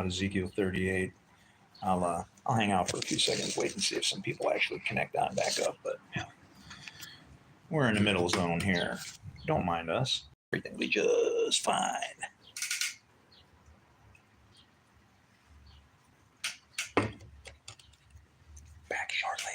Ezekiel 38. I'll hang out for a few seconds, wait and see if some people actually connect on back up. But yeah, we're in the middle zone here. Don't mind us. Everything will be just fine. Back shortly.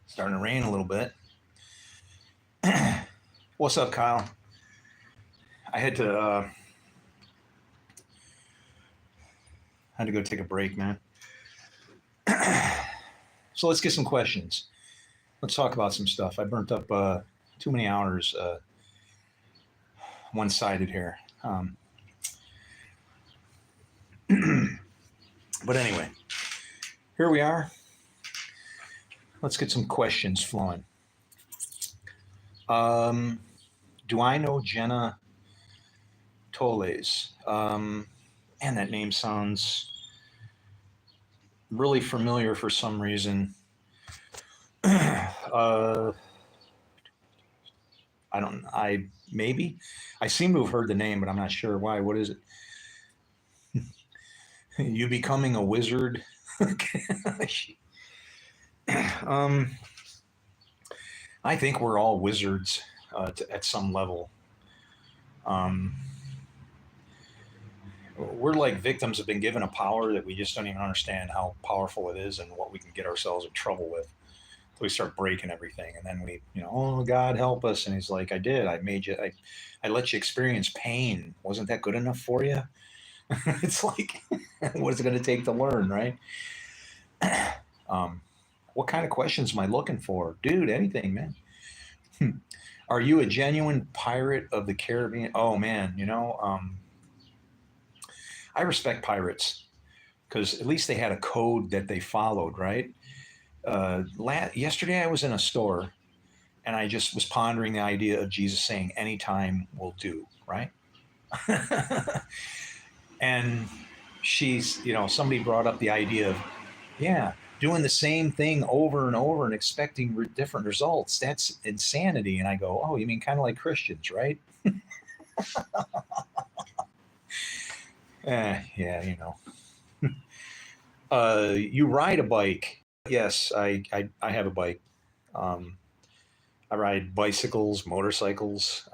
Starting to rain a little bit. What's up, Kyle? I had to go take a break, man. So let's get some questions. Let's talk about some stuff. I burnt up too many hours one-sided here. But anyway, here we are. Let's get some questions flowing. Do I know Jenna Toles? Man, that name sounds really familiar for some reason. Maybe. I seem to have heard the name, but I'm not sure why. What is it? You becoming a wizard? um, I think we're all wizards at some level. We're like victims have been given a power that we just don't even understand how powerful it is and what we can get ourselves in trouble with. So we start breaking everything, and then we, oh God, help us. And he's like, I did. I made you. I let you experience pain. Wasn't that good enough for you? It's like, what is it going to take to learn, right? What kind of questions am I looking for, dude? Anything, man. Are you a genuine pirate of the Caribbean? Oh man, I respect pirates because at least they had a code that they followed, right? Yesterday I was in a store and I just was pondering the idea of Jesus saying anytime will do, right? And somebody brought up the idea of, yeah, doing the same thing over and over and expecting different results. That's insanity. And I go, oh, you mean kind of like Christians, right? Yeah, you ride a bike. Yes, I have a bike. I ride bicycles, motorcycles,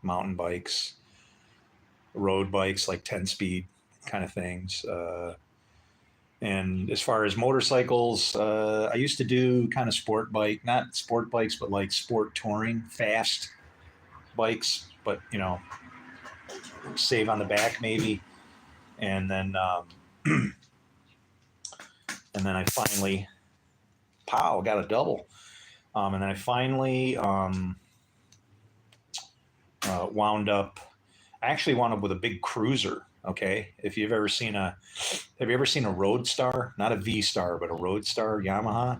mountain bikes, road bikes, like 10-speed kind of things. And as far as motorcycles, I used to do kind of not sport bikes, but like sport touring, fast bikes, but save on the back maybe. And then, and then I finally, got a double. And then I finally wound up with a big cruiser. Okay, if you've ever seen have you ever seen a Roadstar? Not a V-Star, but a Roadstar Yamaha,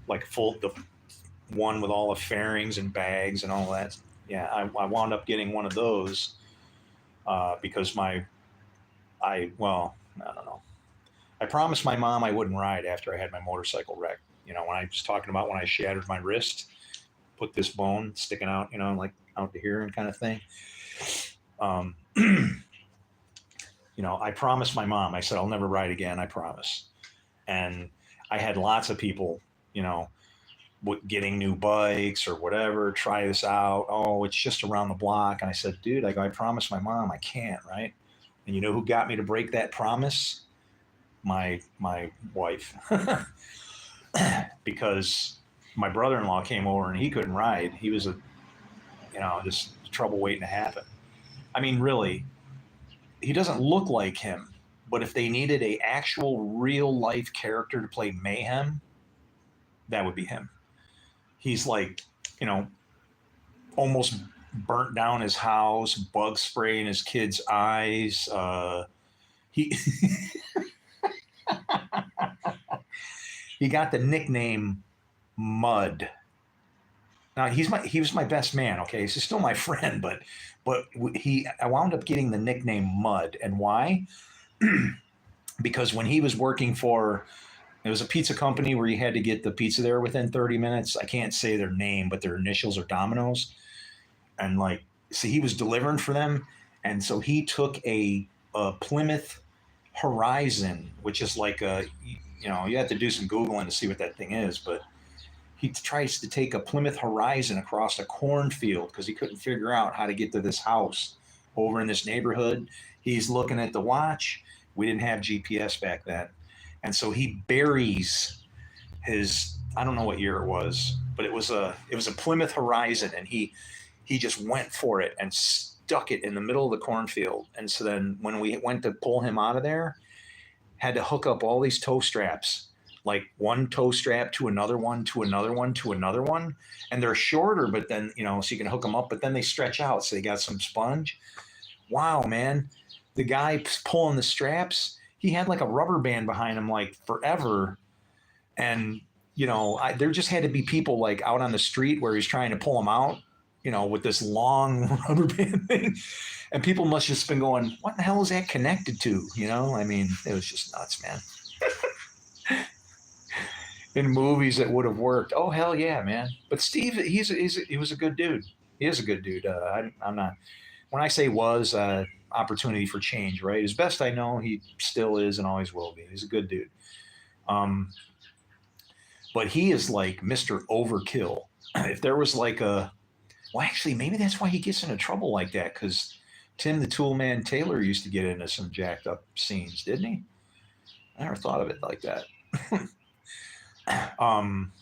like the one with all the fairings and bags and all that. Yeah, I wound up getting one of those because I don't know. I promised my mom I wouldn't ride after I had my motorcycle wreck. When I was talking about when I shattered my wrist, put this bone sticking out, like out to here and kind of thing. I promised my mom, I said, I'll never ride again. I promise. And I had lots of people, getting new bikes or whatever, try this out. Oh, it's just around the block. And I said, dude, I promised my mom I can't, right? And you know who got me to break that promise? My wife. Because my brother-in-law came over and he couldn't ride. He was just trouble waiting to happen. I mean, really, he doesn't look like him, but if they needed a actual real life character to play Mayhem, that would be him. He's like, almost burnt down his house, bug spray in his kids' eyes. He he got the nickname Mud. Now he was my best man. Okay, he's still my friend, but I wound up getting the nickname Mud, and why? Because when he was working for, it was a pizza company where you had to get the pizza there within 30 minutes. I can't say their name, but their initials are Domino's, and he was delivering for them, and so he took a Plymouth Horizon, which is like you have to do some Googling to see what that thing is, but he tries to take a Plymouth Horizon across a cornfield because he couldn't figure out how to get to this house over in this neighborhood. He's looking at the watch. We didn't have GPS back then. And so he buries his, I don't know what year it was, but it was a Plymouth Horizon, and he just went for it and stuck it in the middle of the cornfield. And so then when we went to pull him out of there, had to hook up all these tow straps, like one tow strap to another one, to another one, to another one. And they're shorter, but then, so you can hook them up, but then they stretch out. So they got some sponge. Wow, man. The guy pulling the straps, he had like a rubber band behind him, like forever. And, there just had to be people like out on the street where he's trying to pull them out, with this long rubber band thing. And people must have just been going, what the hell is that connected to? I mean, it was just nuts, man. in movies that would have worked. Oh hell yeah, man! But Steve, he was a good dude. He is a good dude. I'm not. When I say was opportunity for change, right? As best I know, he still is and always will be. He's a good dude. Um, but he is like Mr. Overkill. If there was like a, well, actually, maybe that's why he gets into trouble like that because Tim the Toolman Taylor used to get into some jacked up scenes, didn't he? I never thought of it like that. um,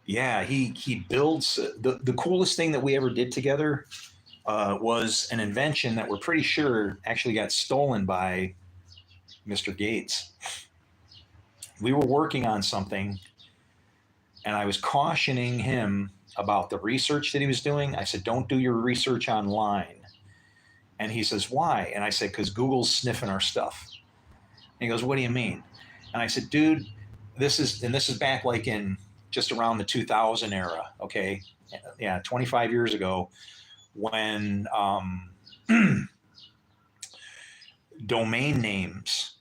yeah, he builds the coolest thing that we ever did together was an invention that we're pretty sure actually got stolen by Mr. Gates. We were working on something, and I was cautioning him about the research that he was doing. I said, "Don't do your research online." And he says, "Why?" And I said, "Because Google's sniffing our stuff." And he goes, "What do you mean?" And I said, "Dude, this is back like in just around the 2000 era, okay? Yeah, 25 years ago, when domain names,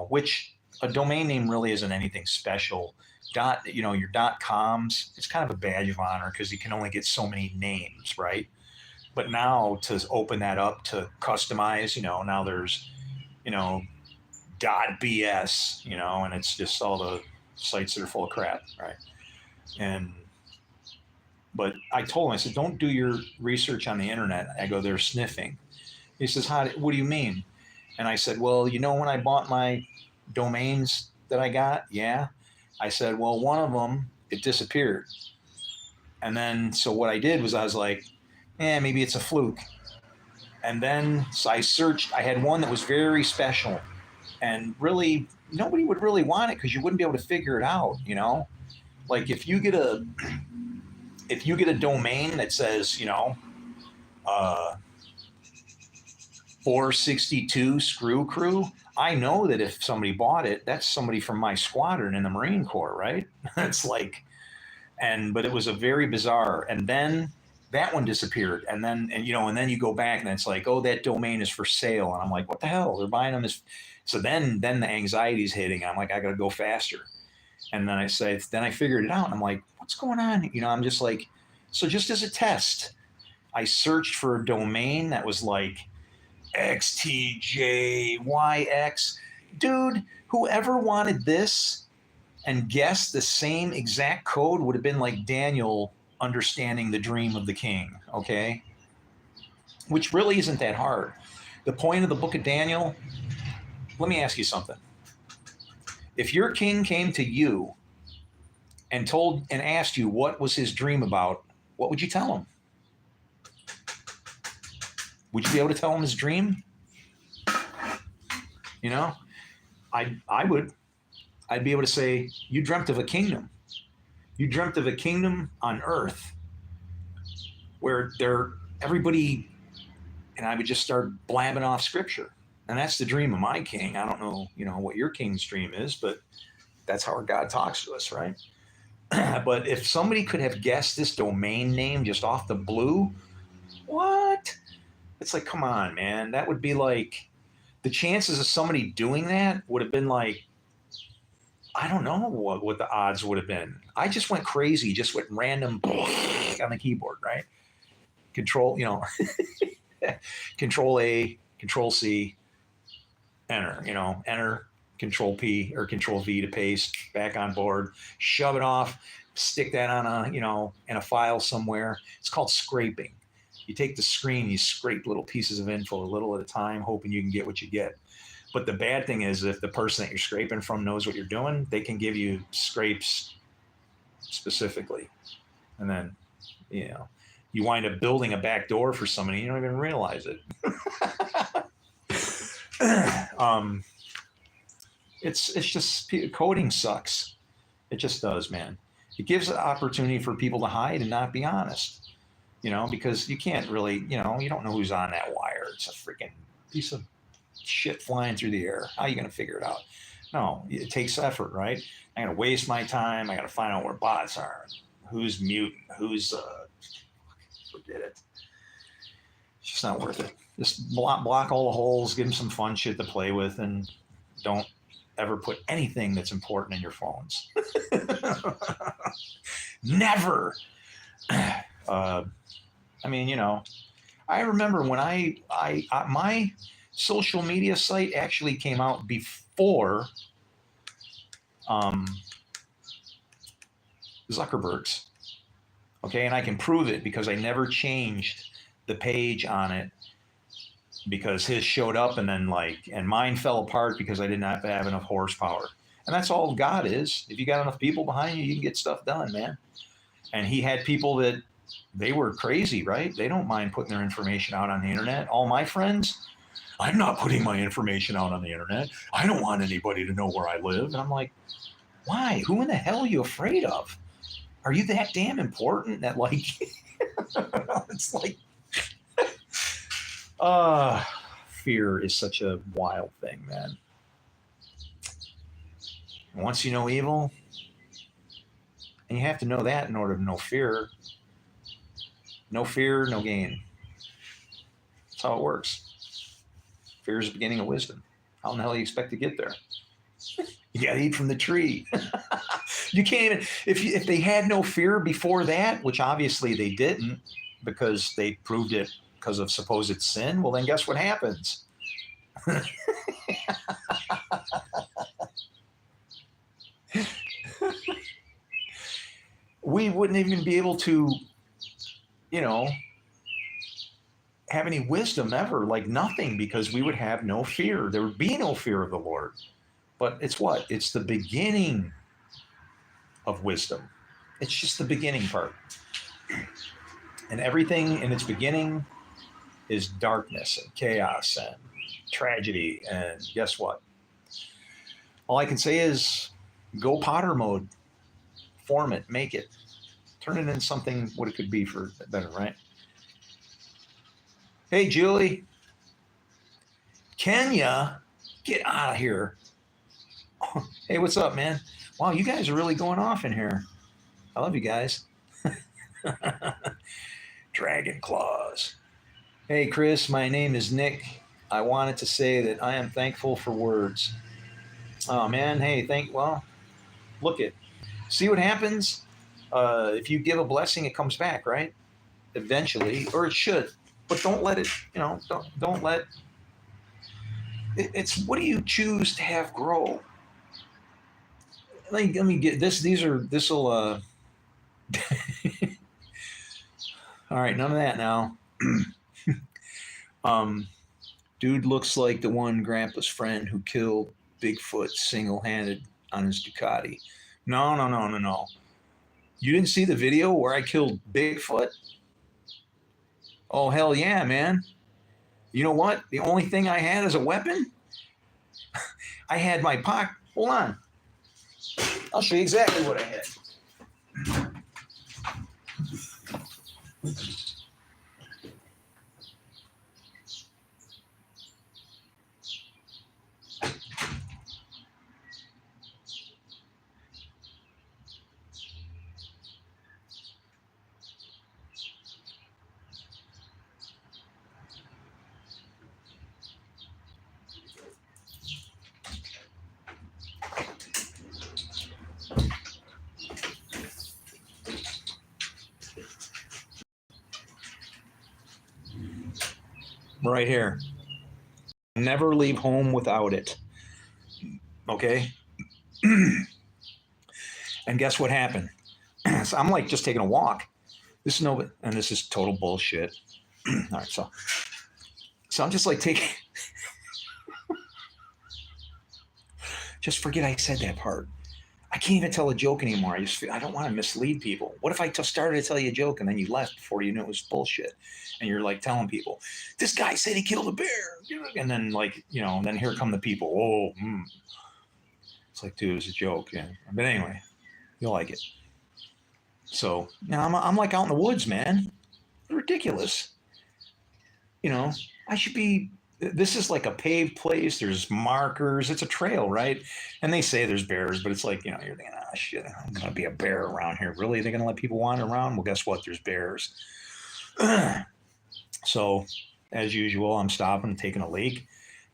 which a domain name really isn't anything special. Your .coms, it's kind of a badge of honor because you can only get so many names, right? But now to open that up to customize, now there's, you know, .bs, and it's just all the sites that are full of crap, right? And but I told him, I said, don't do your research on the internet. I go, they're sniffing. He says, what do you mean? And I said, well, when I bought my domains that I got, yeah. I said, well, one of them, it disappeared. And then, so what I did was I was like, maybe it's a fluke. And then so I searched, I had one that was very special and really nobody would really want it because you wouldn't be able to figure it out, Like if you get a domain that says, uh, 462 Screw Crew, I know that if somebody bought it, that's somebody from my squadron in the Marine Corps, right? It's like, but it was a very bizarre. And then that one disappeared. And then you go back and it's like, oh, that domain is for sale. And I'm like, what the hell? They're buying them. So then the anxiety's hitting. I'm like, I got to go faster. And then I figured it out. And I'm like, what's going on? I'm just like, so just as a test, I searched for a domain that was like XTJYX. Dude, whoever wanted this and guessed the same exact code would have been like Daniel understanding the dream of the king, okay? Which really isn't that hard. The point of the book of Daniel, let me ask you something. If your king came to you and asked you what was his dream about, what would you tell him? Would you be able to tell him his dream? I would. I'd be able to say, you dreamt of a kingdom. You dreamt of a kingdom on earth where everybody, and I would just start blabbing off scripture. And that's the dream of my king. I don't know, what your king's dream is, but that's how our God talks to us, right? But if somebody could have guessed this domain name just off the blue, what? It's like, come on, man. That would be like, the chances of somebody doing that would have been like, I don't know what the odds would have been. I just went crazy, just went random on the keyboard, right? Control, Control A, Control C, enter, enter, Control P or Control V to paste, back on board, shove it off, stick that on in a file somewhere. It's called scraping. You take the screen, you scrape little pieces of info a little at a time, hoping you can get what you get. But the bad thing is if the person that you're scraping from knows what you're doing, they can give you scrapes specifically. And then, you wind up building a back door for somebody, you don't even realize it. It's just, coding sucks. It just does, man. It gives an opportunity for people to hide and not be honest, because you can't really, you don't know who's on that wire. It's a freaking piece of shit flying through the air. How are you going to figure it out? No, it takes effort, right? I got to waste my time. I got to find out where bots are, who's mutant, who's forget it. It's just not worth it. Just block all the holes, give them some fun shit to play with, and don't ever put anything that's important in your phones. Never. I mean, you know, I remember when my social media site actually came out before Zuckerberg's. Okay, and I can prove it because I never changed the page on it because his showed up and then and mine fell apart because I did not have enough horsepower. And that's all God is. If you got enough people behind you, you can get stuff done, man. And he had people that they were crazy, right? They don't mind putting their information out on the internet. All my friends, I'm not putting my information out on the internet. I don't want anybody to know where I live. And I'm like, why? Who in the hell are you afraid of? Are you that damn important that it's like, fear is such a wild thing, man. Once you know evil, and you have to know that in order to know fear. No fear, no gain. That's how it works. Fear is the beginning of wisdom. How in the hell do you expect to get there? You got to eat from the tree. You can't even, if they had no fear before that, which obviously they didn't because they proved it because of supposed sin, well, then guess what happens? We wouldn't even be able to, you know, have any wisdom ever, like nothing, because we would have no fear. There would be no fear of the Lord. But it's what? It's the beginning of wisdom. It's just the beginning part. And everything in its beginning is darkness and chaos and tragedy. And guess what? All I can say is go Potter mode. Form it, make it, turn it into something what it could be for better, right? Hey, Julie. Kenya, get out of here. Hey, what's up, man? Wow, you guys are really going off in here. I love you guys. Dragon claws. Hey, Chris, my name is Nick. I wanted to say that I am thankful for words. Oh, man. Hey, look it. See what happens? If you give a blessing, it comes back, right? Eventually, or it should. But don't let it, don't let it's what do you choose to have grow? Let me get this. This'll, all right, none of that now. Dude looks like the one Grandpa's friend who killed Bigfoot single-handed on his Ducati. No. You didn't see the video where I killed Bigfoot? Oh, hell yeah, man. You know what? The only thing I had as a weapon? I had my pocket. Hold on. I'll show you exactly what I had. Right here. Never leave home without it. Okay? And guess what happened? So I'm like just taking a walk. This is total bullshit. All right, so I'm just like taking just forget I said that part. I can't even tell a joke anymore. I don't want to mislead people. What if I started to tell you a joke and then you left before you knew it was bullshit? And you're like telling people, this guy said he killed a bear. And then then here come the people. It's like, dude, it was a joke. Yeah. But anyway, you'll like it. So now I'm like out in the woods, man. Ridiculous. I should be, this is like a paved place. There's markers. It's a trail, right? And they say there's bears, but it's like, you're thinking, shit, I'm going to be a bear around here. Really? They're going to let people wander around? Well, guess what? There's bears. So as usual, I'm stopping, taking a leak.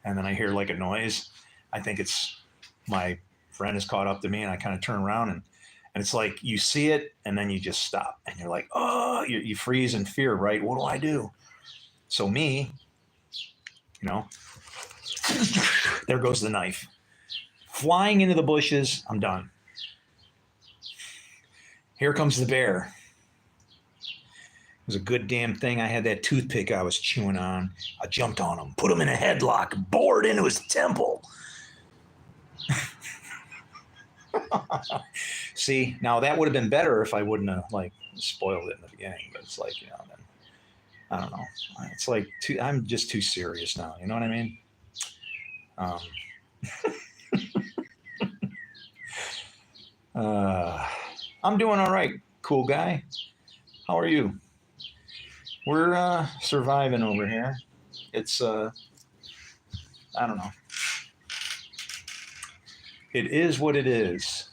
And then I hear like a noise. I think it's my friend is caught up to me, and I kind of turn around, and it's like you see it, and then you just stop, and you're like, oh, you freeze in fear, right? What do I do? So me, you know, there goes the knife. Flying into the bushes, I'm done. Here comes the bear. It was a good damn thing I had that toothpick I was chewing on. I jumped on him, put him in a headlock, bored into his temple. See, now that would have been better if I wouldn't have like spoiled it in the beginning. But it's like, you know, then I don't know. It's like I'm just too serious now. You know what I mean? I'm doing all right, cool guy. How are you? We're surviving over here. It's I don't know. It is what it is.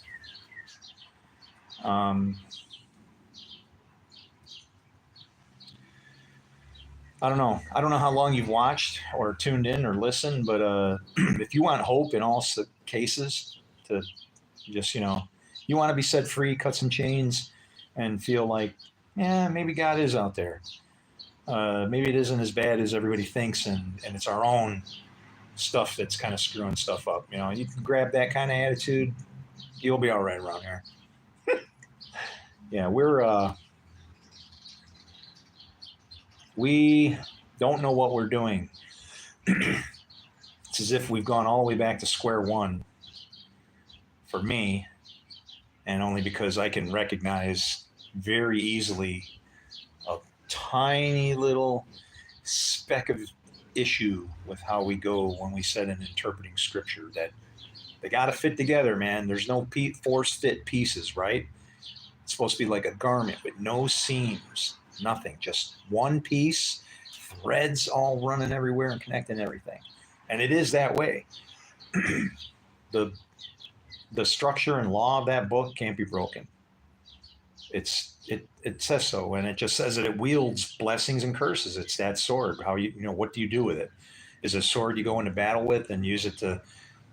I don't know. I don't know how long you've watched or tuned in or listened, but if you want hope in all cases, to just, you know, you want to be set free, cut some chains, and feel like, yeah, maybe God is out there. Maybe it isn't as bad as everybody thinks, and it's our own stuff that's kind of screwing stuff up. You know, you can grab that kind of attitude, you'll be all right around here. Yeah, we don't know what we're doing. It's as if we've gone all the way back to square one for me, and only because I can recognize very easily a tiny little speck of issue with how we go when we said in interpreting scripture that they got to fit together, man. There's no force fit pieces, right? It's supposed to be like a garment with no seams, nothing, just one piece, threads all running everywhere and connecting everything. And it is that way. The structure and law of that book can't be broken. It says so, and it just says that it wields blessings and curses. It's that sword. How you know, what do you do with it? Is a sword you go into battle with and use it to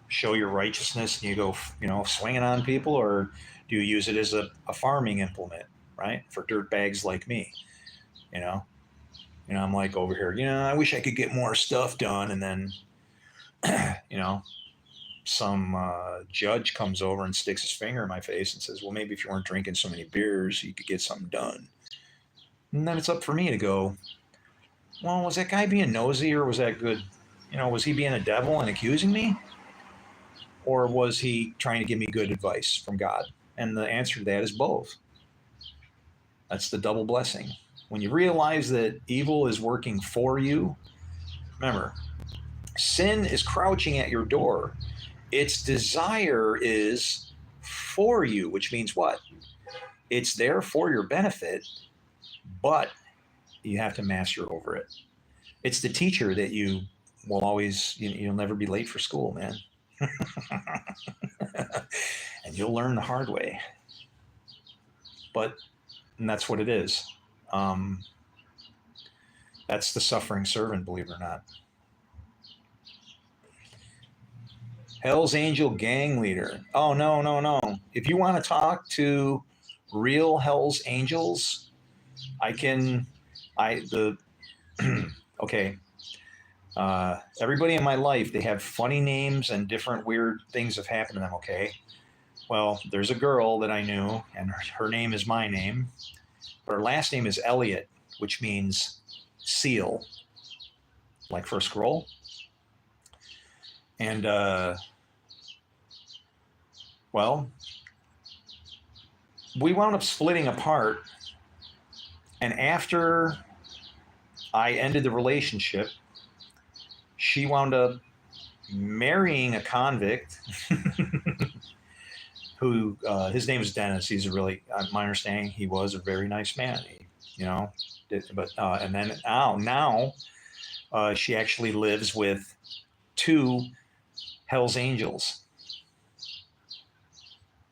show your righteousness and you go, you know, swinging on people, or do you use it as a farming implement, right? For dirt bags like me, you know, I'm like over here, you know, I wish I could get more stuff done, and then, you know, some judge comes over and sticks his finger in my face and says, well, maybe if you weren't drinking so many beers, you could get something done. And then it's up for me to go, well, was that guy being nosy, or was that good? You know, was he being a devil and accusing me? Or was he trying to give me good advice from God? And the answer to that is both. That's the double blessing. When you realize that evil is working for you, remember, sin is crouching at your door. Its desire is for you, which means what? It's there for your benefit, but you have to master over it. It's the teacher that you will always, you'll never be late for school, man. And you'll learn the hard way. And that's what it is. That's the suffering servant, believe it or not. Hell's Angel gang leader. Oh, no. If you want to talk to real Hell's Angels, okay. Everybody in my life, they have funny names and different weird things have happened to them, okay? Well, there's a girl that I knew, and her name is my name. But her last name is Elliot, which means seal, like for a scroll. And, well, we wound up splitting apart. And after I ended the relationship, she wound up marrying a convict who, his name is Dennis. He's a really, my understanding, he was a very nice man. And then now she actually lives with two Hell's Angels,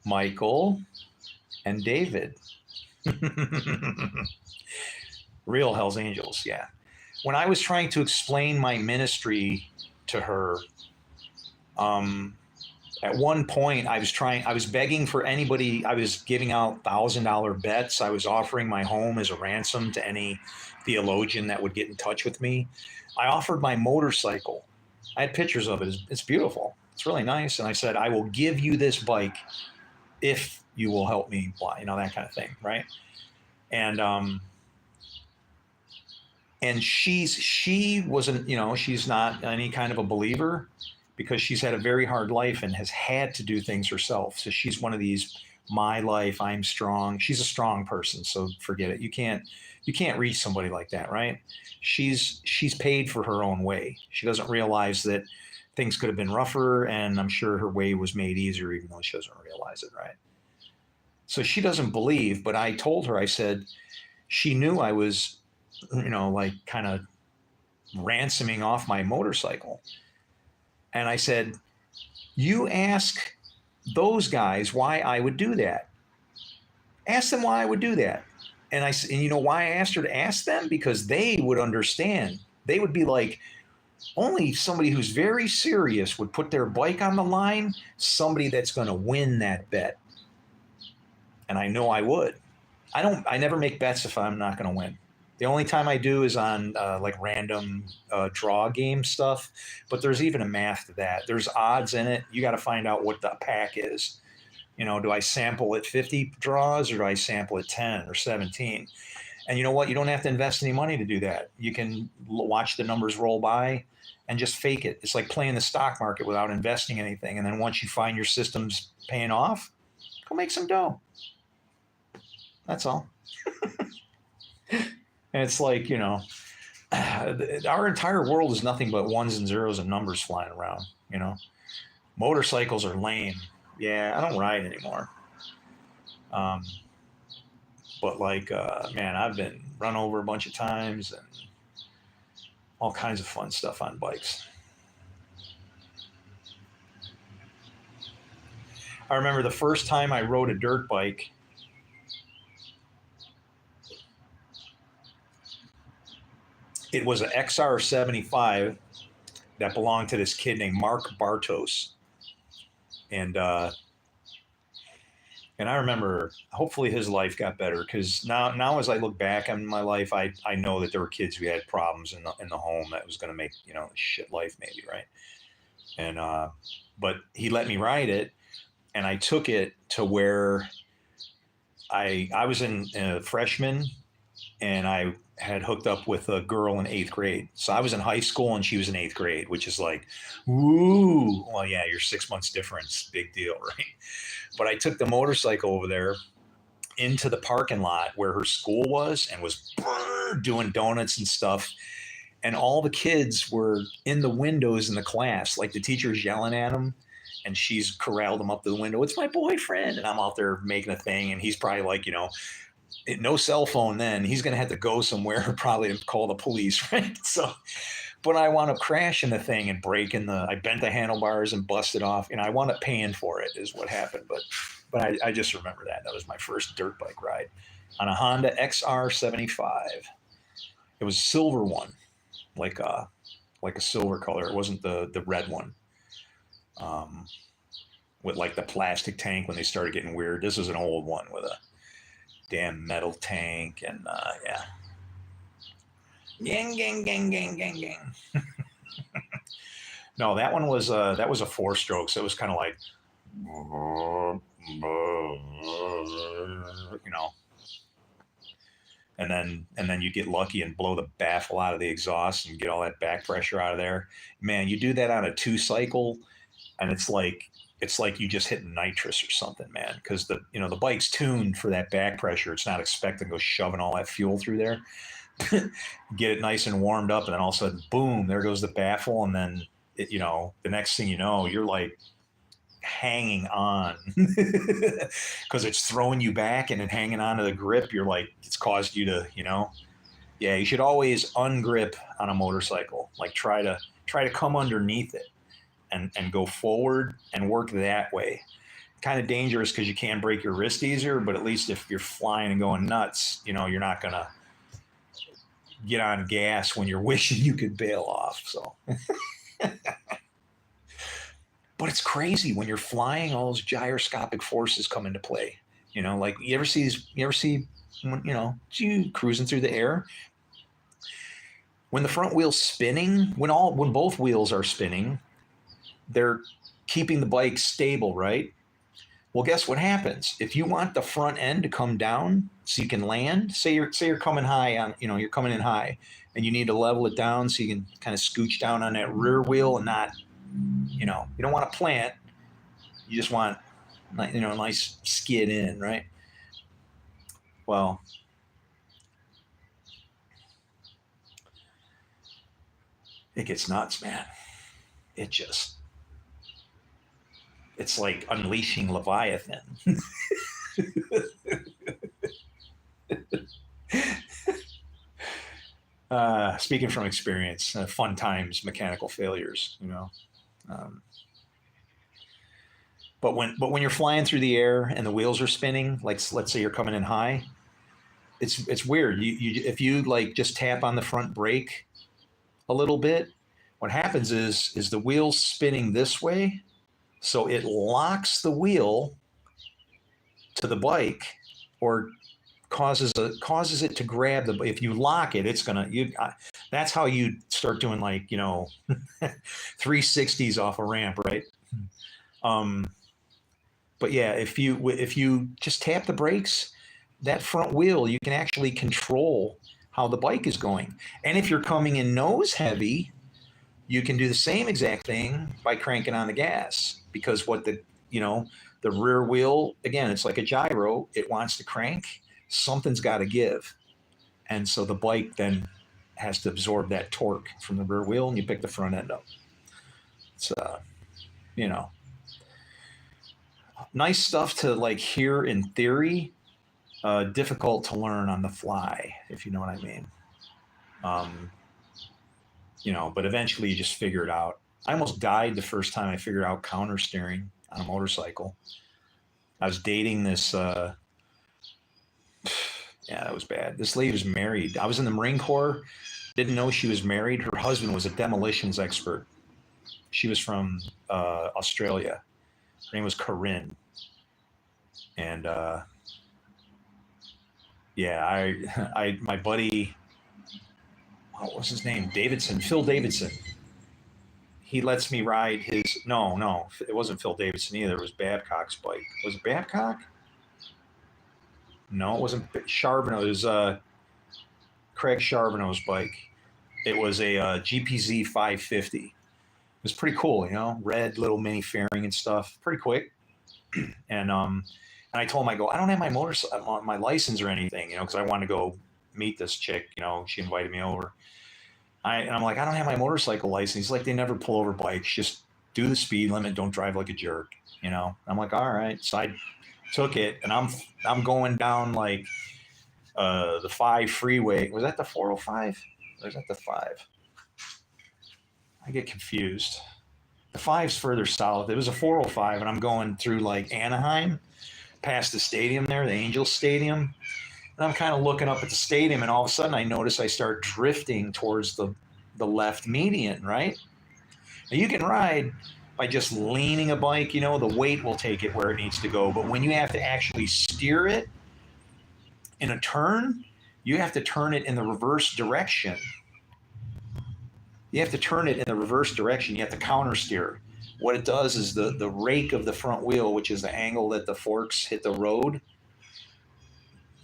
Michael and David. Real Hell's Angels, yeah. When I was trying to explain my ministry to her, At one point, I was begging for anybody. I was giving out $1,000 bets. I was offering my home as a ransom to any theologian that would get in touch with me. I offered my motorcycle. I had pictures of it. It's beautiful. It's really nice. And I said, I will give you this bike if you will help me, that kind of thing. Right. And she wasn't, she's not any kind of a believer because she's had a very hard life and has had to do things herself. So she's one of these, my life, I'm strong. She's a strong person. So forget it. You can't reach somebody like that, right? She's paid for her own way. She doesn't realize that things could have been rougher, and I'm sure her way was made easier, even though she doesn't realize it, right? So she doesn't believe, but I told her, I said, she knew I was, like kind of ransoming off my motorcycle. And I said, you ask those guys why I would do that. Ask them why I would do that. And you know why I asked her to ask them? Because they would understand. They would be like, only somebody who's very serious would put their bike on the line, somebody that's going to win that bet. And I know I would. I never make bets if I'm not going to win. The only time I do is on like random draw game stuff, but there's even a math to that. There's odds in it. You got to find out what the pack is. Do I sample at 50 draws or do I sample at 10 or 17? And you know what? You don't have to invest any money to do that. You can watch the numbers roll by and just fake it. It's like playing the stock market without investing anything. And then once you find your system's paying off, go make some dough. That's all. And it's like, our entire world is nothing but ones and zeros and numbers flying around, Motorcycles are lame. Yeah, I don't ride anymore. But man, I've been run over a bunch of times and all kinds of fun stuff on bikes. I remember the first time I rode a dirt bike. It was an XR75 that belonged to this kid named Mark Bartos. And I remember, hopefully his life got better, because now as I look back on my life, I know that there were kids who had problems in the home that was going to make, shit life maybe, right? And but he let me ride it, and I took it to where I was a freshman, and I had hooked up with a girl in 8th grade. So I was in high school and she was in 8th grade, which is like, woo. Well, yeah, you're 6 months difference. Big deal, right? But I took the motorcycle over there into the parking lot where her school was and was doing donuts and stuff. And all the kids were in the windows in the class, like the teacher's yelling at them. And she's corralled them up to the window. It's my boyfriend. And I'm out there making a thing. And he's probably like, no cell phone then. He's going to have to go somewhere probably to call the police, right? So, but I wound up crashing the thing and I bent the handlebars and busted off. I wound up paying for it is what happened. But I just remember that. That was my first dirt bike ride on a Honda XR75. It was a silver one, like a silver color. It wasn't the red one. With like the plastic tank when they started getting weird. This was an old one with a damn metal tank and yeah. Gang. No, that one was a 4-stroke, so it was kind of like, and then you get lucky and blow the baffle out of the exhaust and get all that back pressure out of there. Man, you do that on a 2-cycle, and it's like you just hit nitrous or something, man, because the bike's tuned for that back pressure. It's not expecting to go shoving all that fuel through there. Get it nice and warmed up, and then all of a sudden, boom, there goes the baffle, and then the next thing you know, you're like hanging on because it's throwing you back and then hanging on to the grip. You're like, it's caused you to, yeah, you should always ungrip on a motorcycle. Like try to come underneath it and go forward and work that way. Kind of dangerous because you can break your wrist easier, but at least if you're flying and going nuts, you're not going to get on gas when you're wishing you could bail off. So But it's crazy when you're flying, all those gyroscopic forces come into play. Like you ever see, you cruising through the air, when the front wheel's spinning, when both wheels are spinning, they're keeping the bike stable, right? Well, guess what happens? If you want the front end to come down so you can land, say you're coming high on, you're coming in high and you need to level it down so you can kind of scooch down on that rear wheel and not, you don't want to plant. You just want, a nice skid in, right? Well, it gets nuts, man. It's like unleashing Leviathan. Speaking from experience, fun times, mechanical failures, but when you're flying through the air and the wheels are spinning, like let's say you're coming in high, it's weird. If you like just tap on the front brake a little bit, what happens is the wheel's spinning this way, so it locks the wheel to the bike, or causes it to grab the. If you lock it, it's gonna. That's how you start doing 360s off a ramp, right? But yeah, if you just tap the brakes, that front wheel, you can actually control how the bike is going. And if you're coming in nose heavy, you can do the same exact thing by cranking on the gas, because the rear wheel, again, it's like a gyro. It wants to crank. Something's got to give. And so the bike then has to absorb that torque from the rear wheel, and you pick the front end up. It's, nice stuff to hear in theory, difficult to learn on the fly, if you know what I mean. But eventually you just figure it out. I almost died the first time I figured out counter steering on a motorcycle. I was dating this, yeah, that was bad. This lady was married. I was in the Marine Corps, didn't know she was married. Her husband was a demolitions expert. She was from Australia. Her name was Corinne. And yeah, my buddy, what was his name? Phil Davidson. He lets me ride his, no, it wasn't Phil Davidson either. It was Babcock's bike. Was it Babcock? No, it wasn't Charbonneau. It was Craig Charbonneau's bike. It was a GPZ 550. It was pretty cool, red little mini fairing and stuff. Pretty quick. And I told him, I go, I don't have my license or anything, because I wanted to go meet this chick. She invited me over. And I'm like, I don't have my motorcycle license. He's like, they never pull over bikes. Just do the speed limit. Don't drive like a jerk. I'm like, all right. So I took it, and I'm going down the 5 freeway. Was that the 405? Or was that the 5? I get confused. The 5's further south. It was a 405, and I'm going through Anaheim, past the stadium there, the Angels Stadium. And I'm kind of looking up at the stadium, and all of a sudden I notice I start drifting towards the left median, right? Now you can ride by just leaning a bike, the weight will take it where it needs to go. But when you have to actually steer it in a turn, you have to turn it in the reverse direction. You have to turn it in the reverse direction. You have to counter steer. What it does is the rake of the front wheel, which is the angle that the forks hit the road,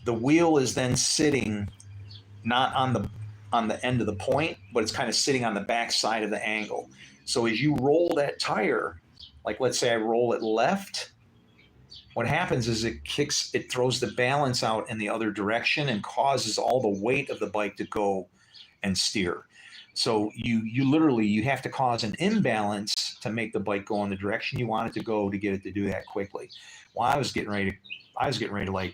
the wheel is then sitting not on the end of the point, but it's kind of sitting on the back side of the angle. So as you roll that tire, let's say I roll it left, what happens is it throws the balance out in the other direction and causes all the weight of the bike to go and steer. So you literally have to cause an imbalance to make the bike go in the direction you want it to go to get it to do that quickly. Well, I was getting ready to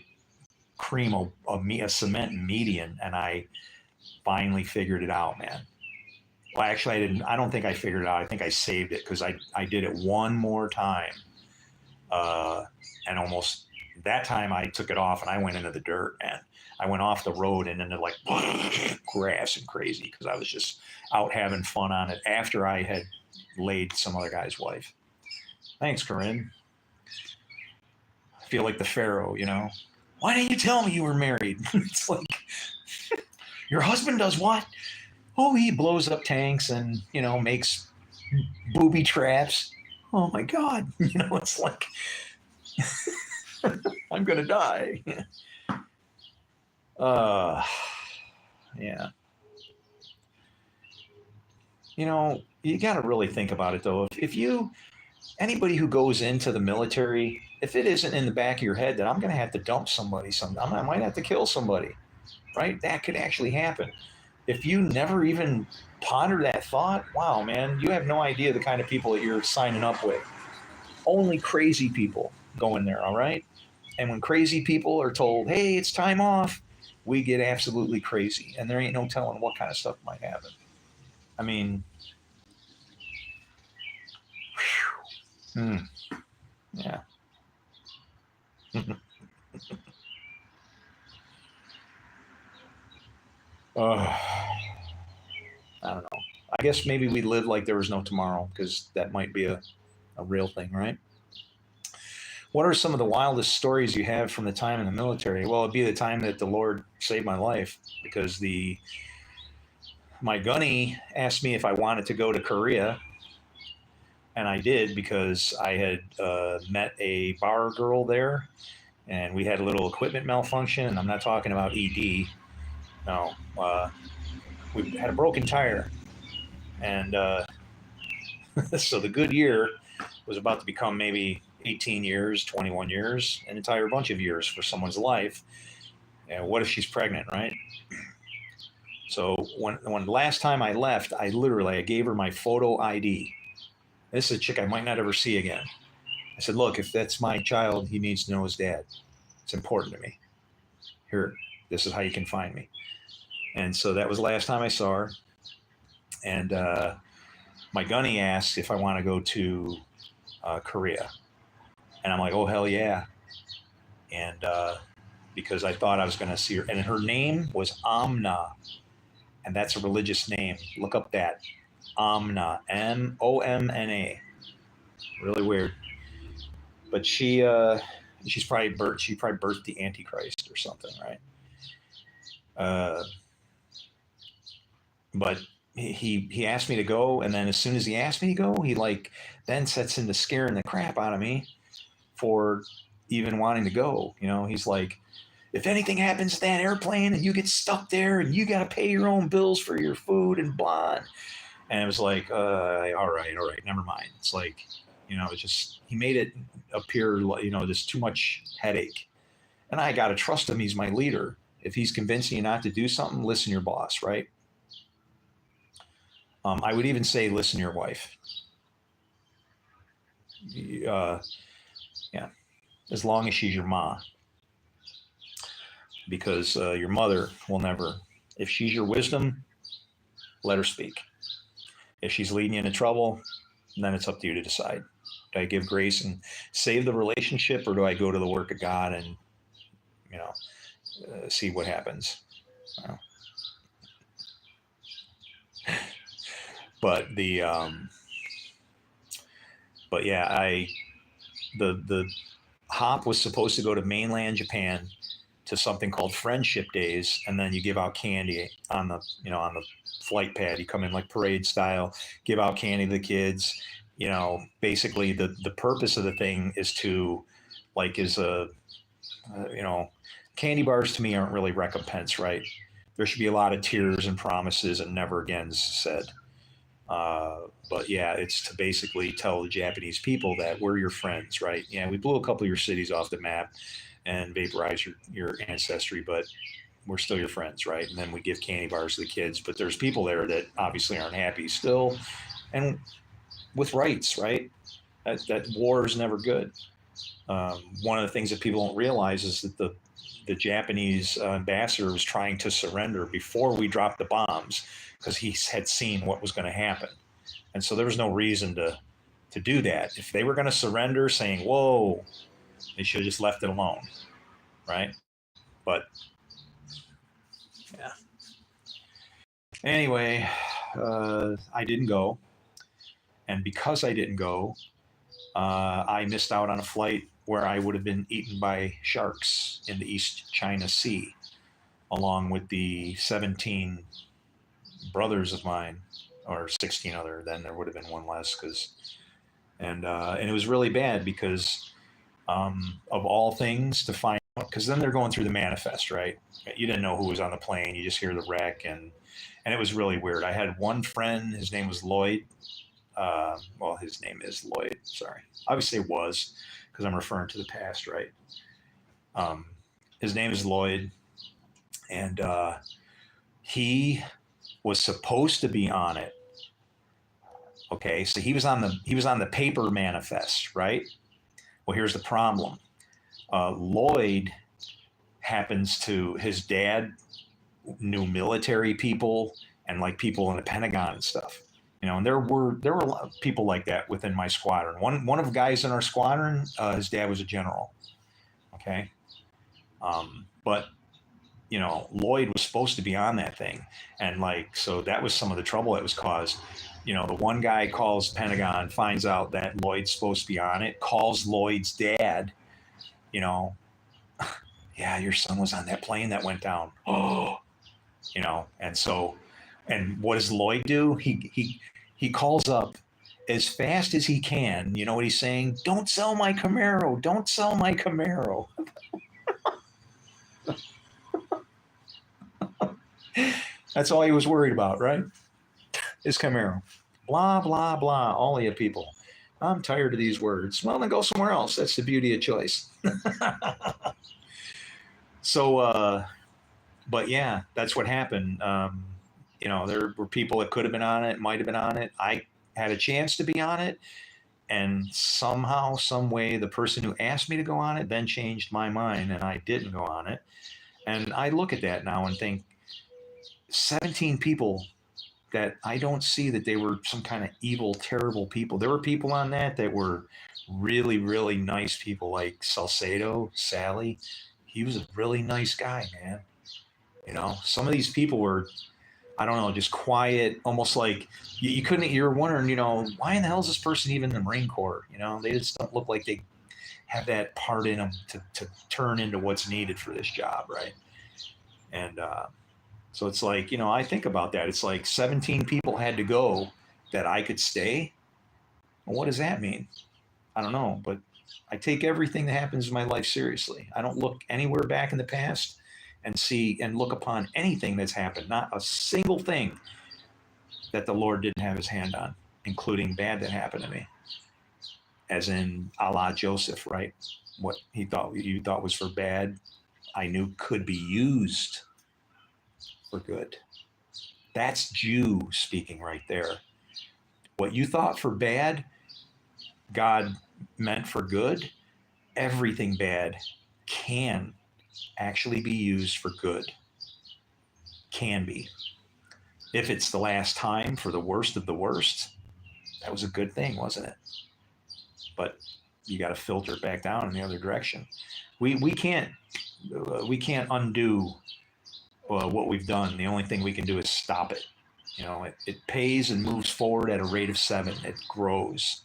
cream a cement median, and I finally figured it out, man. Well, actually, I didn't. I don't think I figured it out. I think I saved it because I did it one more time, and almost that time I took it off and I went into the dirt, man. I went off the road and into grass and crazy because I was just out having fun on it after I had laid some other guy's wife. Thanks, Corinne. I feel like the Pharaoh, you know. Why didn't you tell me you were married? It's like, your husband does what? Oh, he blows up tanks and, you know, makes booby traps. Oh my God. You know, it's like, I'm going to die. Uh, yeah. You know, you got to really think about it though. If you, anybody who goes into the military, if it isn't in the back of your head that I'm going to have to dump somebody sometime, I might have to kill somebody, right? That could actually happen. If you never even ponder that thought, wow, man, you have no idea the kind of people that you're signing up with. Only crazy people go in there, all right? And when crazy people are told, hey, it's time off, we get absolutely crazy. And there ain't no telling what kind of stuff might happen. I mean, yeah. I don't know. I guess maybe we live like there was no tomorrow because that might be a real thing, right? What are some of the wildest stories you have from the time in the military? Well, it'd be the time that the Lord saved my life because my gunny asked me if I wanted to go to Korea, and I did because I had met a bar girl there, and we had a little equipment malfunction. And I'm not talking about ED. No, we had a broken tire, and so the good year was about to become maybe 18 years, 21 years, an entire bunch of years for someone's life. And what if she's pregnant, right? So when last time I left, I gave her my photo ID. This is a chick I might not ever see again. I said, look, if that's my child, he needs to know his dad. It's important to me. Here, this is how you can find me. And so that was the last time I saw her. And my gunny asked if I want to go to Korea. And I'm like, oh, hell yeah. And because I thought I was going to see her. And her name was Amna. And that's a religious name. Look up that. Amna. Momna. Really weird. But she probably birthed the Antichrist or something, right? But he asked me to go, and then as soon as he asked me to go, he like then sets into scaring the crap out of me for even wanting to go. You know, he's like, if anything happens to that airplane and you get stuck there and you got to pay your own bills for your food and blah. And it was like, all right, never mind. It's like, you know, it's just, he made it appear like, you know, there's too much headache. And I got to trust him. He's my leader. If he's convincing you not to do something, listen to your boss, right? I would even say, listen to your wife. Yeah, as long as she's your ma, because your mother will never. If she's your wisdom, let her speak. If she's leading you into trouble, then it's up to you to decide. Do I give grace and save the relationship, or do I go to the work of God and, you know, see what happens? Uh, but but yeah, the hop was supposed to go to mainland Japan to something called Friendship Days, and then you give out candy on the on the flight pad. You come in like parade style, give out candy to the kids. You know, basically the purpose of the thing is to is a candy bars to me aren't really recompense, right? There should be a lot of tears and promises and never agains said. But yeah, it's to basically tell the Japanese people that we're your friends, right? Yeah, we blew a couple of your cities off the map and vaporized your ancestry, but we're still your friends, right? And then we give candy bars to the kids, but there's people there that obviously aren't happy still, and with rights, right? That war is never good. One of the things that people don't realize is that the Japanese ambassador was trying to surrender before we dropped the bombs because he had seen what was going to happen, and so there was no reason to do that. If they were going to surrender, saying "Whoa," they should have just left it alone, right? But yeah. Anyway, I didn't go, and because I didn't go, I missed out on a flight where I would have been eaten by sharks in the East China Sea, along with the 17 brothers of mine, or 16 other. Then there would have been one less, and it was really bad because of all things to find out, because then they're going through the manifest, right? You didn't know who was on the plane. You just hear the wreck, and it was really weird. I had one friend. His name was Lloyd. Well, his name is Lloyd. Sorry, obviously it was because I'm referring to the past, right? His name is Lloyd, and he was supposed to be on it. Okay, so he was on the paper manifest, right? Well, here's the problem. Lloyd happens to his dad knew military people and like people in the Pentagon and stuff. And there were a lot of people like that within my squadron. One of the guys in our squadron, his dad was a general. Okay, but Lloyd was supposed to be on that thing, and so that was some of the trouble that was caused. The one guy calls Pentagon, finds out that Lloyd's supposed to be on it, calls Lloyd's dad. Yeah, your son was on that plane that went down. Oh, and what does Lloyd do? He calls up as fast as he can. You know what he's saying? Don't sell my Camaro. Don't sell my Camaro. That's all he was worried about, right? His Camaro. Blah, blah, blah. All of you people. I'm tired of these words. Well, then go somewhere else. That's the beauty of choice. So, but yeah, that's what happened. There were people that could have been on it, might have been on it. I had a chance to be on it. And somehow, some way, the person who asked me to go on it then changed my mind and I didn't go on it. And I look at that now and think 17 people that I don't see that they were some kind of evil, terrible people. There were people on that were really, really nice people, like Salcedo, Sally. He was a really nice guy, man. Some of these people were, I don't know, just quiet, almost like you couldn't, you're wondering, why in the hell is this person even in the Marine Corps? They just don't look like they have that part in them to turn into what's needed for this job, right? And so it's like, I think about that. It's like 17 people had to go that I could stay. Well, what does that mean? I don't know, but I take everything that happens in my life seriously. I don't look anywhere back in the past and see and look upon anything that's happened. Not a single thing that the Lord didn't have his hand on, including bad that happened to me. As in a la Joseph, right? What you thought was for bad, I knew could be used for good. That's Jew speaking right there. What you thought for bad, God meant for good. Everything bad can actually be used for good. Can be. If it's the last time for the worst of the worst, that was a good thing, wasn't it? But you got to filter it back down in the other direction. We can't undo what we've done. The only thing we can do is stop it. It pays and moves forward at a rate of 7. It grows.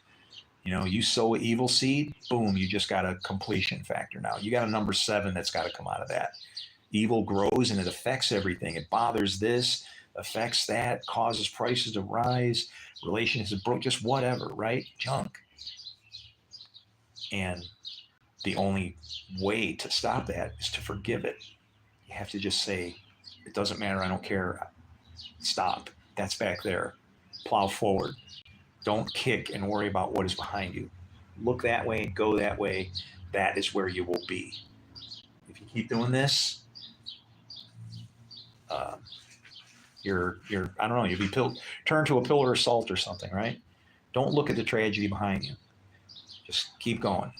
You sow an evil seed, boom, you just got a completion factor now. You got a number 7 that's got to come out of that. Evil grows and it affects everything. It bothers this, affects that, causes prices to rise, relationships broke, just whatever, right? Junk. And the only way to stop that is to forgive it. You have to just say, it doesn't matter, I don't care. Stop. That's back there. Plow forward. Don't kick and worry about what is behind you. Look that way, go that way. That is where you will be. If you keep doing this, you're I don't know, you'll be turned to a pillar of salt or something, right? Don't look at the tragedy behind you. Just keep going.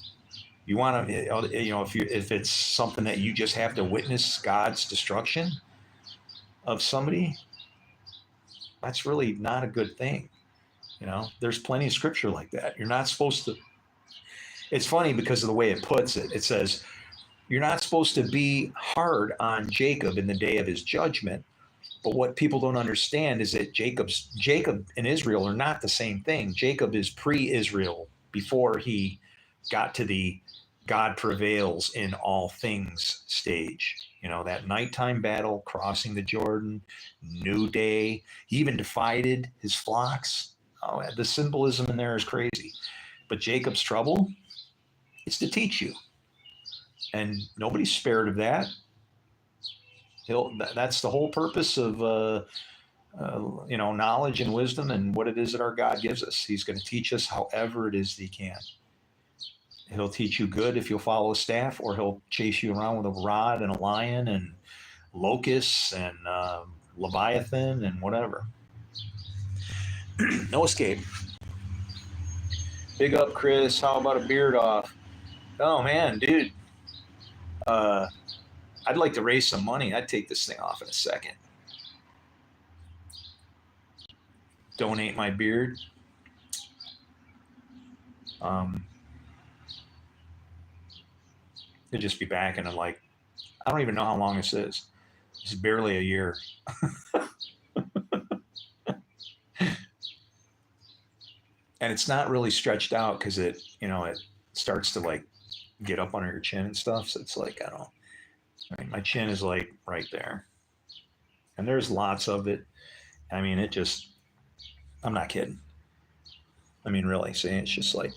You want to, if it's something that you just have to witness God's destruction of somebody, that's really not a good thing. There's plenty of scripture like that. You're not supposed to. It's funny because of the way it puts it. It says, you're not supposed to be hard on Jacob in the day of his judgment. But what people don't understand is that Jacob and Israel are not the same thing. Jacob is pre-Israel before he got to the God prevails in all things stage. You know, that nighttime battle, crossing the Jordan, new day. He even divided his flocks. Oh, the symbolism in there is crazy. But Jacob's trouble is to teach you. And nobody's spared of that. That's the whole purpose of knowledge and wisdom and what it is that our God gives us. He's going to teach us however it is that he can. He'll teach you good if you'll follow a staff, or he'll chase you around with a rod and a lion and locusts and Leviathan and whatever. No escape. Big up, Chris. How about a beard off? Oh, man, dude. I'd like to raise some money. I'd take this thing off in a second. Donate my beard. It'd just be back in like, I don't even know how long this is. It's barely a year. And it's not really stretched out because it starts to like get up under your chin and stuff. So it's like, I don't know. Right, my chin is like right there. And there's lots of it. I mean, I'm not kidding. I mean, really, saying it's just like,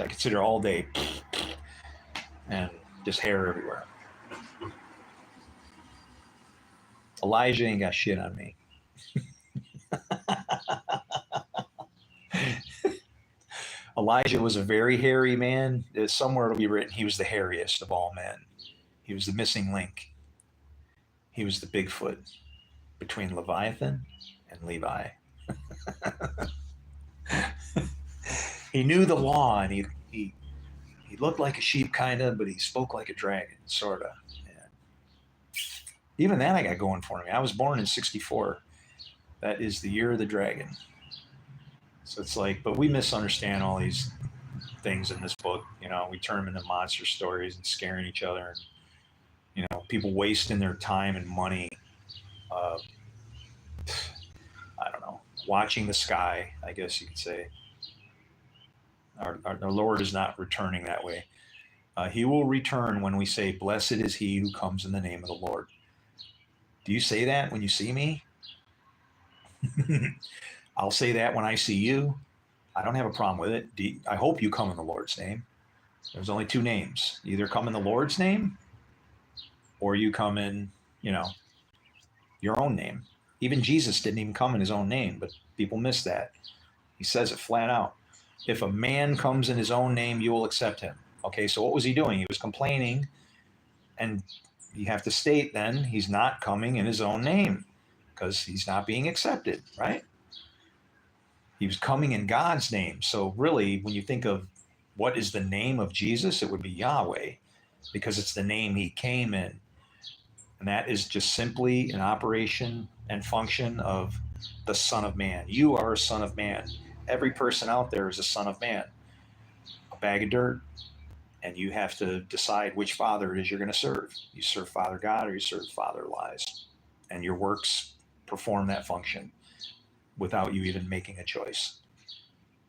I consider all day and just hair everywhere. Elijah ain't got shit on me. Elijah was a very hairy man. Somewhere it'll be written he was the hairiest of all men. He was the missing link. He was the Bigfoot between Leviathan and Levi. He knew the law, and he looked like a sheep, kind of, but he spoke like a dragon, sort of. Yeah. Even that I got going for me. I was born in 1964. That is the year of the dragon. So it's like, but we misunderstand all these things in this book. You know, we turn them into monster stories and scaring each other. And, you know, people wasting their time and money. I don't know, watching the sky, I guess you could say. Our Lord is not returning that way. He will return when we say, "Blessed is he who comes in the name of the Lord." Do you say that when you see me? I'll say that when I see you. I don't have a problem with it. I hope you come in the Lord's name. There's only two names. You either come in the Lord's name or you come in, your own name. Even Jesus didn't even come in his own name, but people miss that. He says it flat out. If a man comes in his own name, you will accept him. Okay, so what was he doing? He was complaining, and you have to state then he's not coming in his own name because he's not being accepted, right? He was coming in God's name. So really, when you think of what is the name of Jesus, it would be Yahweh, because it's the name he came in. And that is just simply an operation and function of the Son of Man. You are a son of man. Every person out there is a son of man. A bag of dirt. And you have to decide which father it is you're going to serve. You serve Father God or you serve Father Lies. And your works perform that function without you even making a choice.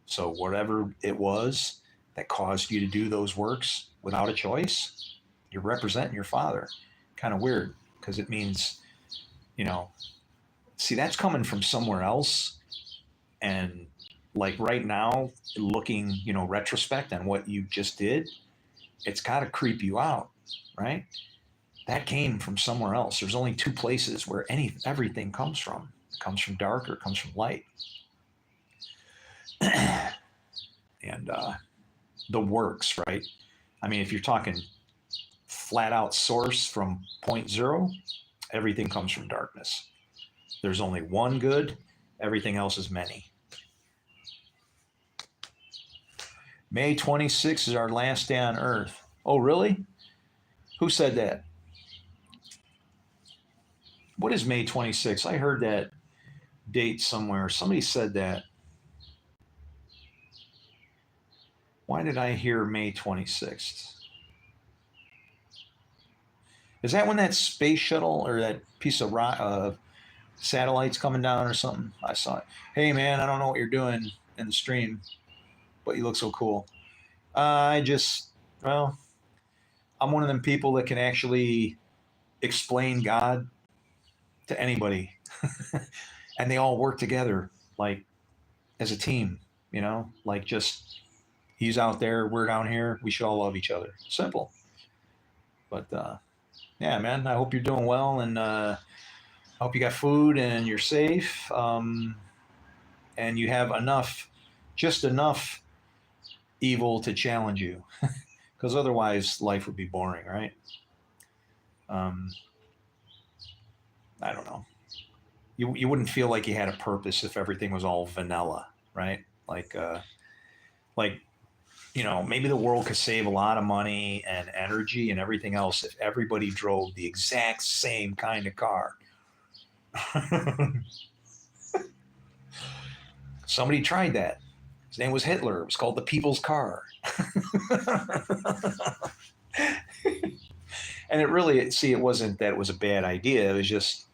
So whatever it was that caused you to do those works without a choice, you're representing your Father. Kind of weird, because it means, see, that's coming from somewhere else. And like right now, looking, retrospect on what you just did, it's got to creep you out, right? That came from somewhere else. There's only two places where everything comes from. It comes from dark or it comes from light. And the works, right? I mean, if you're talking flat out source from point zero, everything comes from darkness. There's only one good, everything else is many. May 26th is our last day on earth. Oh, really? Who said that? What is May 26th? I heard that date somewhere. Somebody said that. Why did I hear May 26th? Is that when that space shuttle or that piece of satellite's coming down or something? I saw it. Hey, man, I don't know what you're doing in the stream, but you look so cool. I just, well, I'm one of them people that can actually explain God to anybody, and they all work together, like as a team. Like just he's out there, we're down here. We should all love each other. Simple. But yeah, man, I hope you're doing well, and I hope you got food and you're safe, and you have enough, just enough evil to challenge you, because otherwise life would be boring, right? Um, I don't know. You wouldn't feel like you had a purpose if everything was all vanilla, right? Like maybe the world could save a lot of money and energy and everything else if everybody drove the exact same kind of car. Somebody tried that. His name was Hitler. It was called the People's Car. And it really, see, it wasn't that it was a bad idea. It was just,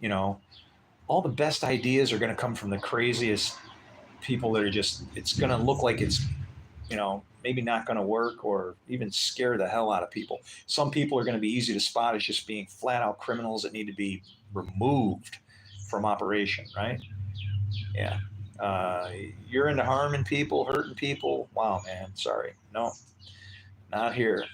all the best ideas are going to come from the craziest people that are just, it's going to look like it's, maybe not going to work or even scare the hell out of people. Some people are going to be easy to spot as just being flat out criminals that need to be removed from operation, right? Yeah. You're into harming people, hurting people. Wow, man. Sorry. No, not here.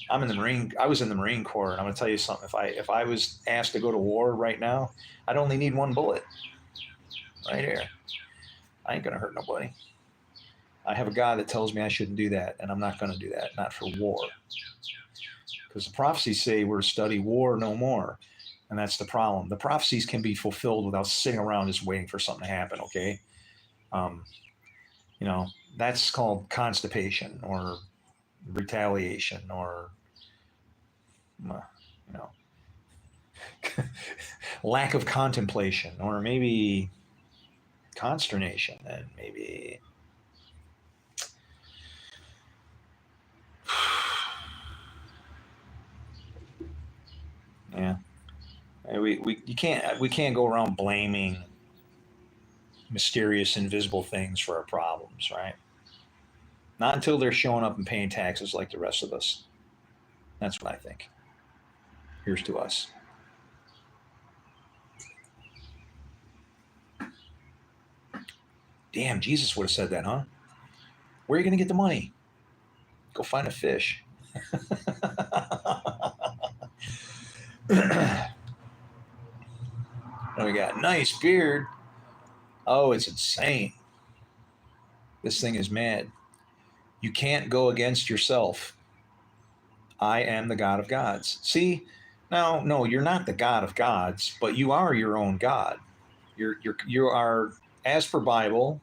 I'm in the Marine. I was in the Marine Corps, and I'm going to tell you something. If I was asked to go to war right now, I'd only need one bullet. Right here. I ain't going to hurt nobody. I have a God that tells me I shouldn't do that, and I'm not going to do that. Not for war. Because the prophecies say we're to study war no more. And that's the problem. The prophecies can be fulfilled without sitting around just waiting for something to happen, okay? Um, that's called constipation or retaliation or, you know, lack of contemplation or maybe consternation and maybe yeah. We can't go around blaming mysterious invisible things for our problems, right? Not until they're showing up and paying taxes like the rest of us. That's what I think. Here's to us. Damn, Jesus would have said that, huh? Where are you going to get the money? Go find a fish. What we got? Nice beard. Oh, it's insane. This thing is mad. You can't go against yourself. I am the God of gods. See, now, no, you're not the God of gods, but you are your own God. You are, as per Bible,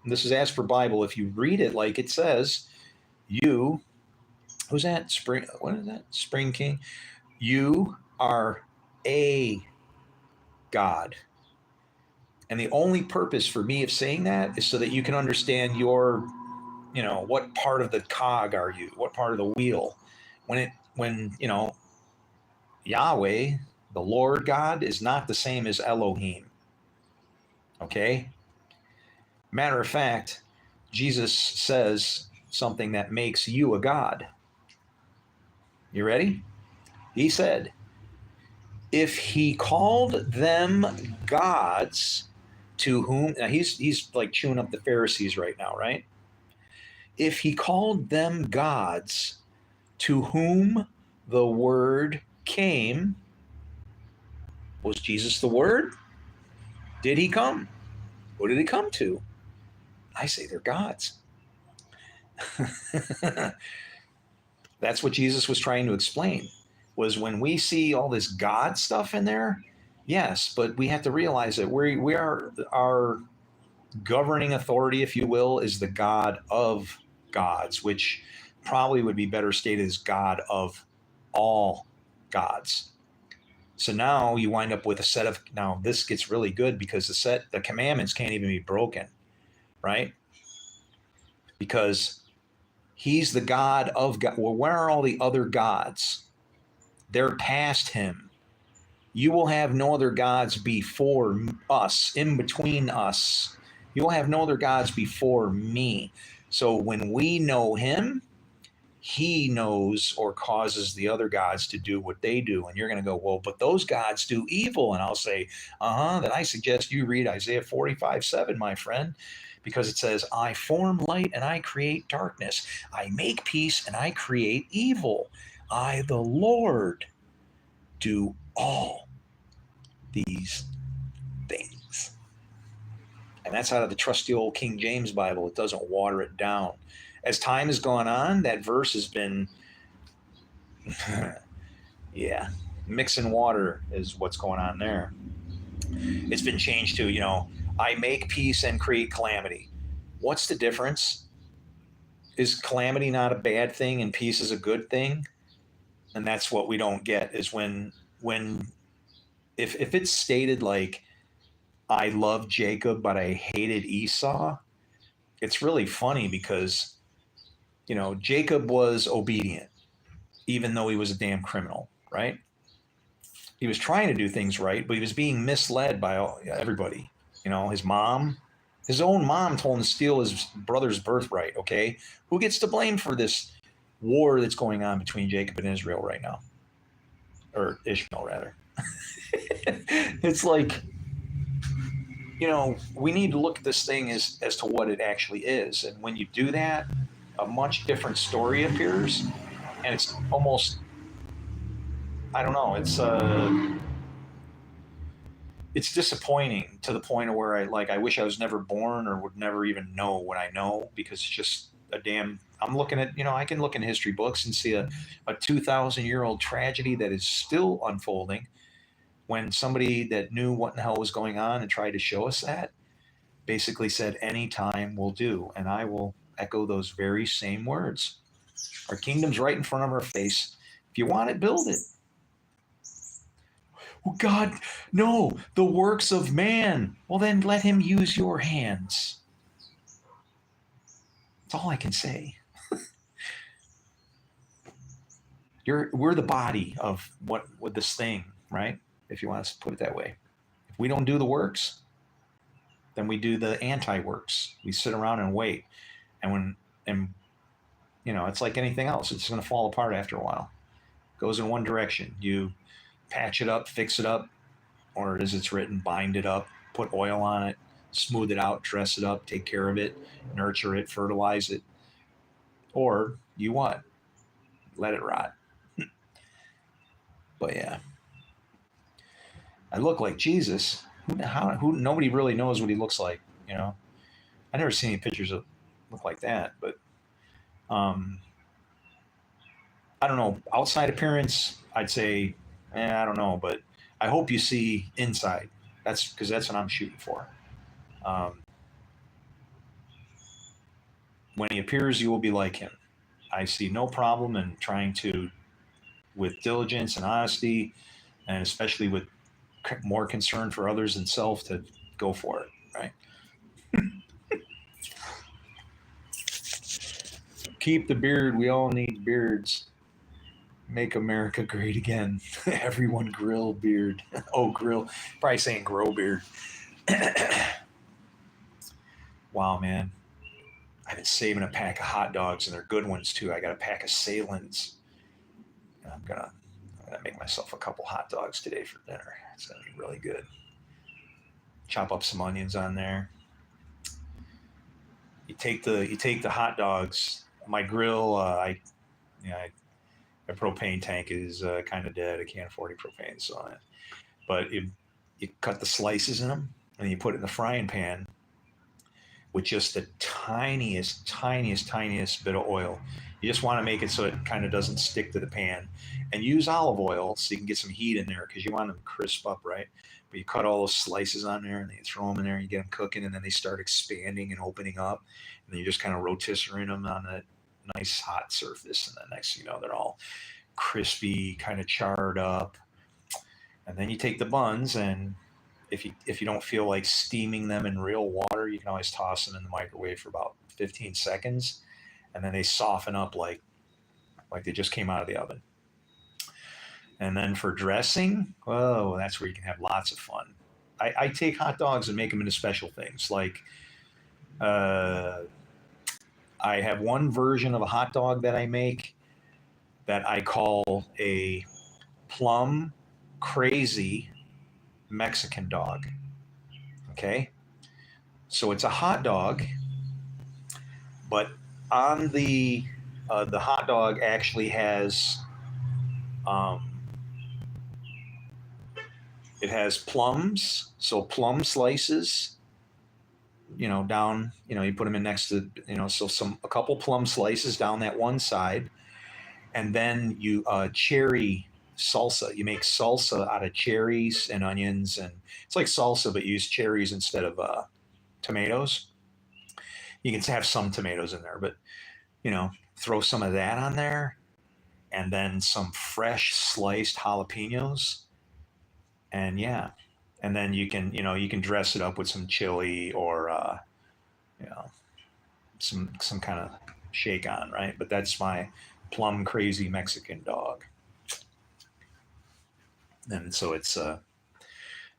this is as per Bible, if you read it like it says, you, who's that? What is that? Spring King? You are a God. And the only purpose for me of saying that is so that you can understand what part of the cog are you? What part of the wheel? When Yahweh, the Lord God, is not the same as Elohim. Okay? Matter of fact, Jesus says something that makes you a God. You ready? He said, if he called them gods to whom, now he's like chewing up the Pharisees right now, right? If he called them gods to whom the word came, was Jesus the word? Did he come? Who did he come to? I say they're gods. That's what Jesus was trying to explain, was when we see all this God stuff in there, yes, but we have to realize that we are, our governing authority, if you will, is the God of gods, which probably would be better stated as God of all gods. So now you wind up with a set of, now this gets really good because the commandments can't even be broken, right? Because he's the God of God. Well, where are all the other gods? They're past him. You will have no other gods before us, in between us. You will have no other gods before me. So when we know him, he knows or causes the other gods to do what they do. And you're going to go, well, but those gods do evil. And I'll say, then I suggest you read Isaiah 45:7, my friend, because it says, I form light and I create darkness. I make peace and I create evil. I, the Lord, do all these things. And that's out of the trusty old King James Bible. It doesn't water it down. As time has gone on, that verse has been, yeah, mixing water is what's going on there. It's been changed to, I make peace and create calamity. What's the difference? Is calamity not a bad thing and peace is a good thing? And that's what we don't get is when if it's stated like, I love Jacob, but I hated Esau, it's really funny because, Jacob was obedient, even though he was a damn criminal, right? He was trying to do things right, but he was being misled by everybody. His own mom told him to steal his brother's birthright, okay? Who gets to blame for this war that's going on between Jacob and Israel right now? Or Ishmael, rather. It's like, we need to look at this thing as to what it actually is. And when you do that, a much different story appears. And it's almost, I don't know, it's disappointing to the point of where I wish I was never born or would never even know what I know, because it's just I'm looking at, I can look in history books and see a 2,000-year-old tragedy that is still unfolding, when somebody that knew what in the hell was going on and tried to show us that basically said, any time will do. And I will echo those very same words. Our kingdom's right in front of our face. If you want it, build it. Oh, God, no, the works of man. Well, then let him use your hands. That's all I can say. We're the body of what with this thing, right? If you want to put it that way. If we don't do the works, then we do the anti-works. We sit around and wait. And it's like anything else. It's going to fall apart after a while. It goes in one direction. You patch it up, fix it up, or as it's written, bind it up, put oil on it, smooth it out, dress it up, take care of it, nurture it, fertilize it. Or you what? Let it rot. But yeah. I look like Jesus. Who nobody really knows what he looks like, I never seen any pictures of look like that, but I don't know. Outside appearance, I'd say, I don't know, but I hope you see inside. That's because that's what I'm shooting for. When he appears, you will be like him. I see no problem in trying to, with diligence and honesty, and especially with more concern for others than self, to go for it, right? Keep the beard. We all need beards. Make America great again. Everyone grill beard. Oh, grill. Probably saying grow beard. Wow, man. I've been saving a pack of hot dogs, and they're good ones too. I got a pack of Salins. And I'm gonna make myself a couple hot dogs today for dinner. It's gonna be really good. Chop up some onions on there. You take the hot dogs. My grill, my propane tank is kind of dead. I can't afford any propane, so but you cut the slices in them, and you put it in the frying pan with just the tiniest bit of oil. You just want to make it so it kind of doesn't stick to the pan, and use olive oil so you can get some heat in there, because you want them crisp up, right? But you cut all those slices on there, and then you throw them in there, and you get them cooking, and then they start expanding and opening up, and then you just kind of rotisserie them on that nice hot surface, and then next thing you know, they're all crispy, kind of charred up. And then you take the buns, and if you don't feel like steaming them in real water, you can always toss them in the microwave for about 15 seconds, and then they soften up like they just came out of the oven. And then for dressing, that's where you can have lots of fun. I take hot dogs and make them into special things, like I have one version of a hot dog that I make that I call a plum crazy Mexican dog. Okay. So it's a hot dog, but on the hot dog actually has um, it has plums, so plum slices, down, you put them in next to, so a couple plum slices down that one side, and then you cherry salsa. You make salsa out of cherries and onions, and it's like salsa, but you use cherries instead of tomatoes. You can have some tomatoes in there, but throw some of that on there, and then some fresh sliced jalapenos, and yeah, and then you can dress it up with some chili or you know some kind of shake on, right? But that's my plum crazy Mexican dog. And so it's I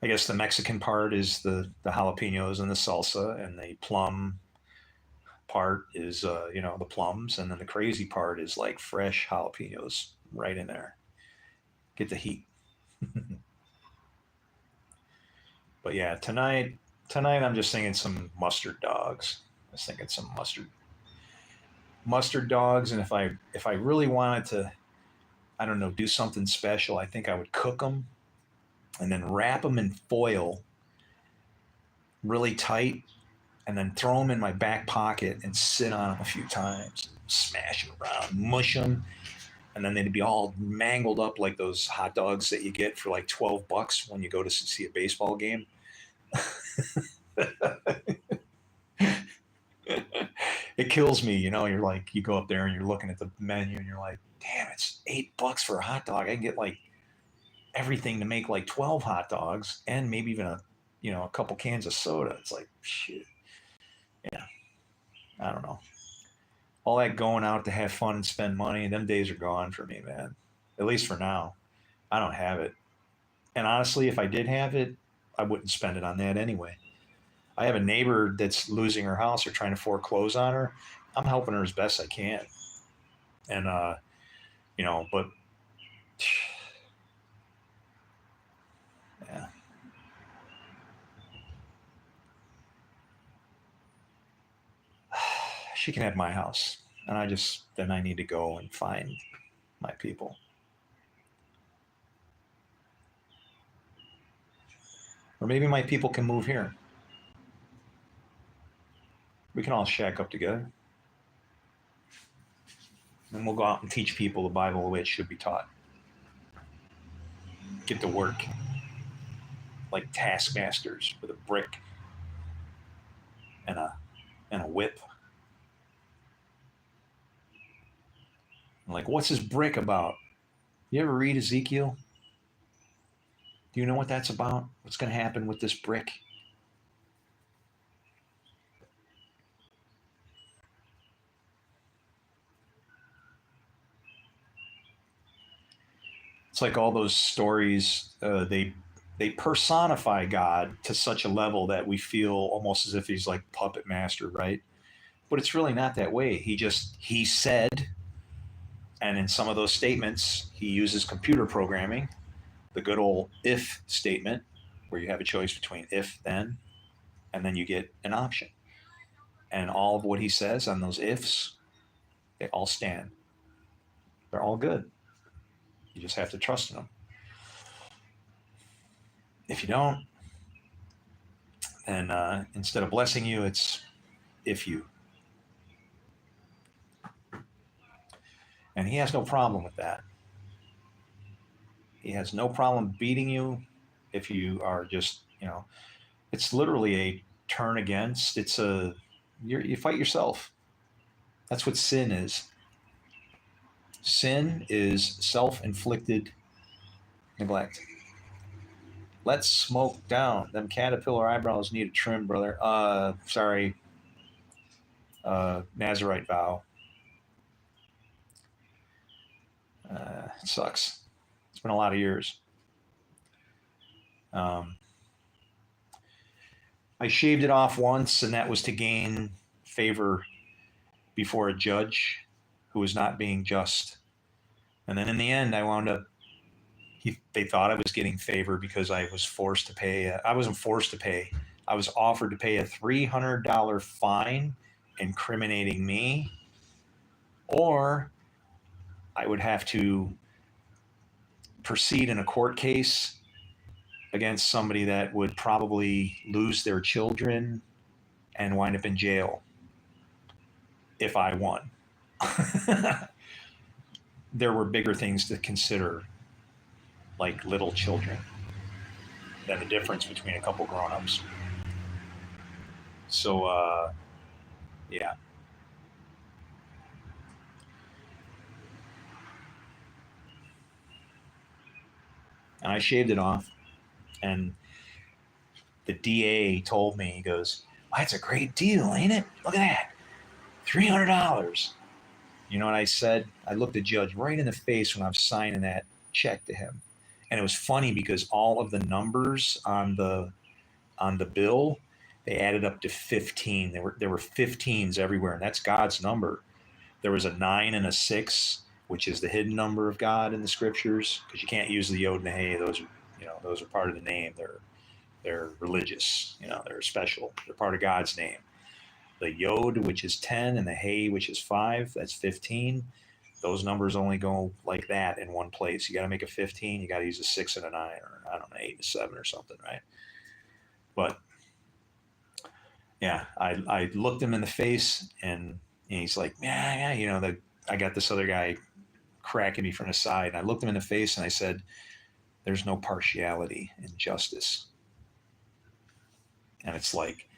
guess the Mexican part is the jalapenos and the salsa, and the plum part is the plums, and then the crazy part is like fresh jalapenos right in there. Get the heat. But yeah, tonight I'm just thinking some mustard dogs. I was thinking some mustard dogs, and if I really wanted to, I don't know, do something special, I think I would cook them and then wrap them in foil really tight, and then throw them in my back pocket and sit on them a few times, smash them around, mush them, and then they'd be all mangled up like those hot dogs that you get for like $12 when you go to see a baseball game. It kills me, you're like, you go up there and you're looking at the menu and you're like, damn, it's $8 for a hot dog. I can get like everything to make like 12 hot dogs and maybe even a couple cans of soda. It's like, shit. Yeah. I don't know. All that going out to have fun and spend money, them days are gone for me, man. At least for now. I don't have it. And honestly, if I did have it, I wouldn't spend it on that anyway. I have a neighbor that's losing her house or trying to foreclose on her. I'm helping her as best I can. And but yeah. She can have my house. And then I need to go and find my people. Or maybe my people can move here. We can all shack up together. And we'll go out and teach people the Bible the way it should be taught. Get to work like taskmasters with a brick and a whip. I'm like, what's this brick about? You ever read Ezekiel? Do you know what that's about? What's going to happen with this brick? It's like all those stories. They personify God to such a level that we feel almost as if he's like puppet master, right? But it's really not that way. He said, and in some of those statements, he uses computer programming, the good old if statement, where you have a choice between if, then, and then you get an option. And all of what he says on those ifs, they all stand. They're all good. You just have to trust in them. If you don't, then instead of blessing you, it's if you. And he has no problem with that. He has no problem beating you if you are just, it's literally a turn against. You fight yourself. That's what sin is. Sin is self-inflicted neglect. Let's smoke down. Them caterpillar eyebrows need a trim, brother. Sorry. Nazarite vow. It sucks. It's been a lot of years. I shaved it off once, and that was to gain favor before a judge who was not being just. And then in the end, I wound up, they thought I was getting favor because I was forced to pay. I wasn't forced to pay. I was offered to pay a $300 fine incriminating me, or I would have to proceed in a court case against somebody that would probably lose their children and wind up in jail if I won. There were bigger things to consider, like little children, than the difference between a couple grown-ups. So, yeah. And I shaved it off. And the DA told me, he goes, well, that's a great deal, ain't it? Look at that. $300. You know what I said? I looked the judge right in the face when I was signing that check to him. And it was funny because all of the numbers on the bill, they added up to 15. There were 15s everywhere, and that's God's number. There was a 9 and a 6, which is the hidden number of God in the scriptures, because you can't use the Yod and the Hey. Those are part of the name. They're religious. They're special. They're part of God's name. The Yod, which is 10, and the Hey, which is 5, that's 15. Those numbers only go like that in one place. You got to make a 15. You got to use a 6 and a 9, or I don't know, 8 and a 7 or something, right? But yeah, I looked him in the face, and he's like, yeah. I got this other guy cracking me from the side. And I looked him in the face and I said, there's no partiality in justice. And it's like,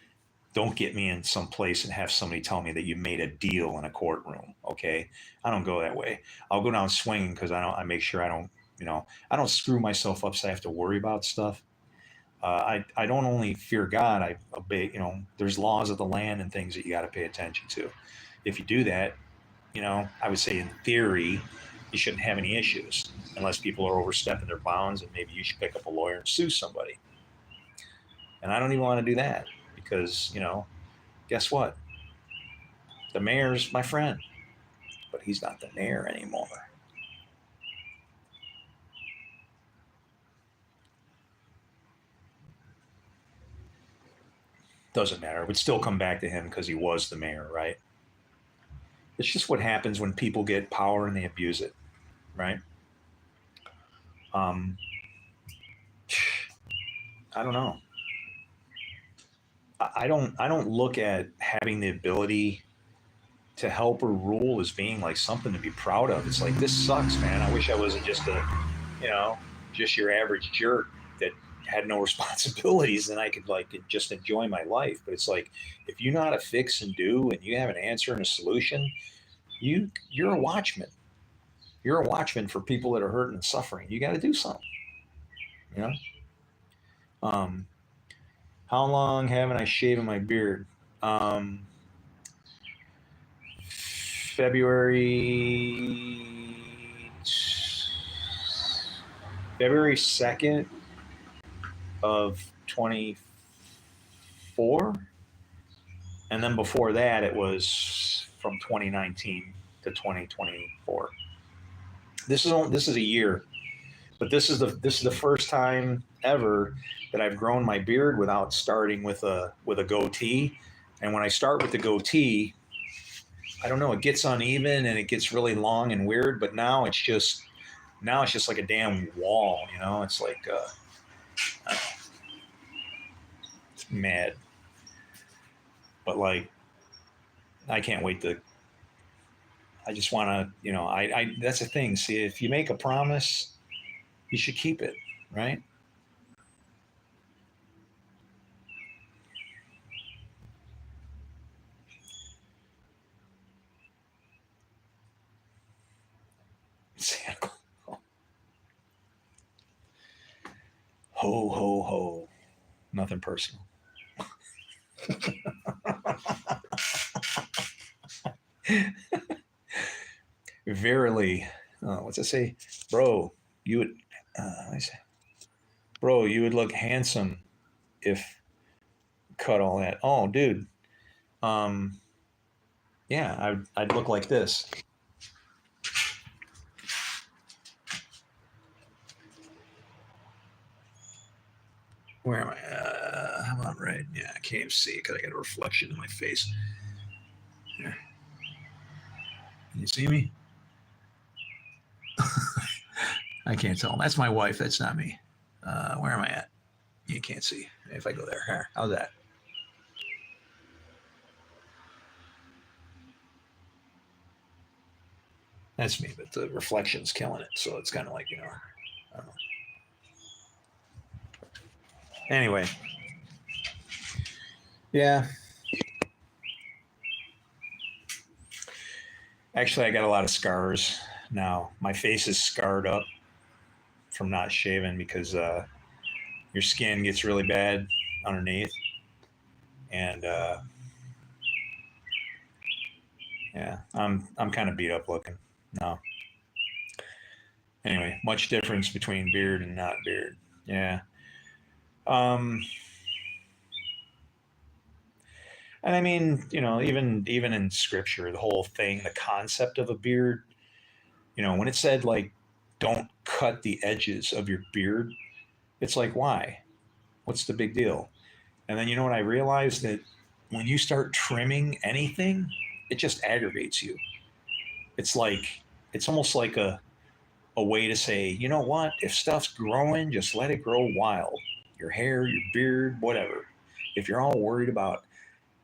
don't get me in some place and have somebody tell me that you made a deal in a courtroom. Okay. I don't go that way. I'll go down swinging because I make sure I don't screw myself up so I have to worry about stuff. I don't only fear God, I obey, there's laws of the land and things that you got to pay attention to. If you do that, I would say in theory, you shouldn't have any issues unless people are overstepping their bounds, and maybe you should pick up a lawyer and sue somebody. And I don't even want to do that because, guess what? The mayor's my friend, but he's not the mayor anymore. Doesn't matter. It would still come back to him because he was the mayor, right? It's just what happens when people get power and they abuse it, right? I don't know. I don't look at having the ability to help or rule as being like something to be proud of. It's like, this sucks, man. I wish I wasn't just just your average jerk that had no responsibilities and I could just enjoy my life. But it's like, if you know how to fix and do, and you have an answer and a solution, you're a watchman. You're a watchman for people that are hurting and suffering. You got to do something, you know? How long haven't I shaven my beard? February 2nd of 24. And then before that, it was from 2019 to 2024. This is a year, but this is the first time ever that I've grown my beard without starting with a goatee. And when I start with the goatee, I don't know, it gets uneven and it gets really long and weird. But now it's just like a damn wall. It's like it's mad. But I can't wait to. I just want to, I that's the thing. See, if you make a promise, you should keep it, right? Santa Claus. Ho, ho, ho. Nothing personal. Verily, what's it say? Bro, you would, you would look handsome if cut all that. Oh, dude. Yeah, I'd look like this. Where am I? How about right? Yeah, I can't even see because I got a reflection in my face. Here. Can you see me? I can't tell. That's my wife. That's not me. Where am I at? You can't see. If I go there. Here. How's that? That's me, but the reflection's killing it. So it's kind of like, I don't know. Anyway. Yeah. Actually, I got a lot of scars now. My face is scarred up from not shaving because your skin gets really bad underneath. And yeah, I'm kind of beat up looking. No. Anyway, much difference between beard and not beard. Yeah. Um, and I mean, even in scripture, the whole thing, the concept of a beard, when it said like, don't cut the edges of your beard, it's like, why? What's the big deal? And then you know what I realized that when you start trimming anything, it just aggravates you. It's like it's almost like a way to say, you know what? If stuff's growing, just let it grow wild. Your hair, your beard, whatever. If you're all worried about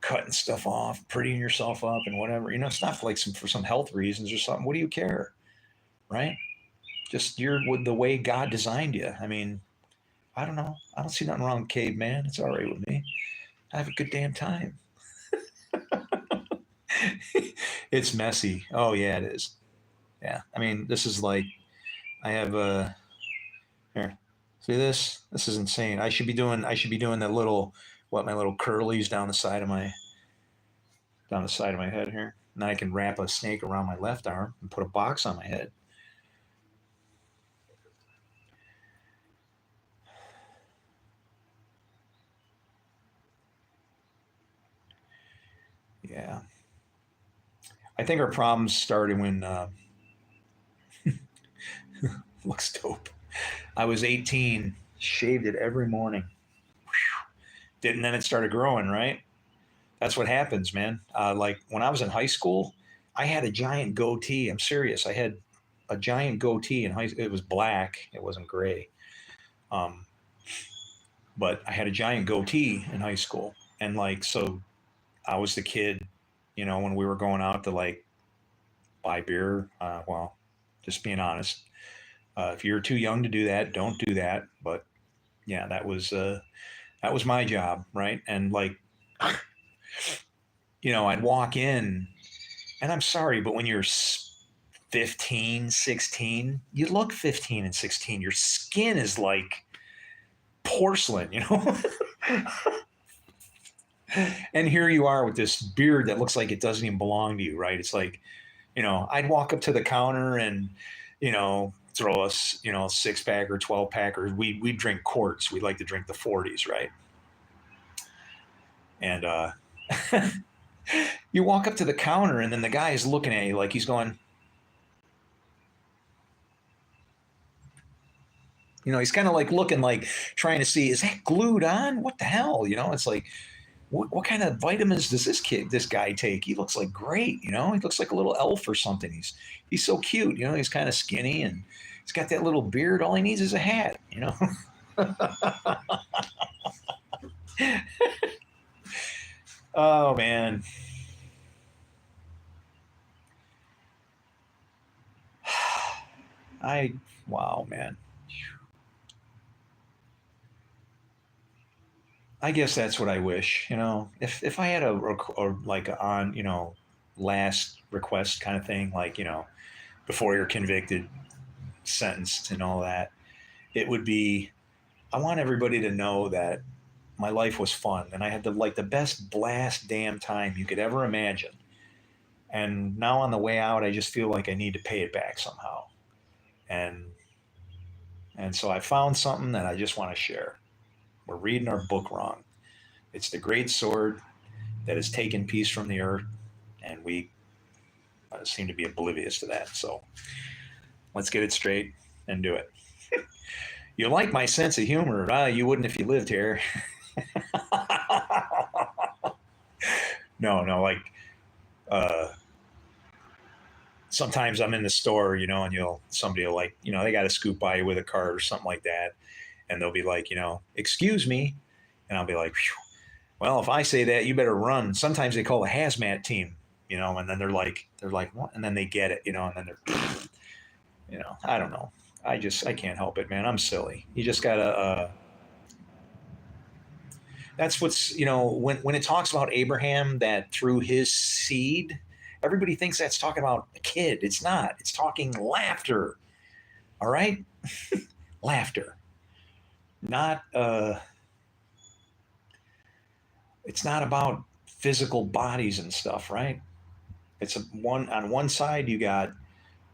cutting stuff off, prettying yourself up, and whatever, it's not like for some health reasons or something. What do you care, right? Just you're with the way God designed you. I mean, I don't know. I don't see nothing wrong with caveman. It's all right with me. I have a good damn time. It's messy. Oh yeah, it is. Yeah. I mean, this is like I have a here. See this? This is insane. I should be doing that little my little curlies down the side of my head here. And then I can wrap a snake around my left arm and put a box on my head. Yeah. I think our problems started when looks dope. I was 18, shaved it every morning. Didn't then it started growing, right? That's what happens, man. Like when I was in high school, I had a giant goatee. I'm serious. I had a giant goatee in high school. It was black. It wasn't gray. Um, but I had a giant goatee in high school. And like, so I was the kid, when we were going out to like buy beer. Well, just being honest. If you're too young to do that, don't do that. But yeah, that was my job, right? And like, I'd walk in, and I'm sorry, but when you're 15, 16, you look 15 and 16. Your skin is like porcelain. And here you are with this beard that looks like it doesn't even belong to you, right? It's like, I'd walk up to the counter and, throw us, 6 pack or 12 pack, or we drink quarts. We like to drink the 40s, right? And you walk up to the counter, and then the guy is looking at you like he's going, he's kind of like looking like trying to see, is that glued on? What the hell? It's like, what kind of vitamins does this guy take? He looks like great. He looks like a little elf or something. He's so cute. He's kind of skinny and he's got that little beard. All he needs is a hat. Oh man. Wow, man. I guess that's what I wish. If I had or like on last request kind of thing, like before you're convicted, sentenced, and all that, it would be. I want everybody to know that my life was fun and I had the best blast damn time you could ever imagine. And now on the way out, I just feel like I need to pay it back somehow. And so I found something that I just want to share. We're reading our book wrong. It's the great sword that has taken peace from the earth, and we seem to be oblivious to that. So let's get it straight and do it. You like my sense of humor. You wouldn't if you lived here. No, like uh, sometimes I'm in the store, and somebody will like, they got to scoot by you with a cart or something like that. And they'll be like, excuse me. And I'll be like, phew. Well, if I say that, you better run. Sometimes they call a hazmat team, and then they're like, what? And then they get it, and then they're, I don't know. I can't help it, man. I'm silly. You just gotta, that's what's, when it talks about Abraham, that through his seed, everybody thinks that's talking about a kid. It's not. It's talking laughter. All right? Laughter. Not, it's not about physical bodies and stuff, right? It's on one side, you got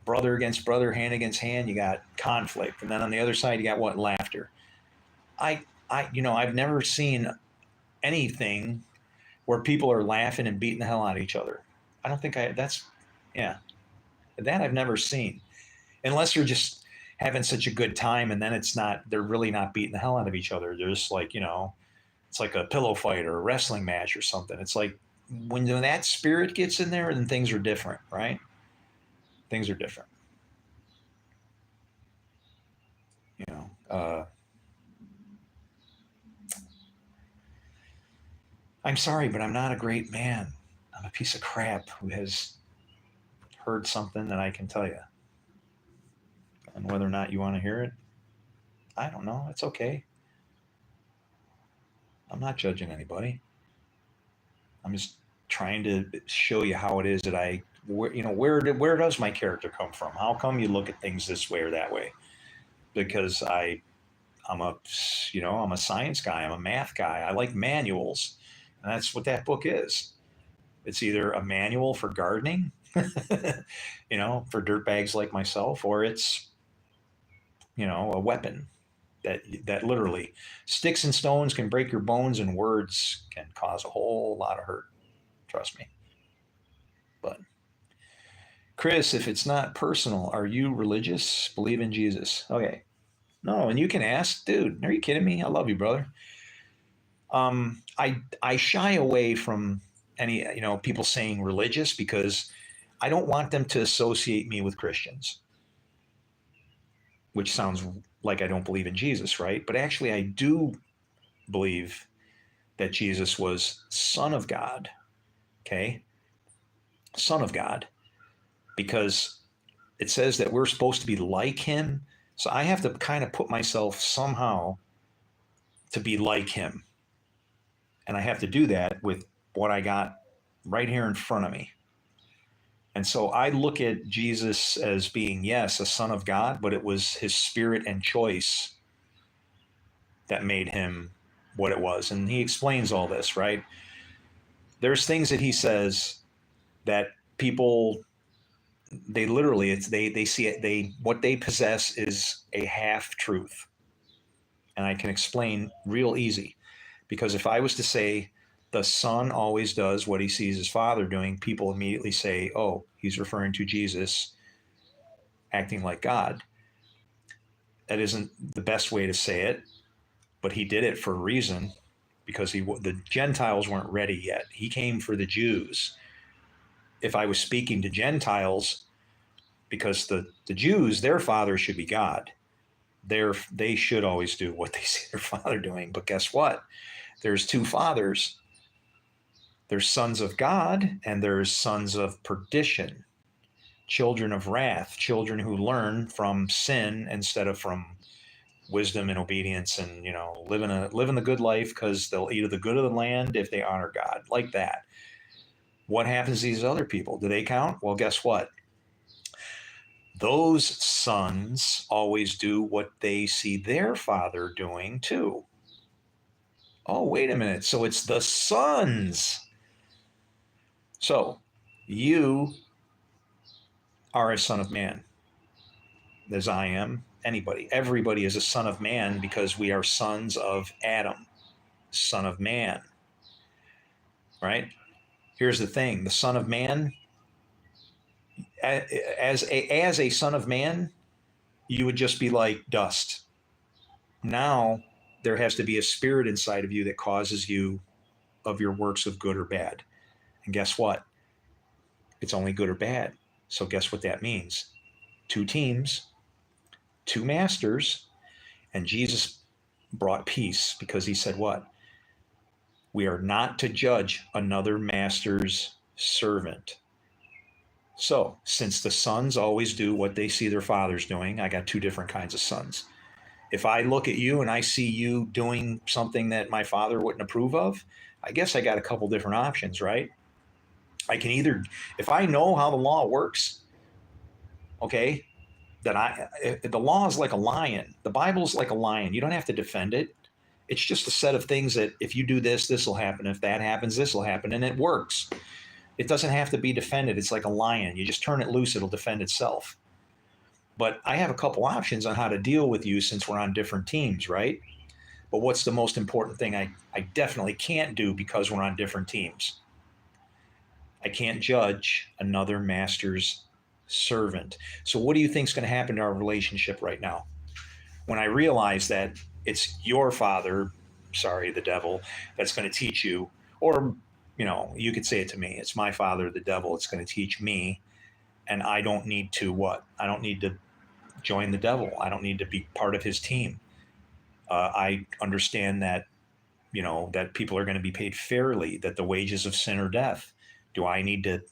brother against brother, hand against hand, you got conflict. And then on the other side, you got what? Laughter. I've never seen anything where people are laughing and beating the hell out of each other. I don't think that I've never seen, unless you're just having such a good time. And then they're really not beating the hell out of each other. They're just like, it's like a pillow fight or a wrestling match or something. It's like when that spirit gets in there, then things are different, right? Things are different. I'm sorry, but I'm not a great man. I'm a piece of crap who has heard something that I can tell you. And whether or not you want to hear it, I don't know. It's okay. I'm not judging anybody. I'm just trying to show you how it is that where does my character come from? How come you look at things this way or that way? Because I'm a science guy. I'm a math guy. I like manuals. And that's what that book is. It's either a manual for gardening, for dirtbags like myself, or it's, a weapon that literally sticks and stones can break your bones and words can cause a whole lot of hurt. Trust me. But Chris, if it's not personal, are you religious? Believe in Jesus? Okay. No, and you can ask, dude, are you kidding me? I love you, brother. I shy away from any people saying religious because I don't want them to associate me with Christians, which sounds like I don't believe in Jesus, right? But actually, I do believe that Jesus was Son of God. Okay, Son of God, because it says that we're supposed to be like Him. So I have to kind of put myself somehow to be like Him. And I have to do that with what I got right here in front of me. And so I look at Jesus as being, yes, a son of God, but it was his spirit and choice that made him what it was. And he explains all this, right? There's things that he says that people, they literally, they see it, what they possess is a half truth. And I can explain real easy. Because if I was to say the son always does what he sees his father doing, people immediately say, oh, he's referring to Jesus acting like God. That isn't the best way to say it, but he did it for a reason, because the Gentiles weren't ready yet. He came for the Jews. If I was speaking to Gentiles, because the Jews, their father should be God. They should always do what they see their father doing. But guess what? There's two fathers. There's sons of God and there's sons of perdition, children of wrath, children who learn from sin instead of from wisdom and obedience, and living the good life because they'll eat of the good of the land if they honor God, like that. What happens to these other people? Do they count? Well, guess what? Those sons always do what they see their father doing too. Oh, wait a minute. So it's the sons. So you are a son of man, as I am. Everybody is a son of man because we are sons of Adam, son of man. Right? Here's the thing: the son of man, as a son of man, you would just be like dust. Now there has to be a spirit inside of you that causes you of your works of good or bad. And guess what? It's only good or bad. So guess what that means? Two teams, two masters, and Jesus brought peace because he said what? We are not to judge another master's servant. So, since the sons always do what they see their fathers doing, I got two different kinds of sons. If I look at you and I see you doing something that my father wouldn't approve of, I guess I got a couple different options, right? I can either, if I know how the law works, okay, the law is like a lion. The Bible's like a lion. You don't have to defend it. It's just a set of things that if you do this, this will happen. If that happens, this will happen. And it works. It doesn't have to be defended. It's like a lion. You just turn it loose, it'll defend itself. But I have a couple options on how to deal with you since we're on different teams, right? But what's the most important thing I definitely can't do because we're on different teams? I can't judge another master's servant. So what do you think is going to happen to our relationship right now? When I realize that it's your father, sorry, the devil, that's going to teach you, or, you could say it to me, it's my father, the devil, it's going to teach me, and I don't need to what? I don't need to join the devil. I don't need to be part of his team. I understand that, that people are going to be paid fairly, that the wages of sin are death. Do I need to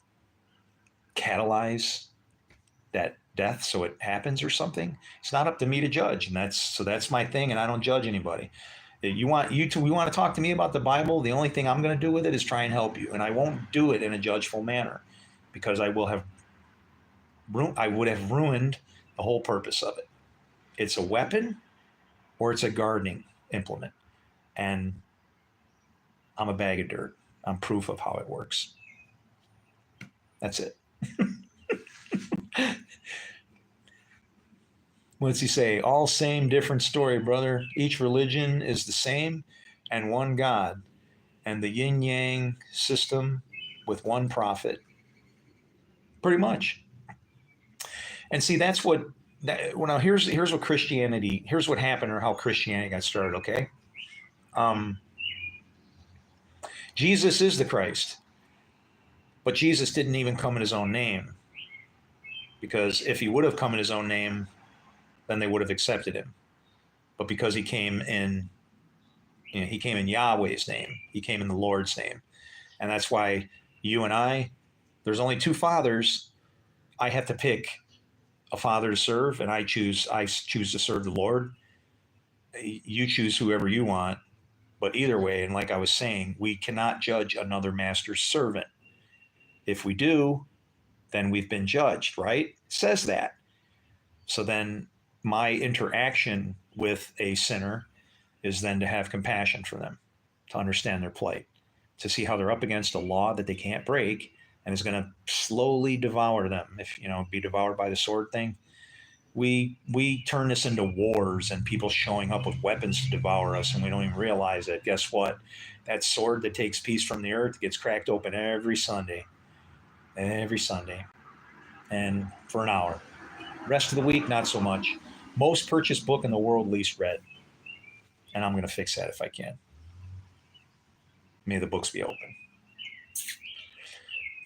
catalyze that death so it happens or something? It's not up to me to judge, and that's my thing, and I don't judge anybody. We want to talk to me about the Bible. The only thing I'm going to do with it is try and help you, and I won't do it in a judgeful manner, because I would have ruined the whole purpose of it. It's a weapon, or it's a gardening implement, and I'm a bag of dirt. I'm proof of how it works. That's it. What does he say? All same, different story, brother. Each religion is the same and one God, and the yin yang system with one prophet. Pretty much. And see, that's what. Well, now here's what Christianity. Here's what happened, or how Christianity got started. Okay. Jesus is the Christ, but Jesus didn't even come in his own name, because if he would have come in his own name, then they would have accepted him. But because he came in Yahweh's name, he came in the Lord's name, and that's why you and I, there's only two fathers. I have to pick a father to serve, and I choose to serve the Lord. You choose whoever you want, but either way, and like I was saying, we cannot judge another master's servant. If we do, then we've been judged, right? It says that. So then my interaction with a sinner is then to have compassion for them, to understand their plight, to see how they're up against a law that they can't break and is going to slowly devour them. If, be devoured by the sword thing, we turn this into wars and people showing up with weapons to devour us, and we don't even realize it. Guess what? That sword that takes peace from the earth gets cracked open every Sunday, and for an hour. Rest of the week, not so much. Most purchased book in the world, least read. And I'm going to fix that if I can. May the books be open.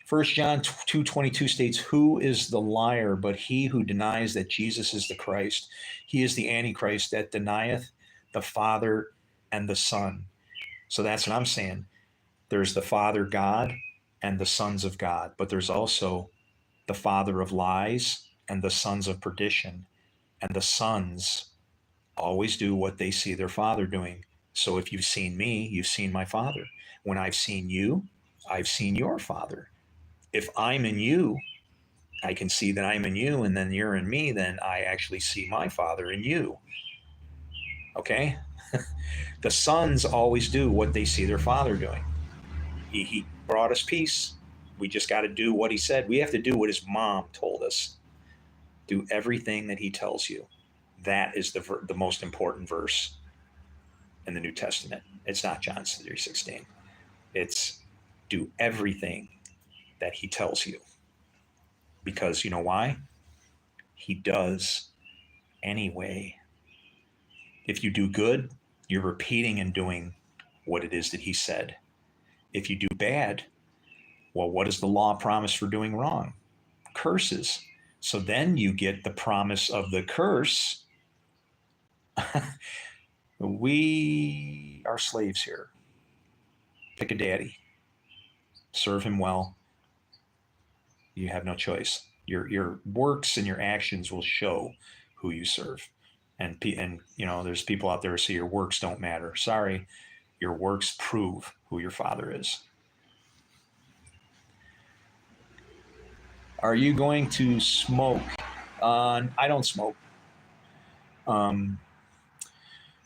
1 John 2:22 states, "Who is the liar but he who denies that Jesus is the Christ? He is the Antichrist that denieth the Father and the Son." So that's what I'm saying. There's the Father God and the sons of God, but there's also the father of lies and the sons of perdition. And the sons always do what they see their father doing. So if you've seen me, you've seen my father. When I've seen you, I've seen your father. If I'm in you, I can see that I'm in you, and then you're in me, then I actually see my father in you. Okay? The sons always do what they see their father doing. He brought us peace. We just got to do what he said. We have to do what his mom told us. Do everything that he tells you. That is the most important verse in the New Testament. It's not John 3:16. It's do everything that he tells you. Because you know why? He does anyway. If you do good, you're repeating and doing what it is that he said. If you do bad, well, what does the law promise for doing wrong? Curses. So then you get the promise of the curse. We are slaves here. Pick a daddy, serve him well. You have no choice. Your works and your actions will show who you serve. And there's people out there who say your works don't matter. Sorry, your works prove who your father is. Are you going to smoke? I don't smoke.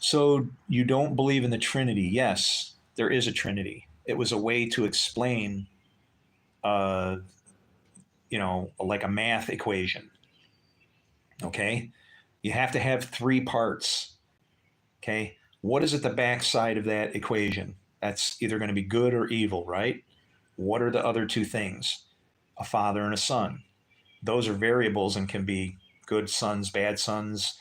So you don't believe in the Trinity? Yes, there is a Trinity. It was a way to explain, uh, like a math equation. Okay, you have to have three parts. Okay, what is at the backside of that equation? That's either going to be good or evil, right? What are the other two things? A father and a son. Those are variables and can be good sons, bad sons,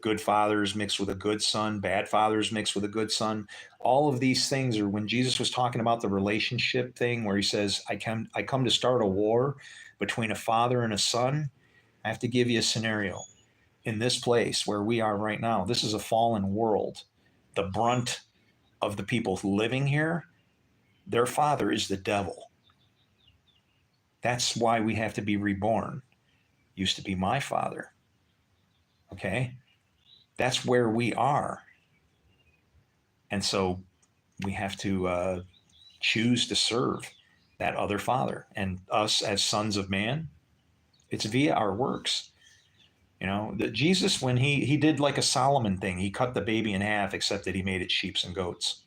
good fathers mixed with a good son, bad fathers mixed with a good son. All of these things are when Jesus was talking about the relationship thing, where he says, I come to start a war between a father and a son. I have to give you a scenario. In this place where we are right now, this is a fallen world. The brunt of the people living here, their father is the devil. That's why we have to be reborn. Used to be my father. Okay? That's where we are. And so we have to choose to serve that other father. And us as sons of man, it's via our works. Jesus, when he did like a Solomon thing, he cut the baby in half, except that he made it sheep and goats.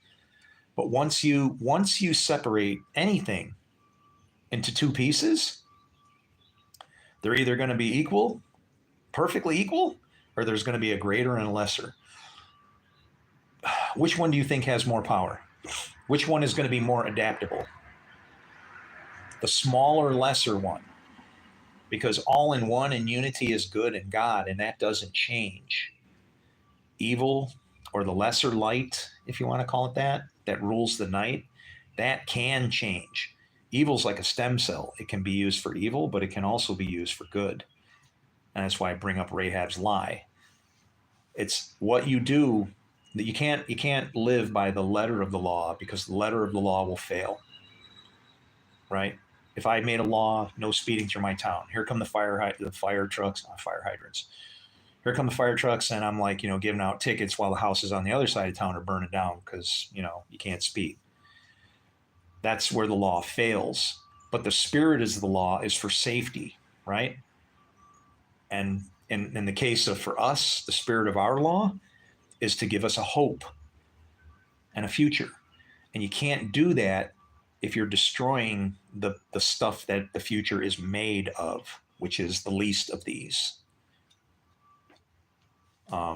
But once you separate anything into two pieces, they're either going to be equal, perfectly equal, or there's going to be a greater and a lesser. Which one do you think has more power? Which one is going to be more adaptable? The smaller, lesser one. Because all in one and unity is good in God, and that doesn't change. Evil, or the lesser light, if you want to call it that rules the night, that can change. Evil's like a stem cell. It can be used for evil, but it can also be used for good. And that's why I bring up Rahab's lie. It's what you do. You can't live by the letter of the law, because the letter of the law will fail. Right? If I made a law, no speeding through my town. Here come the fire trucks, not fire hydrants. Here come the fire trucks, and I'm like, giving out tickets while the houses on the other side of town are burning down because, you can't speed. That's where the law fails. But the spirit of the law is for safety, right? And in the case of, for us, the spirit of our law is to give us a hope and a future. And you can't do that if you're destroying the stuff that the future is made of, which is the least of these. Do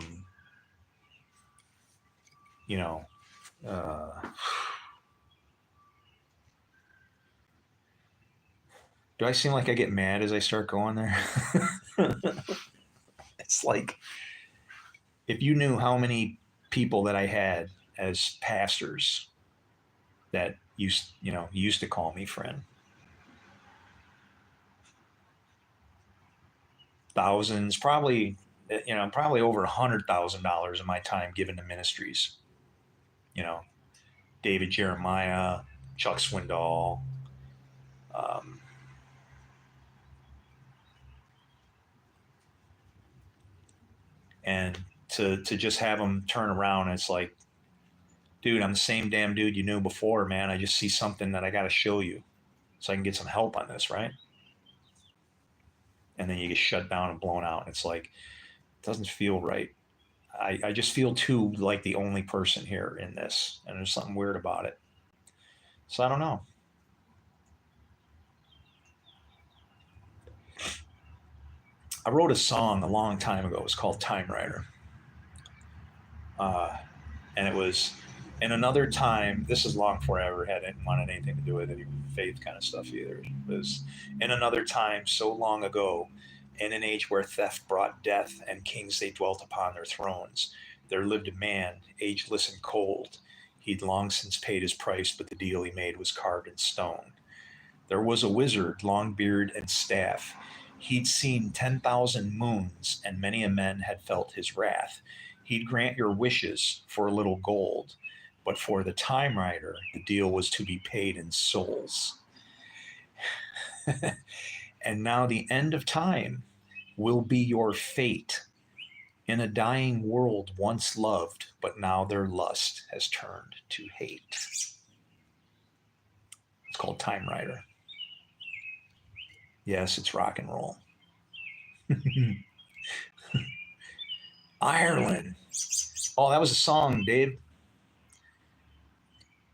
I seem like I get mad as I start going there? It's like, if you knew how many people that I had as pastors that used to call me friend. Thousands, probably over $100,000 of my time given to ministries. David Jeremiah, Chuck Swindoll, and to just have them turn around, it's like, dude, I'm the same damn dude you knew before, man. I just see something that I got to show you so I can get some help on this, right? And then you get shut down and blown out. It's like, it doesn't feel right. I just feel too like the only person here in this, and there's something weird about it. So I don't know. I wrote a song a long time ago. It was called Time Rider. And it was In another time, this is long before I ever wanted anything to do with any faith kind of stuff either. It was in another time, so long ago, in an age where theft brought death and kings they dwelt upon their thrones, there lived a man, ageless and cold. He'd long since paid his price, but the deal he made was carved in stone. There was a wizard, long beard and staff. He'd seen 10,000 moons, and many a man had felt his wrath. He'd grant your wishes for a little gold, but for the time rider, the deal was to be paid in souls. And now the end of time will be your fate in a dying world once loved, but now their lust has turned to hate. It's called Time Rider. Yes, it's rock and roll. Ireland. Oh, that was a song, Dave.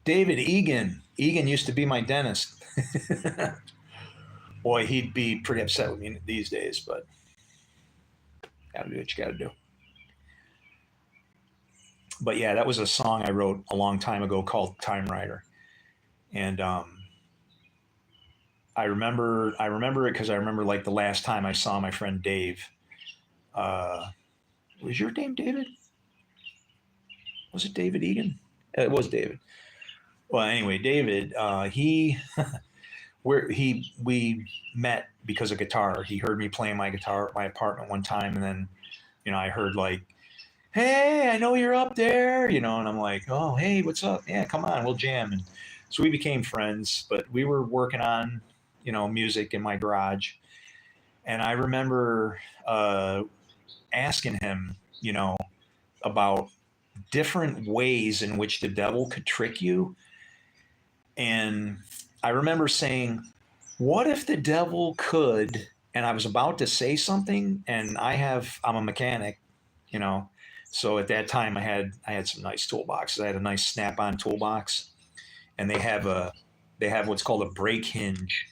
David Egan. Egan used to be my dentist. Boy, he'd be pretty upset with me these days, but gotta do what you gotta do. But yeah, that was a song I wrote a long time ago called Time Rider. And I remember it because I remember like the last time I saw my friend Dave. Was your name David? Was it David Egan? It was David. Well, anyway, David, we met because of guitar. He heard me playing my guitar at my apartment one time, and then, I heard like, "Hey, I know you're up there," and I'm like, "Oh, hey, what's up? Yeah, come on, we'll jam." And so we became friends, but we were working on, music in my garage, and I remember asking him, about different ways in which the devil could trick you. And I remember saying, what if the devil could, and I was about to say something, and I'm a mechanic, so at that time I had some nice toolboxes. I had a nice snap-on toolbox, and they have what's called a brake hinge,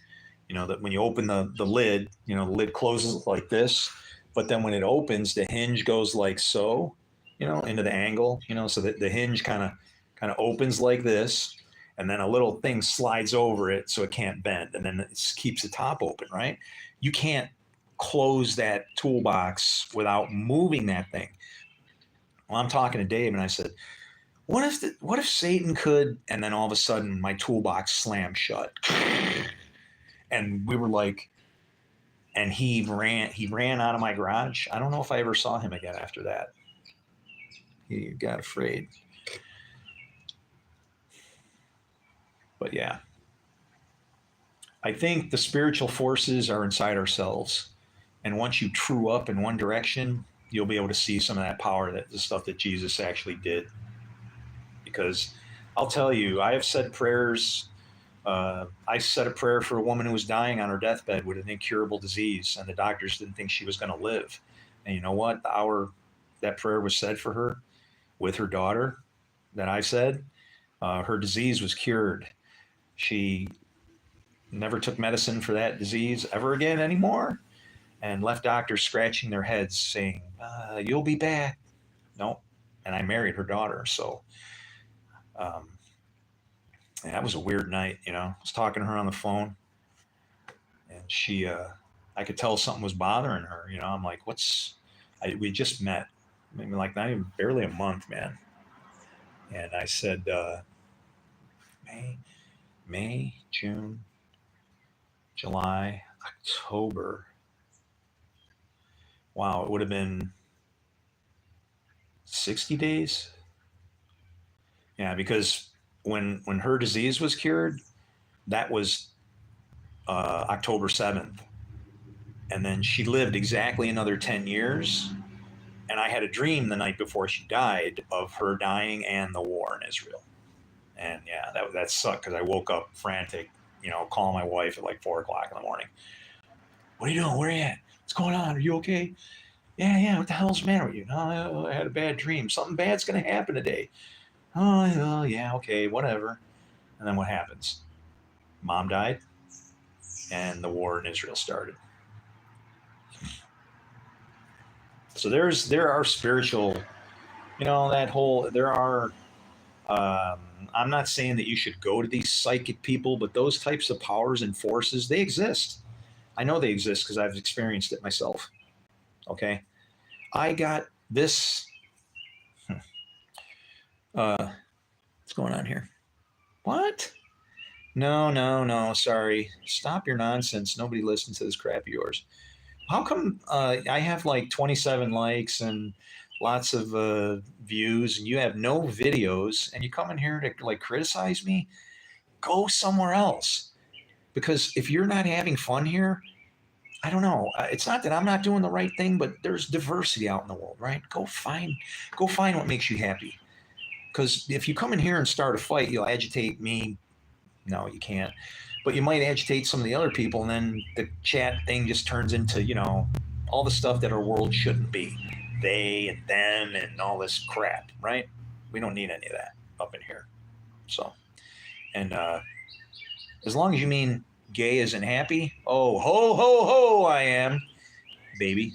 that when you open the lid, the lid closes like this, but then when it opens, the hinge goes like so, into the angle, so that the hinge kind of opens like this, and then a little thing slides over it so it can't bend, and then it keeps the top open, right? You can't close that toolbox without moving that thing. Well, I'm talking to Dave, and I said, what if Satan could? And then all of a sudden, my toolbox slammed shut, and we were like, and he ran out of my garage. I don't know if I ever saw him again after that. He got afraid. But yeah, I think the spiritual forces are inside ourselves. And once you true up in one direction, you'll be able to see some of that power, the stuff that Jesus actually did. Because I'll tell you, I have said prayers. I said a prayer for a woman who was dying on her deathbed with an incurable disease, and the doctors didn't think she was going to live. And you know what? The hour that prayer was said for her with her daughter that I said, her disease was cured. She never took medicine for that disease ever again anymore, and left doctors scratching their heads saying, you'll be back. No. And I married her daughter. So that was a weird night. I was talking to her on the phone, and I could tell something was bothering her. I'm like, we just met, maybe like not even barely a month, man. And I said, May, June, July, October. Wow, it would have been 60 days. Yeah, because when her disease was cured, that was October 7th. And then she lived exactly another 10 years. And I had a dream the night before she died of her dying and the war in Israel. And yeah, that sucked because I woke up frantic, calling my wife at like 4 o'clock in the morning. What are you doing? Where are you at? What's going on? Are you okay? Yeah. What the hell's the matter with you? No, I had a bad dream. Something bad's going to happen today. Oh, yeah, okay, whatever. And then what happens? Mom died, and the war in Israel started. So there are spiritual, there are I'm not saying that you should go to these psychic people, but those types of powers and forces, they exist. I know they exist because I've experienced it myself. Okay. I got this. What's going on here? What? No, no, no. Sorry. Stop your nonsense. Nobody listens to this crap of yours. How come I have like 27 likes and lots of views, and you have no videos, and you come in here to like criticize me? Go somewhere else. Because if you're not having fun here, I don't know. It's not that I'm not doing the right thing, but there's diversity out in the world, right? Go find what makes you happy. Because if you come in here and start a fight, you'll agitate me. No, you can't. But you might agitate some of the other people, and then the chat thing just turns into, all the stuff that our world shouldn't be. They and them and all this crap, right? We don't need any of that up in here. So, and as long as you mean gay isn't happy, oh, ho, ho, ho, I am, baby.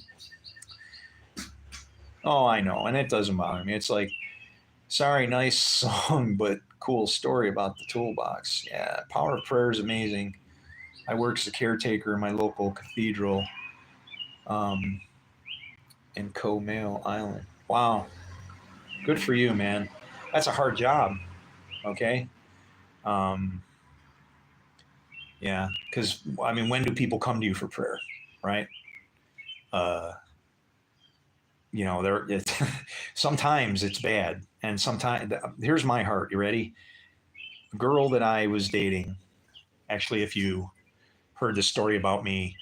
Oh, I know. And it doesn't bother me. It's like, sorry, nice song, but cool story about the toolbox. Yeah, power of prayer is amazing. I work as a caretaker in my local cathedral in Comal Island. Wow. Good for you, man. That's a hard job. Okay. Um, yeah. Because, I mean, when do people come to you for prayer? Right. Uh, sometimes it's bad. And sometimes, here's my heart. You ready? A girl that I was dating, actually, if you heard the story about me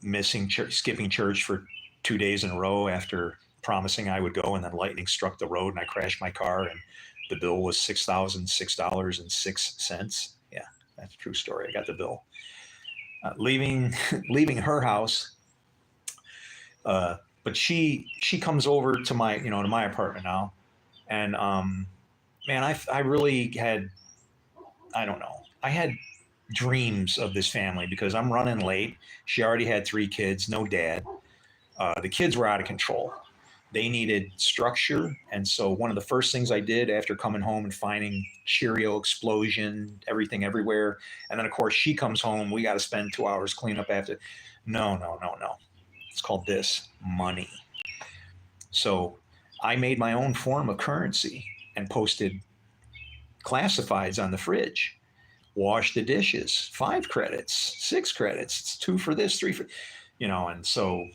missing church, skipping church for 2 days in a row after promising I would go, and then lightning struck the road and I crashed my car, and the bill was $6,006.06. Yeah, that's a true story. I got the bill. Leaving her house, but she comes over to my to my apartment now, and man, I really had, I don't know, I had dreams of this family because I'm running late. She already had 3 kids, no dad. The kids were out of control. They needed structure. And so one of the first things I did after coming home and finding Cheerio explosion, everything everywhere. And then of course she comes home. We got to spend 2 hours clean up after. No, no, no, no. It's called this money. So I made my own form of currency and posted classifieds on the fridge. Wash the dishes, 5 credits, 6 credits. It's 2 for this, 3 for, and so,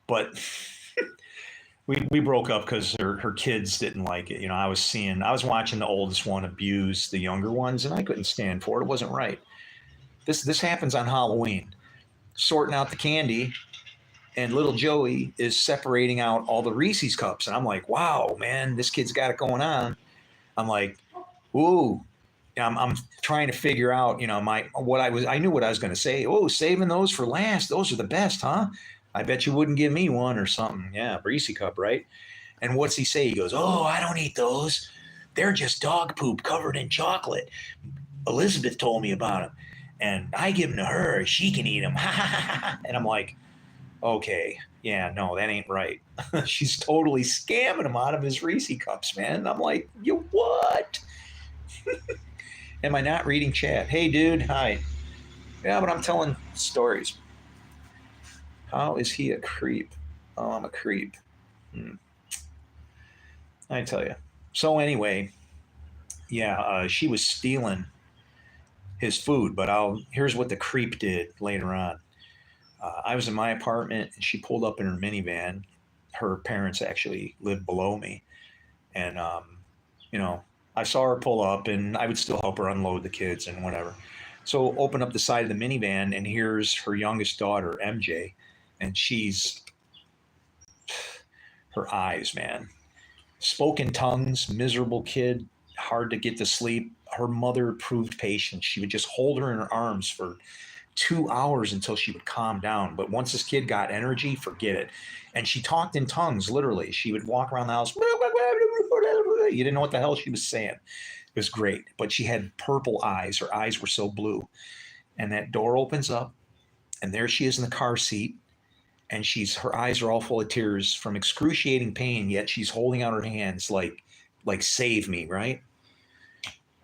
but we broke up because her kids didn't like it. I was watching the oldest one abuse the younger ones, and I couldn't stand for it. It wasn't right. This happens on Halloween, sorting out the candy, and little Joey is separating out all the Reese's cups. And I'm like, wow, man, this kid's got it going on. I'm like, ooh. I'm trying to figure out, I knew what I was going to say. Oh, saving those for last. Those are the best, huh? I bet you wouldn't give me one or something. Yeah, Reese cup, right? And what's he say? He goes, oh, I don't eat those. They're just dog poop covered in chocolate. Elizabeth told me about them. And I give them to her. She can eat them. And I'm like, okay, yeah, no, that ain't right. She's totally scamming him out of his Reese cups, man. I'm like, you what? Am I not reading chat? Hey, dude, hi. Yeah, but I'm telling stories. How is he a creep? Oh, I'm a creep. I tell you. So anyway, yeah, she was stealing his food, but here's what the creep did later on. I was in my apartment, and she pulled up in her minivan. Her parents actually lived below me, and I saw her pull up, and I would still help her unload the kids and whatever. So open up the side of the minivan, and here's her youngest daughter, MJ, and her eyes, man. Spoke in tongues, miserable kid, hard to get to sleep. Her mother proved patient. She would just hold her in her arms for 2 hours until she would calm down. But once this kid got energy, forget it. And she talked in tongues, literally. She would walk around the house. You didn't know what the hell she was saying. It was great. But she had purple eyes. Her eyes were so blue. And that door opens up, and there she is in the car seat. And her eyes are all full of tears from excruciating pain, yet she's holding out her hands like, like save me, right?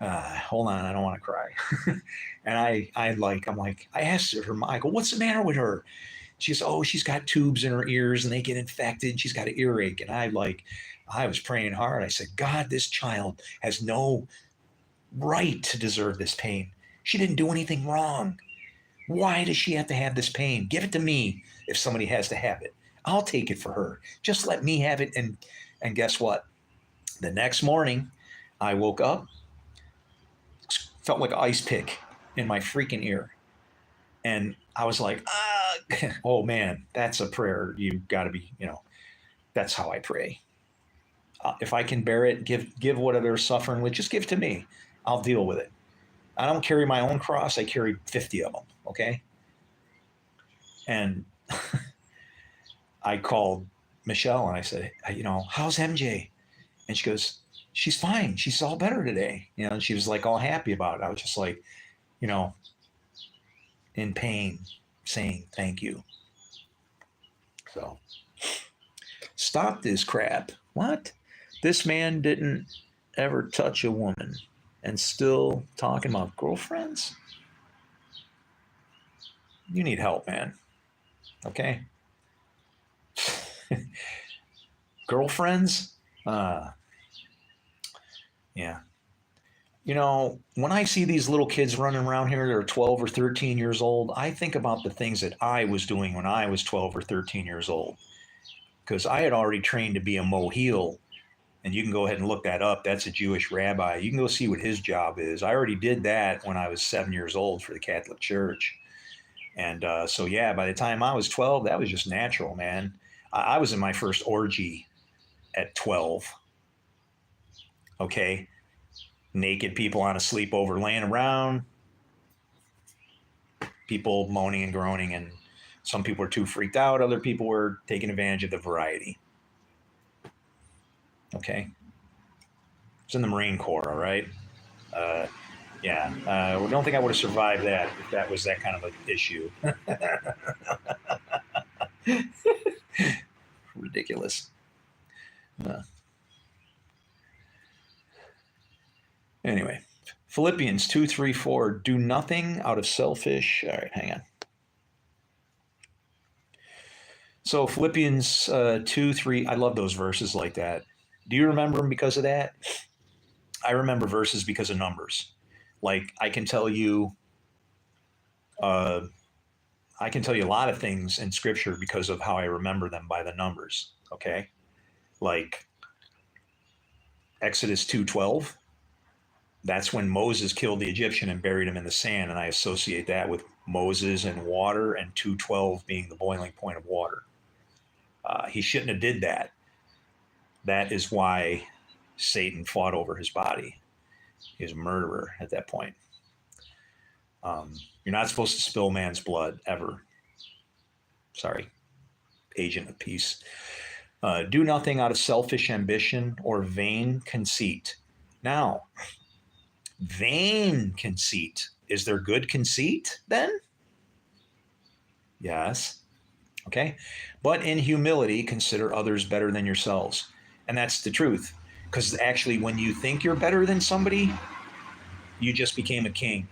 Hold on, I don't want to cry. And I'm like, I asked her, I go, what's the matter with her? She's, oh, she's got tubes in her ears and they get infected. She's got an earache. And I was praying hard. I said, God, this child has no right to deserve this pain. She didn't do anything wrong. Why does she have to have this pain? Give it to me if somebody has to have it. I'll take it for her. Just let me have it. And guess what? The next morning, I woke up, felt like an ice pick in my freaking ear. And I was like, oh man, that's a prayer. You got to be, that's how I pray. If I can bear it, give whatever they're suffering with, just give to me. I'll deal with it. I don't carry my own cross. I carry 50 of them. Okay. And I called Michelle and I said, how's MJ? And she goes, she's fine. She's all better today. And she was like all happy about it. I was just like, in pain, saying thank you. So stop this crap. What? This man didn't ever touch a woman and still talking about girlfriends? You need help, man. Okay? Girlfriends? Yeah. When I see these little kids running around here that are 12 or 13 years old, I think about the things that I was doing when I was 12 or 13 years old. Because I had already trained to be a mohel, and you can go ahead and look that up. That's a Jewish rabbi. You can go see what his job is. I already did that when I was 7 years old for the Catholic Church. And so, yeah, by the time I was 12, that was just natural, man. I was in my first orgy at 12. Okay. Naked people on a sleepover laying around, people moaning and groaning, and some people were too freaked out. Other people were taking advantage of the variety. Okay. It's in the Marine Corps, all right? Yeah. I don't think I would have survived that if that was that kind of an issue. Ridiculous. Anyway, Philippians 2:3-4. Do nothing out of selfish. All right, hang on. So Philippians 2:3. I love those verses like that. Do you remember them because of that? I remember verses because of numbers. Like I can tell you a lot of things in Scripture because of how I remember them by the numbers. Okay, like Exodus 2:12. That's when Moses killed the Egyptian and buried him in the sand, and I associate that with Moses and water, and 2:12 being the boiling point of water. He shouldn't have did that. That is why Satan fought over his body. He was a murderer at that point. You're not supposed to spill man's blood ever. Sorry, agent of peace. Do nothing out of selfish ambition or vain conceit. Now, vain conceit. Is there good conceit then? Yes. Okay. But in humility, consider others better than yourselves. And that's the truth. Because actually, when you think you're better than somebody, you just became a king.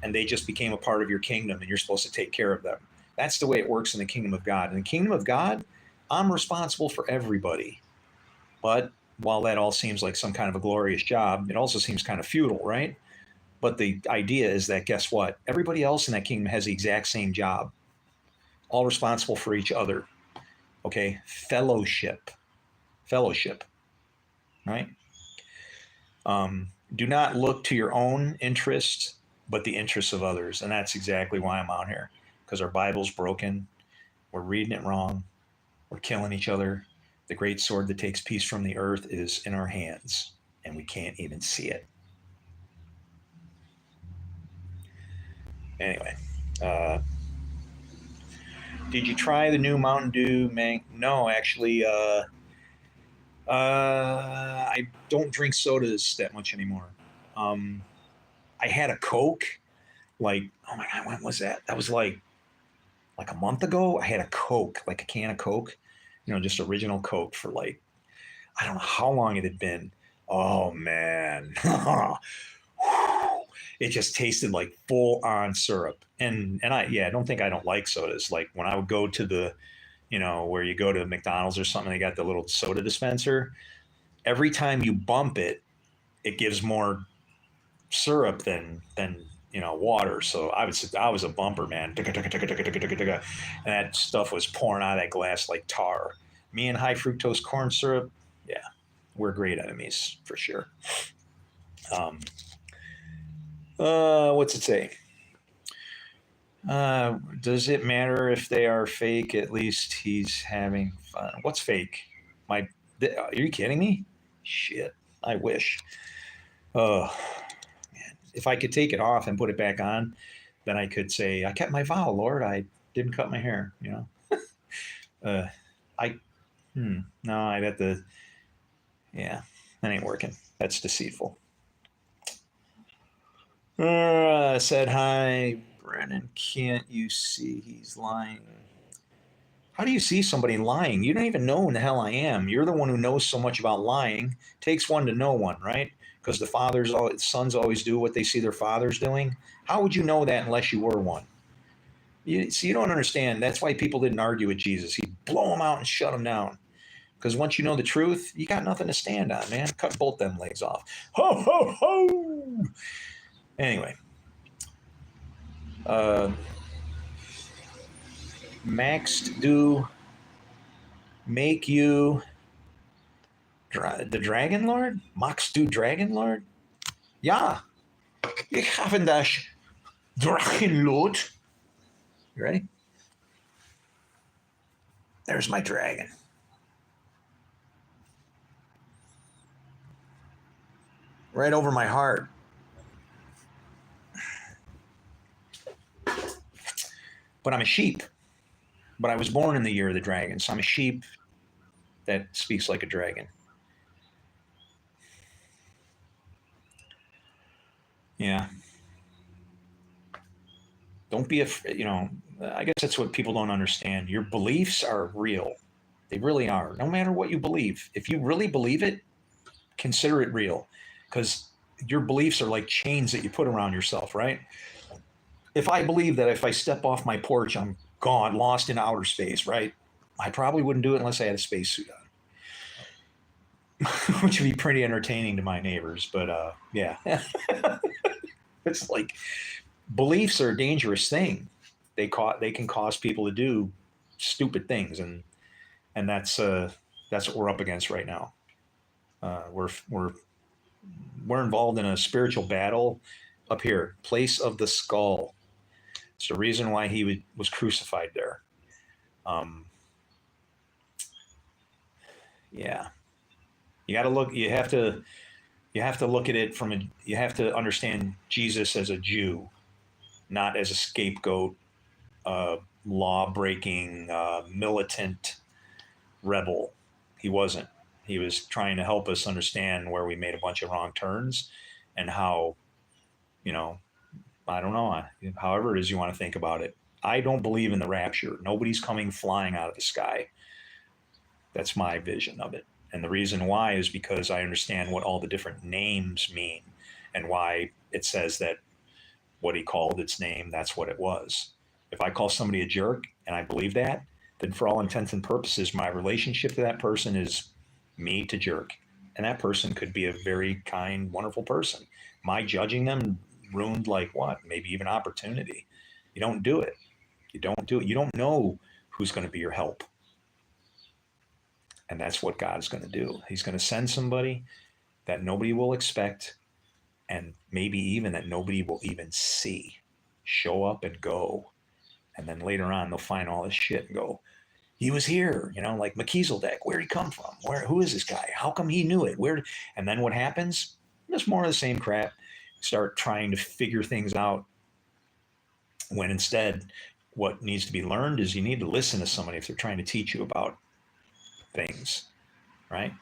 And they just became a part of your kingdom, and you're supposed to take care of them. That's the way it works in the kingdom of God. In the kingdom of God, I'm responsible for everybody. But while that all seems like some kind of a glorious job, it also seems kind of futile, right? But the idea is that, guess what? Everybody else in that kingdom has the exact same job, all responsible for each other. Okay? Fellowship, right? Do not look to your own interests, but the interests of others. And that's exactly why I'm out here, because our Bible's broken. We're reading it wrong. We're killing each other. The great sword that takes peace from the earth is in our hands, and we can't even see it. Anyway, did you try the new Mountain Dew? No, actually, I don't drink sodas that much anymore. I had a Coke, like, oh my God, when was that? That was like a month ago. I had a Coke, like a can of Coke, just original Coke for like, I don't know how long it had been. Oh man. It just tasted like full on syrup. And I don't think I don't like sodas. Like when I would go to the, where you go to McDonald's or something, they got the little soda dispenser. Every time you bump it, it gives more syrup than water. So I was a bumper, man. And that stuff was pouring out of that glass like tar. Me and high fructose corn syrup, yeah, we're great enemies for sure. Um, what's it say? Does it matter if they are fake? At least he's having fun. What's fake? Are you kidding me? Shit, I wish. Oh, man. If I could take it off and put it back on, then I could say, I kept my vow, Lord. I didn't cut my hair, Uh, I, no, I'd have to, yeah, that ain't working. That's deceitful. Said hi, Brennan. Can't you see he's lying? How do you see somebody lying? You don't even know who the hell I am. You're the one who knows so much about lying. Takes one to know one, right? Because sons always do what they see their fathers doing. How would you know that unless you were one? You don't understand. That's why people didn't argue with Jesus. He'd blow them out and shut them down. Because once you know the truth, you got nothing to stand on, man. Cut both them legs off. Ho, ho, ho! Anyway. Max do make you the Dragon Lord? Max du Dragon Lord? Ja, ich habe das Drachenlord. You ready? There's my dragon. Right over my heart. But I'm a sheep. But I was born in the year of the dragon, so I'm a sheep that speaks like a dragon. Yeah. Don't be afraid. I guess that's what people don't understand. Your beliefs are real. They really are. No matter what you believe, if you really believe it, consider it real, because your beliefs are like chains that you put around yourself, right? If I believe that if I step off my porch, I'm gone, lost in outer space, right? I probably wouldn't do it unless I had a spacesuit on, which would be pretty entertaining to my neighbors. But yeah, it's like beliefs are a dangerous thing. They can cause people to do stupid things, and that's what we're up against right now. We're involved in a spiritual battle up here, place of the skull. It's the reason why he was crucified there. Yeah, you got to look. You have to look at it you have to understand Jesus as a Jew, not as a scapegoat, law breaking, militant rebel. He wasn't. He was trying to help us understand where we made a bunch of wrong turns and how, I don't know, however it is you want to think about it. I don't believe in the rapture. Nobody's coming flying out of the sky. That's my vision of it. And the reason why is because I understand what all the different names mean and why it says that what he called its name, that's what it was. If I call somebody a jerk and I believe that, then for all intents and purposes, my relationship to that person is me to jerk. And that person could be a very kind, wonderful person. My judging them ruined like what? Maybe even opportunity. You don't do it. You don't do it. You don't know who's going to be your help. And that's what God is going to do. He's going to send somebody that nobody will expect, and maybe even that nobody will even see, show up and go. And then later on, they'll find all this shit and go, he was here, like Melchizedek. Where'd he come from? Who is this guy? How come he knew it? And then what happens? It's more of the same crap. Start trying to figure things out, when instead what needs to be learned is you need to listen to somebody if they're trying to teach you about things, right?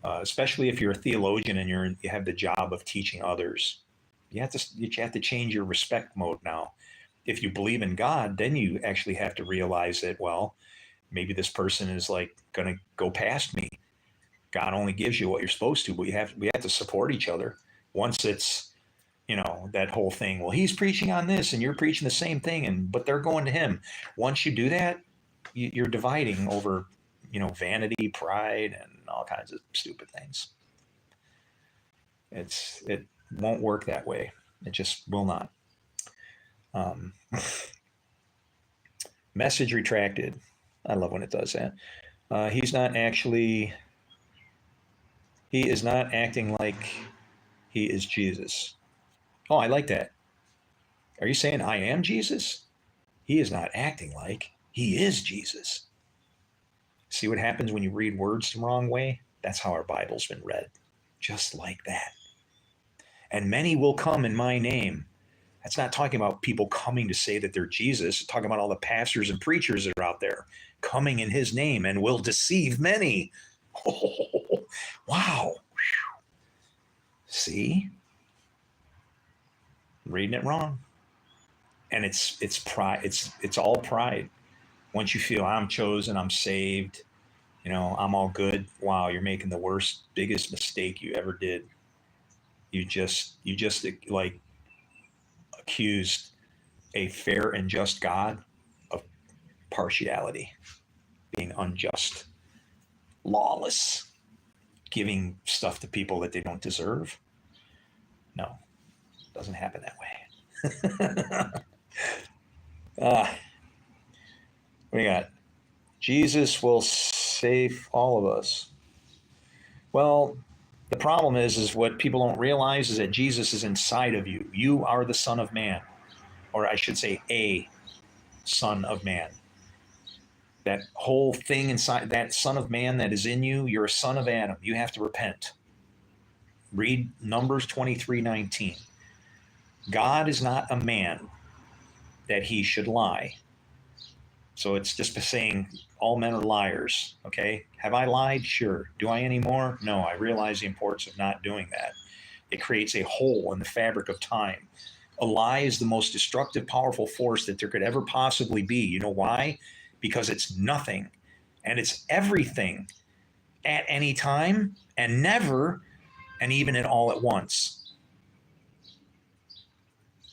Especially if you're a theologian and you have the job of teaching others. You have to change your respect mode now. If you believe in God, then you actually have to realize that, well, maybe this person is like going to go past me. God only gives you what you're supposed to, but we have to support each other. Once it's, that whole thing, well, he's preaching on this and you're preaching the same thing, but they're going to him. Once you do that, you're dividing over, vanity, pride, and all kinds of stupid things. It won't work that way. It just will not. Message retracted. I love when it does that. He is not acting like he is Jesus. Oh, I like that. Are you saying I am Jesus? He is not acting like he is Jesus. See what happens when you read words the wrong way? That's how our Bible's been read. Just like that. And many will come in my name. That's not talking about people coming to say that they're Jesus. It's talking about all the pastors and preachers that are out there coming in his name and will deceive many. Oh, wow. See? Reading it wrong. And it's pride. It's all pride. Once you feel I'm chosen, I'm saved, I'm all good. Wow, you're making the worst, biggest mistake you ever did. You just like accused a fair and just God of partiality, being unjust, lawless, giving stuff to people that they don't deserve. No, it doesn't happen that way. What do you got? Jesus will save all of us. Well, the problem is what people don't realize is that Jesus is inside of you. You are the Son of Man, or I should say a Son of Man. That whole thing inside, that Son of Man that is in you, you're a son of Adam. You have to repent. Read Numbers 23:19. God is not a man that he should lie. So it's just saying all men are liars. Okay. Have I lied? Sure. Do I anymore? No. I realize the importance of not doing that. It creates a hole in the fabric of time. A lie is the most destructive, powerful force that there could ever possibly be. You know why? Because it's nothing and it's everything at any time and never and even at all at once.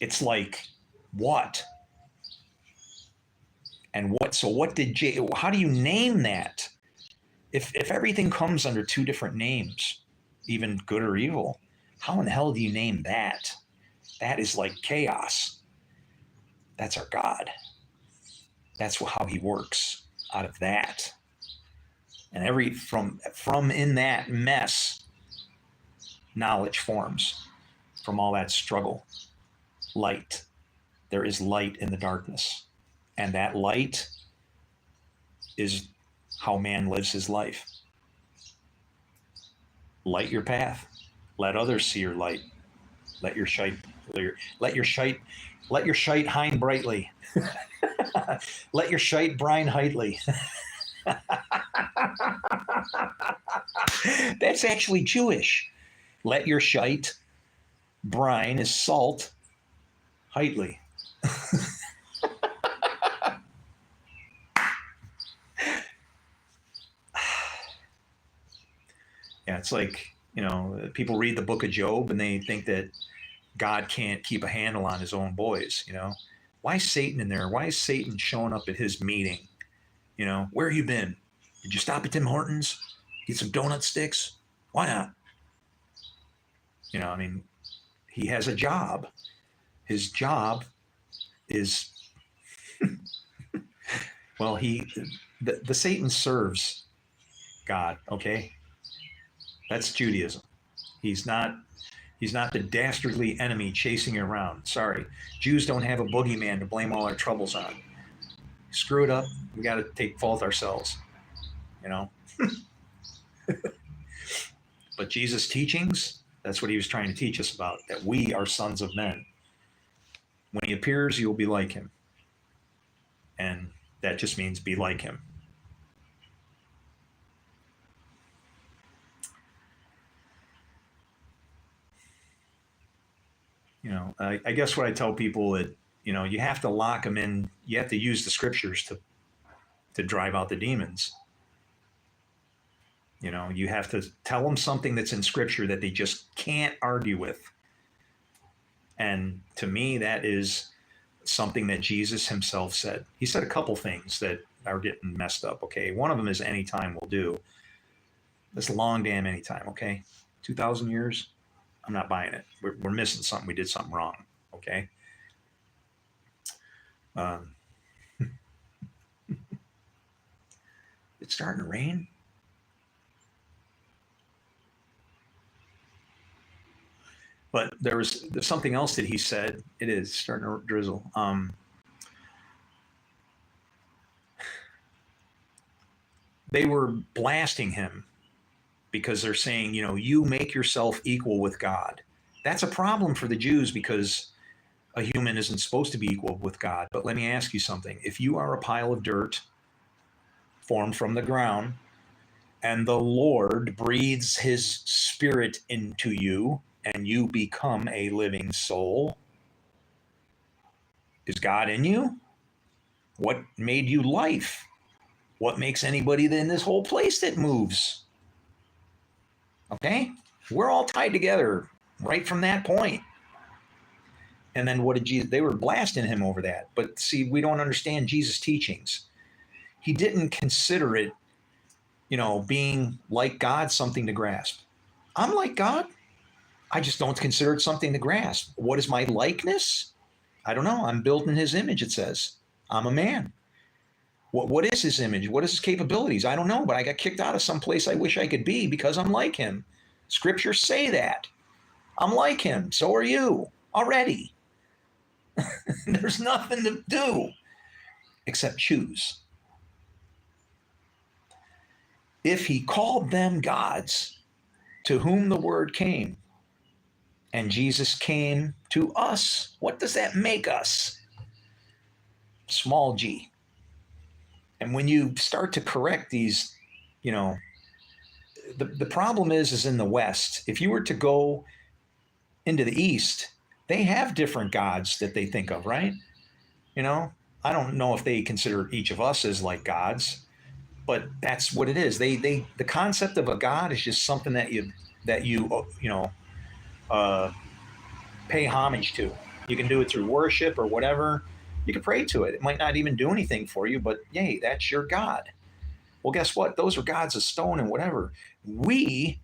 It's like what? And what? So what did how do you name that? If everything comes under two different names, even good or evil, how in the hell do you name that? That is like chaos. That's our God. That's how he works out of that. And from in that mess, knowledge forms from all that struggle. Light. There is light in the darkness. And that light is how man lives his life. Light your path. Let others see your light. Let your shine brightly. Let your shite brine heightly. That's actually Jewish. Let your shite brine is salt heightly. Yeah, it's like, people read the book of Job and they think that God can't keep a handle on his own boys, Why is Satan in there? Why is Satan showing up at his meeting? Where have you been? Did you stop at Tim Hortons? Get some donut sticks? Why not? He has a job. His job is, well, the Satan serves God, okay? That's Judaism. He's not the dastardly enemy chasing you around. Sorry. Jews don't have a boogeyman to blame all our troubles on. Screw it up, we got to take fault ourselves, But Jesus' teachings, that's what he was trying to teach us about, that we are sons of men. When he appears, you'll be like him. And that just means be like him. I guess what I tell people that, you have to lock them in. You have to use the scriptures to drive out the demons. You know, you have to tell them something that's in Scripture that they just can't argue with. And to me, that is something that Jesus himself said. He said a couple things that are getting messed up. Okay, one of them is anytime will do. This long damn anytime. Okay, 2,000 years. I'm not buying it. We're missing something. We did something wrong. Okay. Um, it's starting to rain. But there's something else that he said. It is starting to drizzle. They were blasting him because they're saying, you know, you make yourself equal with God. That's a problem for the Jews because a human isn't supposed to be equal with God. But let me ask you something. If you are a pile of dirt formed from the ground and the Lord breathes his spirit into you and you become a living soul, is God in you? What made you life? What makes anybody in this whole place that moves? Okay? We're all tied together right from that point. And then what did Jesus? They were blasting him over that. But see, we don't understand Jesus' teachings. He didn't consider it, you know, being like God something to grasp. I'm like God. I just don't consider it something to grasp. What is my likeness? I don't know. I'm built in his image, it says. I'm a man. What is his image? What is his capabilities? I don't know, but I got kicked out of some place I wish I could be because I'm like him. Scriptures say that. I'm like him. So are you already. There's nothing to do except choose. If he called them gods to whom the word came, and Jesus came to us, what does that make us? Small g. And when you start to correct these, you know, the problem is in the West. If you were to go into the East, they have different gods that they think of, right? You know, I don't know if they consider each of us as like gods, but that's what it is. The concept of a god is just something that you pay homage to. You can do it through worship or whatever. You can pray to it. It might not even do anything for you, but yay, that's your God. Well, guess what? Those are gods of stone and whatever. We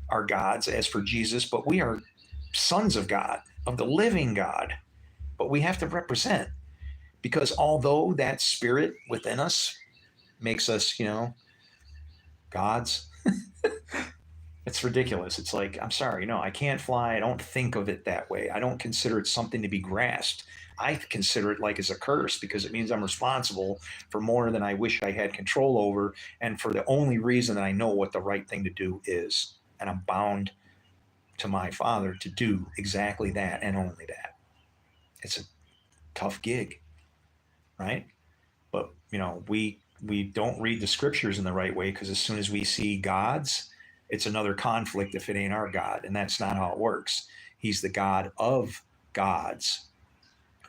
are gods as for Jesus, but we are sons of God, of the living God. But we have to represent, because although that spirit within us makes us, you know, gods, it's ridiculous. It's like, I'm sorry, no, I can't fly. I don't think of it that way. I don't consider it something to be grasped. I consider it like as a curse because it means I'm responsible for more than I wish I had control over, and for the only reason that I know what the right thing to do is. And I'm bound to my Father to do exactly that and only that. It's a tough gig, right? But, you know, we don't read the scriptures in the right way because as soon as we see gods, it's another conflict if it ain't our God. And that's not how it works. He's the God of gods.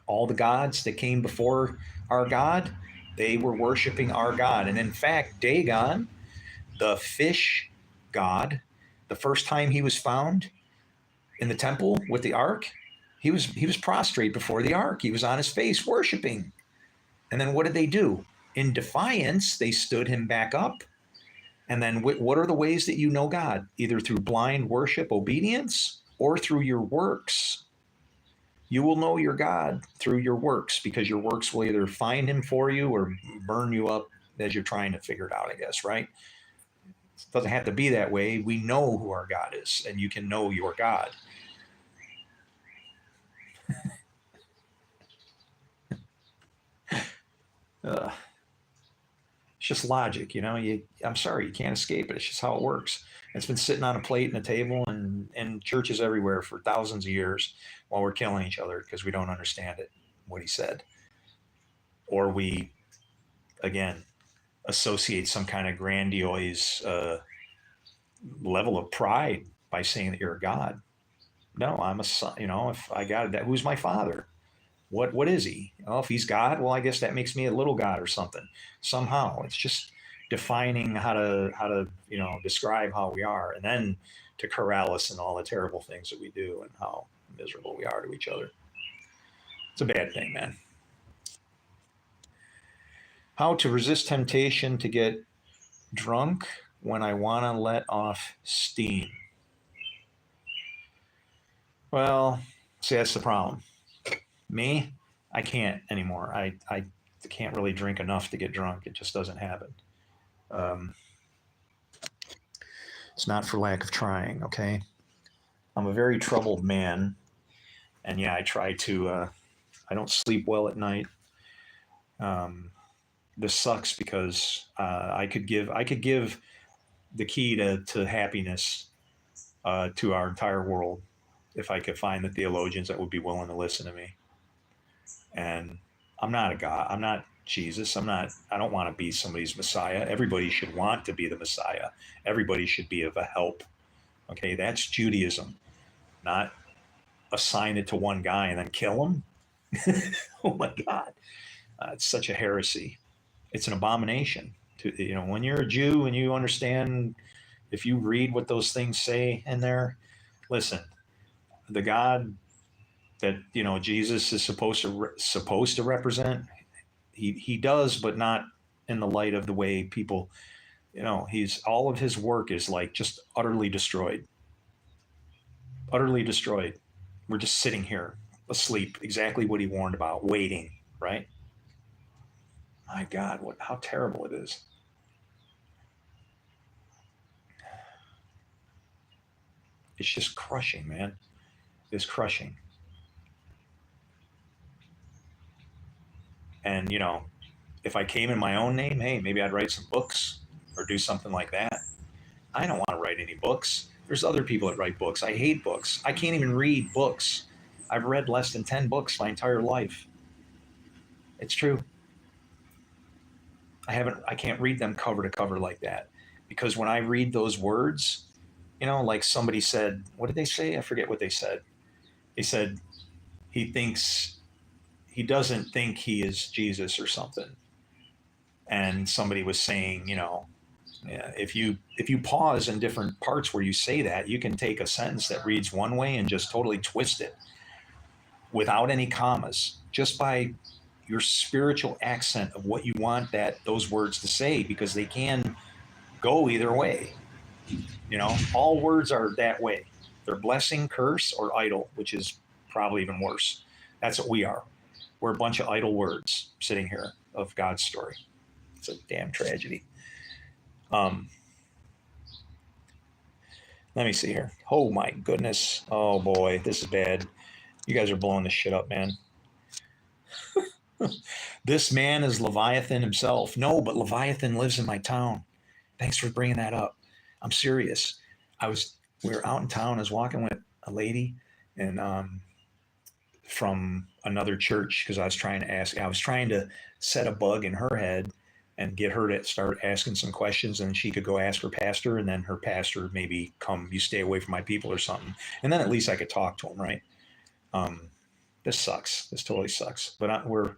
All the gods that came before our God, they were worshiping our God. And in fact, Dagon, the fish god, the first time he was found in the temple with the ark, he was prostrate before the ark. He was on his face worshiping. And then what did they do? In defiance, they stood him back up. And then what are the ways that you know God? Either through blind worship, obedience, or through your works. You will know your God through your works, because your works will either find him for you or burn you up as you're trying to figure it out, I guess, right? It doesn't have to be that way. We know who our God is, and you can know your God. It's just logic, you know. I'm sorry, you can't escape it. It's just how it works. It's been sitting on a plate and a table and churches everywhere for thousands of years while we're killing each other because we don't understand it, what he said. Or we, again, associate some kind of grandiose level of pride by saying that you're a God. No, I'm a son. You know, if I got that, who's my father? What is he? Well, if he's God, well, I guess that makes me a little God or something. Somehow, it's just defining how to describe how we are, and then to corral us in all the terrible things that we do and how miserable we are to each other. It's a bad thing, man. How to resist temptation to get drunk when I want to let off steam. Well, see, that's the problem. Me, I can't anymore. I can't really drink enough to get drunk. It just doesn't happen. It's not for lack of trying, okay? I'm a very troubled man. And yeah, I try to, I don't sleep well at night. This sucks because I could give the key to happiness to our entire world if I could find the theologians that would be willing to listen to me. And I'm not a God. I'm not Jesus. I don't want to be somebody's Messiah. Everybody should want to be the Messiah. Everybody should be of a help. Okay, that's Judaism, not assign it to one guy and then kill him. Oh my God, it's such a heresy. It's an abomination. When you're a Jew and you understand, if you read what those things say in there, listen, the God that Jesus is supposed to represent, he does, but not in the light of the way people, he's all of his work is like just utterly destroyed. Utterly destroyed. We're just sitting here asleep, exactly what he warned about, waiting, right? My God, how terrible it is. It's just crushing, man. It's crushing. And, if I came in my own name, hey, maybe I'd write some books or do something like that. I don't want to write any books. There's other people that write books. I hate books. I can't even read books. I've read less than 10 books my entire life. It's true. I can't read them cover to cover like that, because when I read those words, like somebody said, what did they say? I forget what they said. They said he doesn't think he is Jesus or something. And somebody was saying, if you pause in different parts where you say that, you can take a sentence that reads one way and just totally twist it without any commas, just by your spiritual accent of what you want those words to say, because they can go either way. All words are that way. They're blessing, curse, or idle, which is probably even worse. That's what we are. We're a bunch of idle words sitting here of God's story. It's a damn tragedy. Let me see here. Oh my goodness. Oh boy, this is bad. You guys are blowing this shit up, man. This man is Leviathan himself. No, but Leviathan lives in my town. Thanks for bringing that up. I'm serious. We were out in town. I was walking with a lady, and from another church, because I was trying to set a bug in her head and get her to start asking some questions, and she could go ask her pastor, and then her pastor maybe you stay away from my people or something. And then at least I could talk to him, right? This sucks. This totally sucks. But we're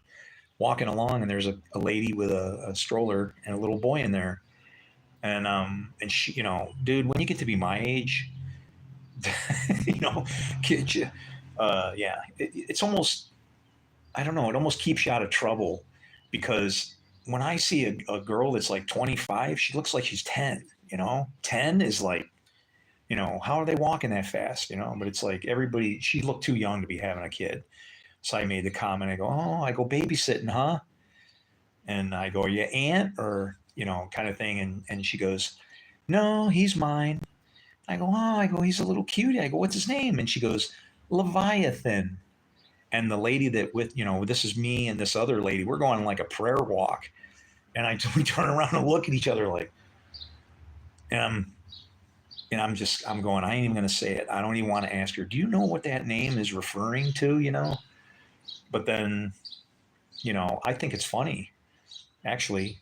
walking along, and there's a lady with a stroller and a little boy in there. And she, dude, when you get to be my age, kid, yeah, it's almost, I don't know, it almost keeps you out of trouble, because when I see a girl that's like 25, she looks like she's 10, 10 is like, how are they walking that fast, but it's like she looked too young to be having a kid. So I made the comment, I go babysitting, huh? And I go, are you aunt or, kind of thing. And she goes, no, he's mine. I go, he's a little cutie. I go, what's his name? And she goes, Leviathan. And the lady this is me and this other lady, we're going on like a prayer walk. And we turn around and look at each other like, I'm going, I ain't even going to say it. I don't even want to ask her, do you know what that name is referring to, But then, I think it's funny, actually,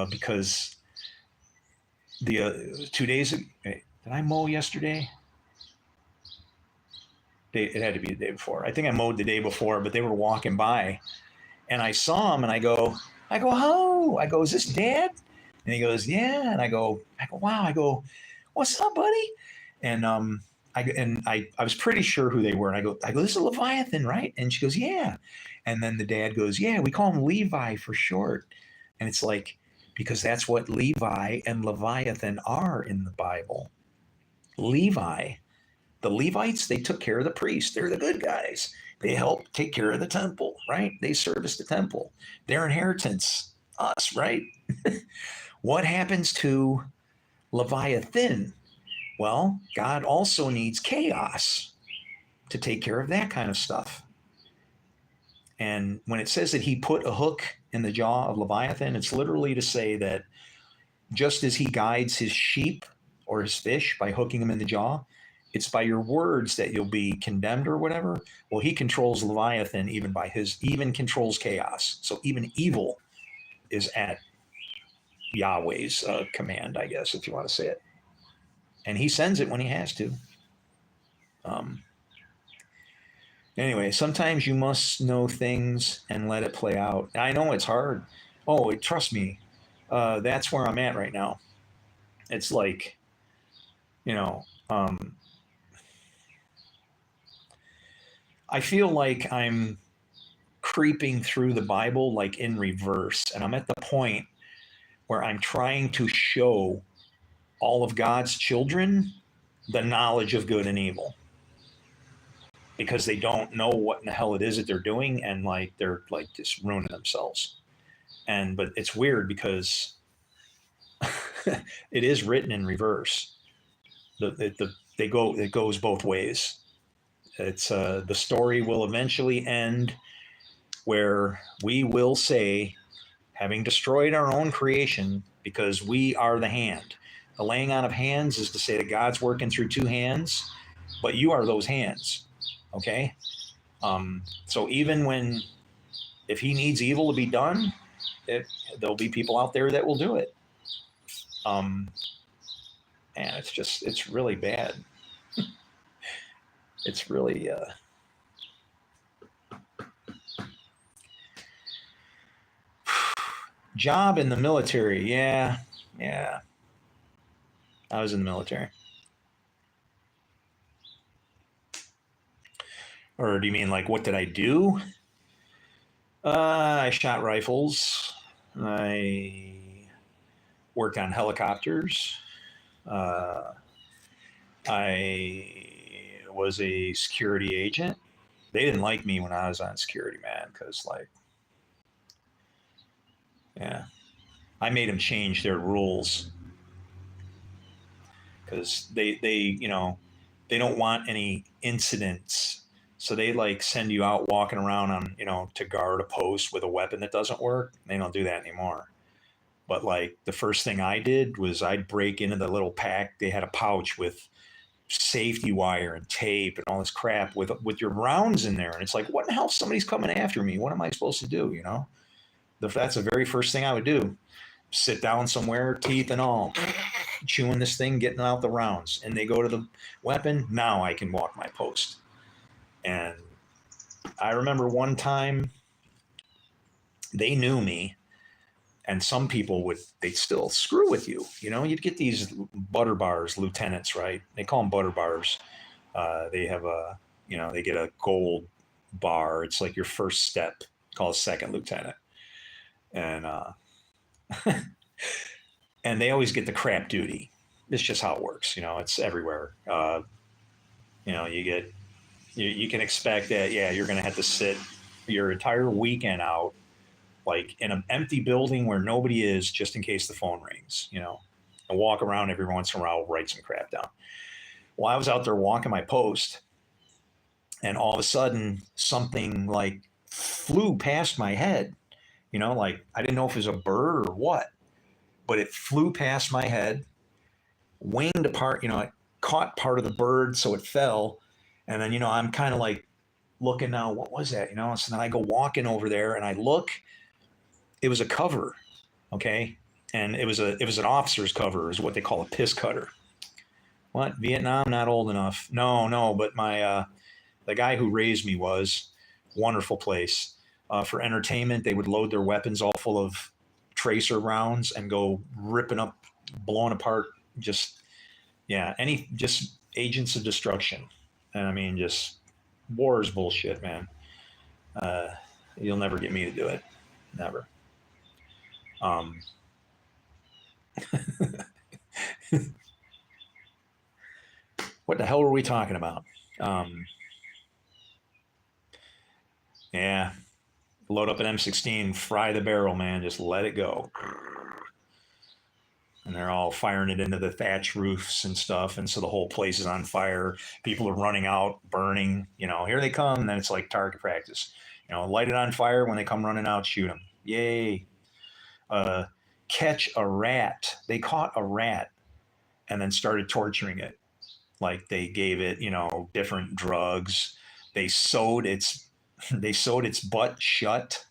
because the 2 days ago, did I mow yesterday? It had to be the day before. I think I mowed the day before, but they were walking by, and I saw them, and I go, oh, I go, is this Dad? And he goes, yeah. And I go, wow. I go, what's up, buddy? And I was pretty sure who they were. And I go, this is a Leviathan, right? And she goes, yeah. And then the dad goes, yeah, we call him Levi for short. And it's like, because that's what Levi and Leviathan are in the Bible. Levi, the Levites, they took care of the priests. They're the good guys. They help take care of the temple, right? They service the temple. Their inheritance, us, right? What happens to Leviathan? Well, God also needs chaos to take care of that kind of stuff. And when it says that he put a hook in the jaw of Leviathan, it's literally to say that just as he guides his sheep or his fish by hooking them in the jaw, it's by your words that you'll be condemned or whatever. Well, he controls Leviathan even controls chaos. So even evil is at Yahweh's command, I guess, if you want to say it. And he sends it when he has to. Anyway, sometimes you must know things and let it play out. I know it's hard. Oh, trust me. That's where I'm at right now. It's like, you know, I feel like I'm creeping through the Bible like in reverse. And I'm at the point where I'm trying to show all of God's children the knowledge of good and evil, because they don't know what in the hell it is that they're doing, and like they're like just ruining themselves. But it's weird because it is written in reverse. It goes both ways. It's the story will eventually end where we will say, having destroyed our own creation, because we are the hand. The laying on of hands is to say that God's working through two hands, but you are those hands. Okay? So even if he needs evil to be done, there'll be people out there that will do it. And it's really bad. It's really, job in the military. Yeah. I was in the military. Or do you mean like, what did I do? I shot rifles. I worked on helicopters. I was a security agent. They didn't like me when I was on security, man, because like, yeah, I made them change their rules because they don't want any incidents. So they like send you out walking around on, to guard a post with a weapon that doesn't work. They don't do that anymore. But like the first thing I did was I'd break into the little pack. They had a pouch with safety wire and tape and all this crap with your rounds in there. And it's like, what the hell? Somebody's coming after me. What am I supposed to do? That's the very first thing I would do. Sit down somewhere, teeth and all, chewing this thing, getting out the rounds. And they go to the weapon. Now I can walk my post. And I remember one time they knew me, and some people they'd still screw with you. You'd get these butter bars, lieutenants, right? They call them butter bars. They have they get a gold bar. It's like your first step, called second lieutenant. And, and they always get the crap duty. It's just how it works. It's everywhere. You can expect that, yeah, you're going to have to sit your entire weekend out, like in an empty building where nobody is, just in case the phone rings, and walk around every once in a while, write some crap down. Well, I was out there walking my post, and all of a sudden something like flew past my head, like I didn't know if it was a bird or what, but it flew past my head, winged apart, it caught part of the bird, so it fell. And then, I'm kind of like looking now, what was that? So then I go walking over there and I look, it was a cover. Okay. And it was an officer's cover, is what they call a piss cutter. What? Vietnam? Not old enough. No. But the guy who raised me wonderful place. For entertainment, they would load their weapons all full of tracer rounds and go ripping up, blowing apart, just just agents of destruction. And I mean, just war is bullshit, man. Uh, you'll never get me to do it, never. Um, what the hell were we talking about? Um, yeah, load up an M16, fry the barrel, man. Just let it go. And they're all firing it into the thatch roofs and stuff. And so the whole place is on fire. People are running out, burning. Here they come. And then it's like target practice. Light it on fire. When they come running out, shoot them. Yay. Catch a rat. They caught a rat and then started torturing it. Like they gave it, different drugs. They sewed its butt shut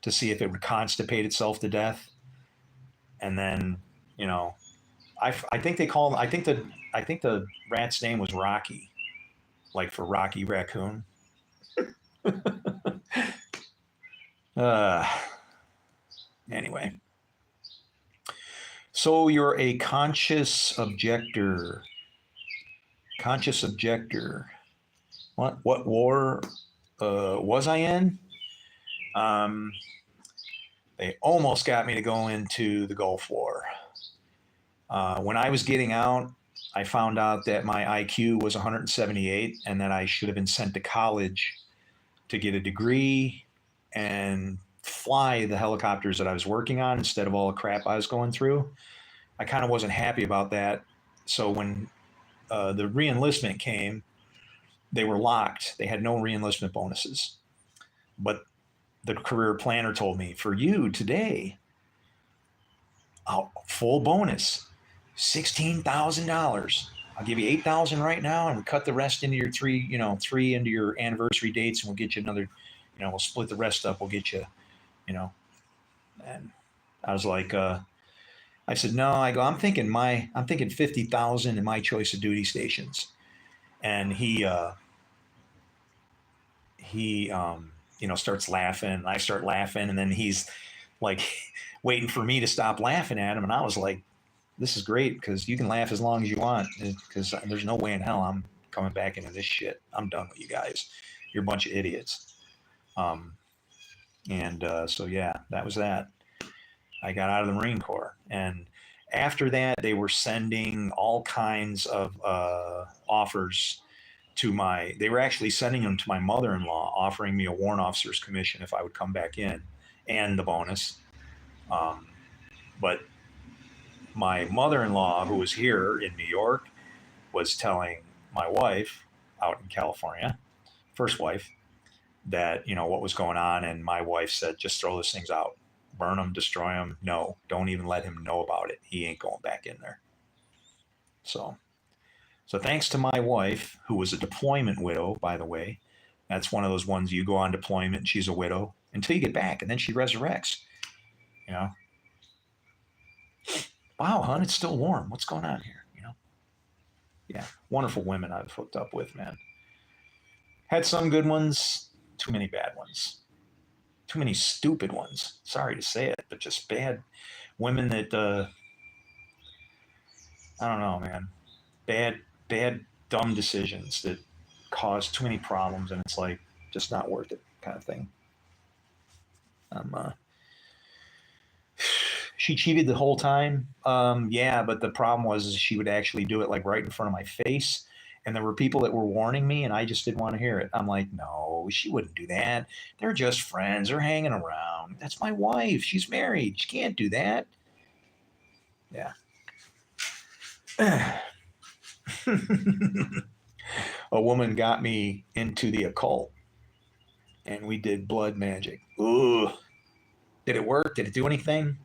to see if it would constipate itself to death. And then, I think the rat's name was Rocky, like for Rocky Raccoon. Anyway, so you're a conscious objector. Conscious objector. What war was I in? They almost got me to go into the Gulf War. When I was getting out, I found out that my IQ was 178 and that I should have been sent to college to get a degree and fly the helicopters that I was working on instead of all the crap I was going through. I kind of wasn't happy about that. So when the reenlistment came, they were locked. They had no reenlistment bonuses. But the career planner told me, for you today, full bonus, $16,000. I'll give you $8,000 right now, and we cut the rest into your three into your anniversary dates, and we'll get you another. We'll split the rest up. We'll get you, And I was like, I said no. I go. I'm thinking 50,000 in my choice of duty stations, and he starts laughing. And I start laughing, and then he's like waiting for me to stop laughing at him, and I was like, this is great because you can laugh as long as you want because there's no way in hell I'm coming back into this shit. I'm done with you guys. You're a bunch of idiots. So yeah, that was that. I got out of the Marine Corps. And after that, they were sending all kinds of offers they were actually sending them to my mother-in-law, offering me a warrant officer's commission if I would come back in and the bonus. But my mother-in-law, who was here in New York, was telling my wife out in California, first wife, that, what was going on. And my wife said, just throw those things out, burn them, destroy them. No, don't even let him know about it. He ain't going back in there. So thanks to my wife, who was a deployment widow, by the way, that's one of those ones you go on deployment and she's a widow until you get back and then she resurrects, Wow, hon, it's still warm. What's going on here? Yeah, wonderful women I've hooked up with, man. Had some good ones, too many bad ones, too many stupid ones. Sorry to say it, but just bad women that I don't know, man. Bad, dumb decisions that cause too many problems, and it's like just not worth it, kind of thing. She cheated the whole time. Yeah, but the problem was she would actually do it like right in front of my face. And there were people that were warning me and I just didn't want to hear it. I'm like, no, she wouldn't do that. They're just friends. They're hanging around. That's my wife. She's married. She can't do that. Yeah. A woman got me into the occult and we did blood magic. Ooh. Did it work? Did it do anything?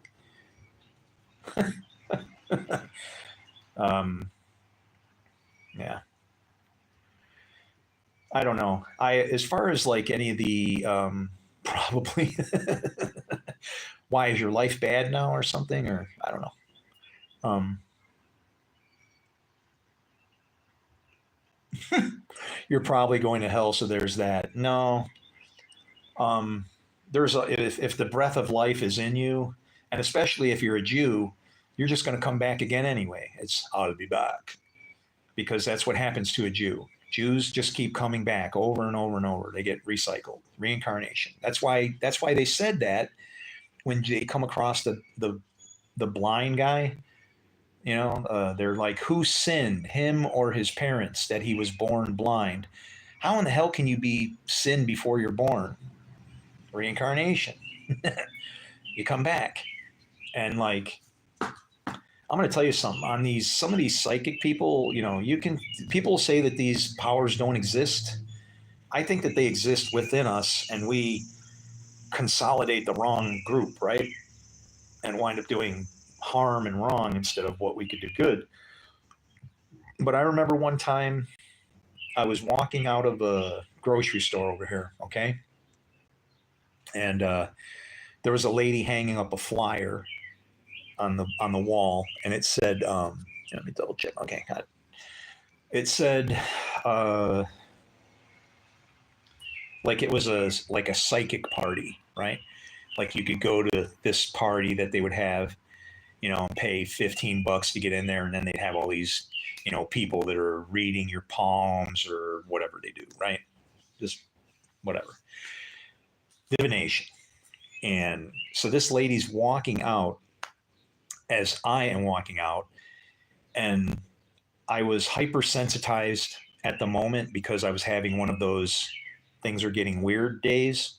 Yeah. I don't know. As far as like any of the, probably, why is your life bad now or something? Or I don't know. You're probably going to hell. So there's that. No. If the breath of life is in you, And especially if you're a Jew, you're just going to come back again anyway. It's, I'll be back. Because that's what happens to a Jew. Jews just keep coming back over and over and over. They get recycled, reincarnation. That's why they said that when they come across the blind guy. They're like, who sinned, him or his parents, that he was born blind? How in the hell can you be sin before you're born? Reincarnation. You come back, and like, I'm going to tell you something on some of these psychic people. People say that these powers don't exist. I think that they exist within us, and we consolidate the wrong group, right? And wind up doing harm and wrong instead of what we could do good. But I remember one time I was walking out of a grocery store over here, okay? And there was a lady hanging up a flyer on the wall, and it said, let me double check. Okay, got it. It said, like it was a psychic party, right? Like you could go to this party that they would have, pay $15 to get in there, and then they'd have all these, people that are reading your palms or whatever they do, right? Just whatever. Divination. And so this lady's walking out as I am walking out, and I was hypersensitized at the moment because I was having one of those things are getting weird days.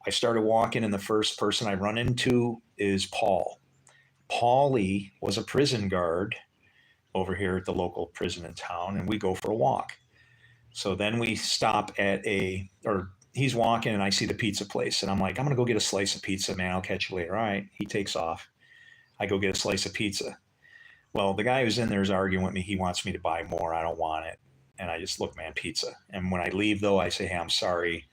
I started walking, and the first person I run into is Paul. Paulie was a prison guard over here at the local prison in town, and we go for a walk. So then we stop at he's walking, and I see the pizza place, and I'm like, I'm going to go get a slice of pizza, man. I'll catch you later. All right. He takes off. I go get a slice of pizza. Well, the guy who's in there is arguing with me. He wants me to buy more. I don't want it. And I just look, man, pizza. And when I leave, though, I say, hey, I'm sorry.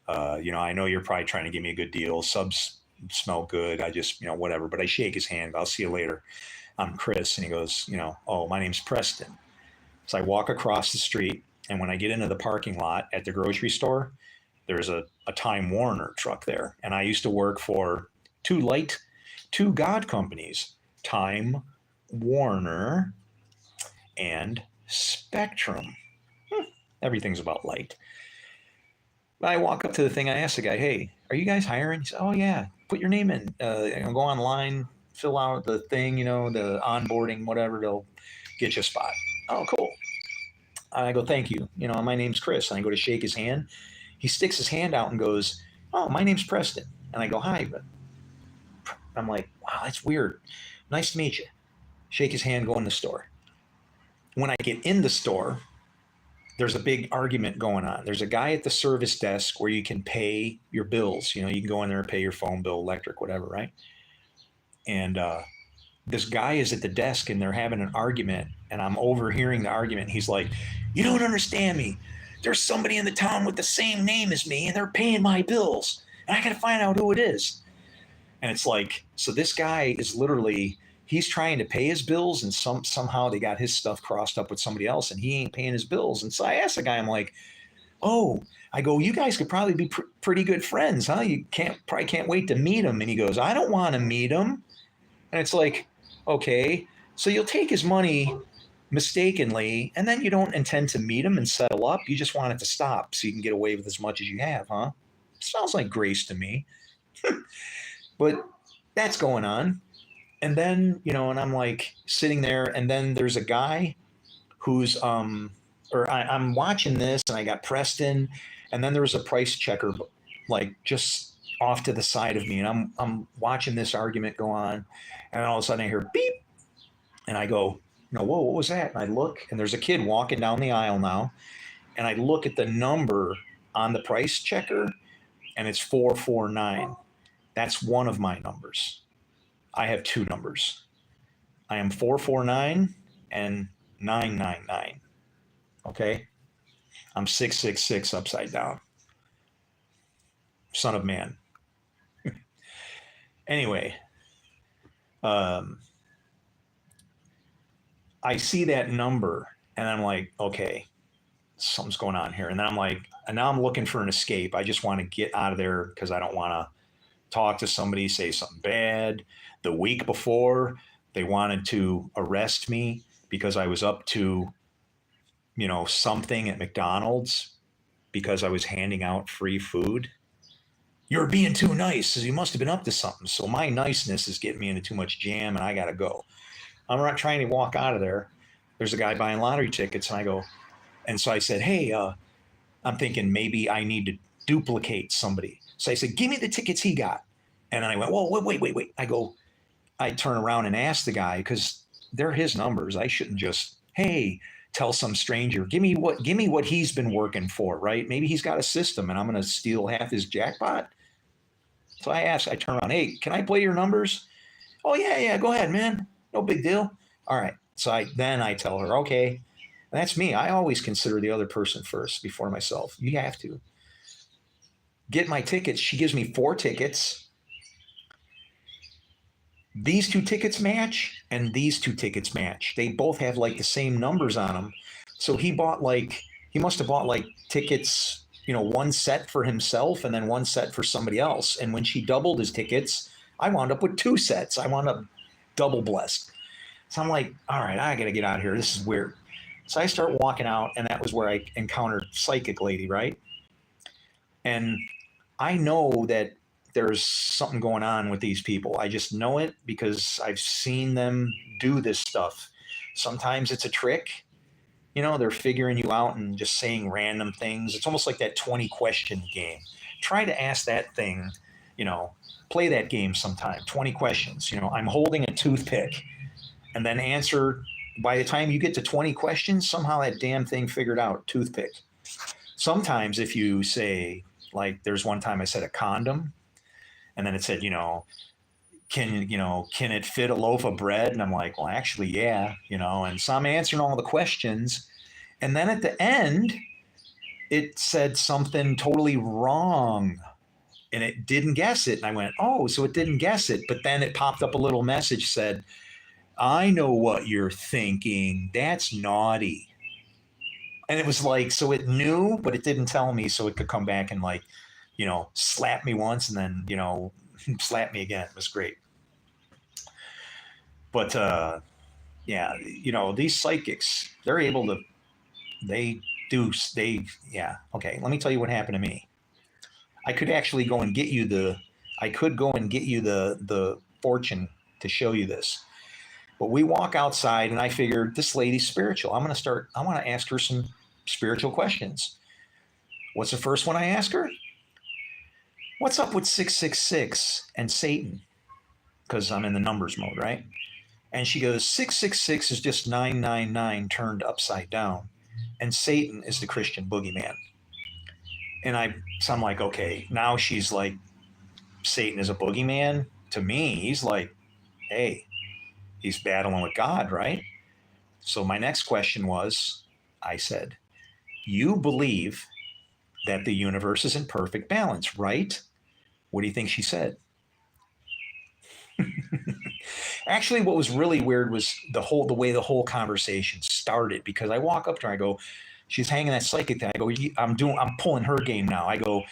I know you're probably trying to give me a good deal. Subs smell good. I just, whatever. But I shake his hand. I'll see you later. I'm Chris. And he goes, oh, my name's Preston. So I walk across the street. And when I get into the parking lot at the grocery store, there's a Time Warner truck there. And I used to work for two God companies, Time Warner and Spectrum. Everything's about light. I walk up to the thing. I ask the guy, hey, are you guys hiring? He said, oh, yeah. Put your name in. Go online, fill out the thing, the onboarding, whatever. They'll get you a spot. Oh, cool. I go, thank you. My name's Chris. And I go to shake his hand. He sticks his hand out and goes, oh, my name's Preston. And I go, hi. But I'm like, wow, that's weird. Nice to meet you. Shake his hand, go in the store. When I get in the store, there's a big argument going on. There's a guy at the service desk where you can pay your bills. You can go in there and pay your phone bill, electric, whatever, right? And this guy is at the desk, and they're having an argument, and I'm overhearing the argument. He's like, you don't understand me. There's somebody in the town with the same name as me, and they're paying my bills, and I got to find out who it is. And it's like, so this guy is literally, he's trying to pay his bills, and somehow they got his stuff crossed up with somebody else, and he ain't paying his bills. And so I asked the guy, I'm like, oh, I go, you guys could probably be pretty good friends, huh? You probably can't wait to meet him. And he goes, I don't want to meet him. And it's like, okay, so you'll take his money mistakenly, and then you don't intend to meet him and settle up. You just want it to stop so you can get away with as much as you have, huh? Sounds like grace to me. But that's going on. And then, and I'm like sitting there, and then there's a guy who's, I'm watching this, and I got Preston, and then there was a price checker, like just off to the side of me. And I'm watching this argument go on, and all of a sudden I hear beep, and I go, whoa, what was that? And I look, and there's a kid walking down the aisle now, and I look at the number on the price checker, and it's 449. That's one of my numbers. I have two numbers. I am 449 and 999. Okay? I'm 666 upside down. Son of man. Anyway, I see that number, and I'm like, okay, something's going on here. And then I'm like, and now I'm looking for an escape. I just want to get out of there because I don't want to talk to somebody, say something bad. The week before, they wanted to arrest me because I was up to, something at McDonald's because I was handing out free food. You're being too nice. You must have been up to something. So my niceness is getting me into too much jam and I got to go. I'm not trying to walk out of there. There's a guy buying lottery tickets and I go, and so I said, hey, I'm thinking maybe I need to duplicate somebody. So I said, give me the tickets he got. And then I went, whoa, wait. I turn around and ask the guy because they're his numbers. I shouldn't just, hey, tell some stranger, give me what he's been working for, right? Maybe he's got a system and I'm going to steal half his jackpot. So I turn around, hey, can I play your numbers? Oh, yeah, go ahead, man. No big deal. All right. So I tell her, okay, that's me. I always consider the other person first before myself. You have to. Get my tickets. She gives me 4 tickets. These 2 tickets match and these 2 tickets match. They both have like the same numbers on them. So he must have bought like tickets, one set for himself and then one set for somebody else. And when she doubled his tickets, I wound up with 2 sets. I wound up double blessed. So I'm like, all right, I got to get out of here. This is weird. So I start walking out, and that was where I encountered Psychic Lady, right? And I know that there's something going on with these people. I just know it because I've seen them do this stuff. Sometimes it's a trick. They're figuring you out and just saying random things. It's almost like that 20 question game. Try to ask that thing, play that game sometime. 20 questions. I'm holding a toothpick and then answer. By the time you get to 20 questions, somehow that damn thing figured out toothpick. Sometimes if you say, like, there's one time I said a condom, and then it said, can it fit a loaf of bread? And I'm like, well, actually, yeah, and so I'm answering all the questions. And then at the end, it said something totally wrong and it didn't guess it. And I went, oh, so it didn't guess it. But then it popped up a little message said, I know what you're thinking. That's naughty. And it was like, so it knew, but it didn't tell me so it could come back and like, slap me once and then, slap me again. It was great. But yeah, these psychics, they're able to, okay, let me tell you what happened to me. I could actually go and get you the fortune to show you this. But we walk outside and I figured this lady's spiritual. I want to ask her some spiritual questions. What's the first one I ask her? What's up with 666 and Satan? Because I'm in the numbers mode, right? And she goes, 666 is just 999 turned upside down. And Satan is the Christian boogeyman. And so I'm like, okay, now she's like, Satan is a boogeyman. To me, he's like, hey, he's battling with God, right? So my next question was, I said, you believe that the universe is in perfect balance, right? What do you think she said? Actually, what was really weird was the way the whole conversation started, because I walk up to her, I go, she's hanging that psychic thing. I go, I'm pulling her game now. I go,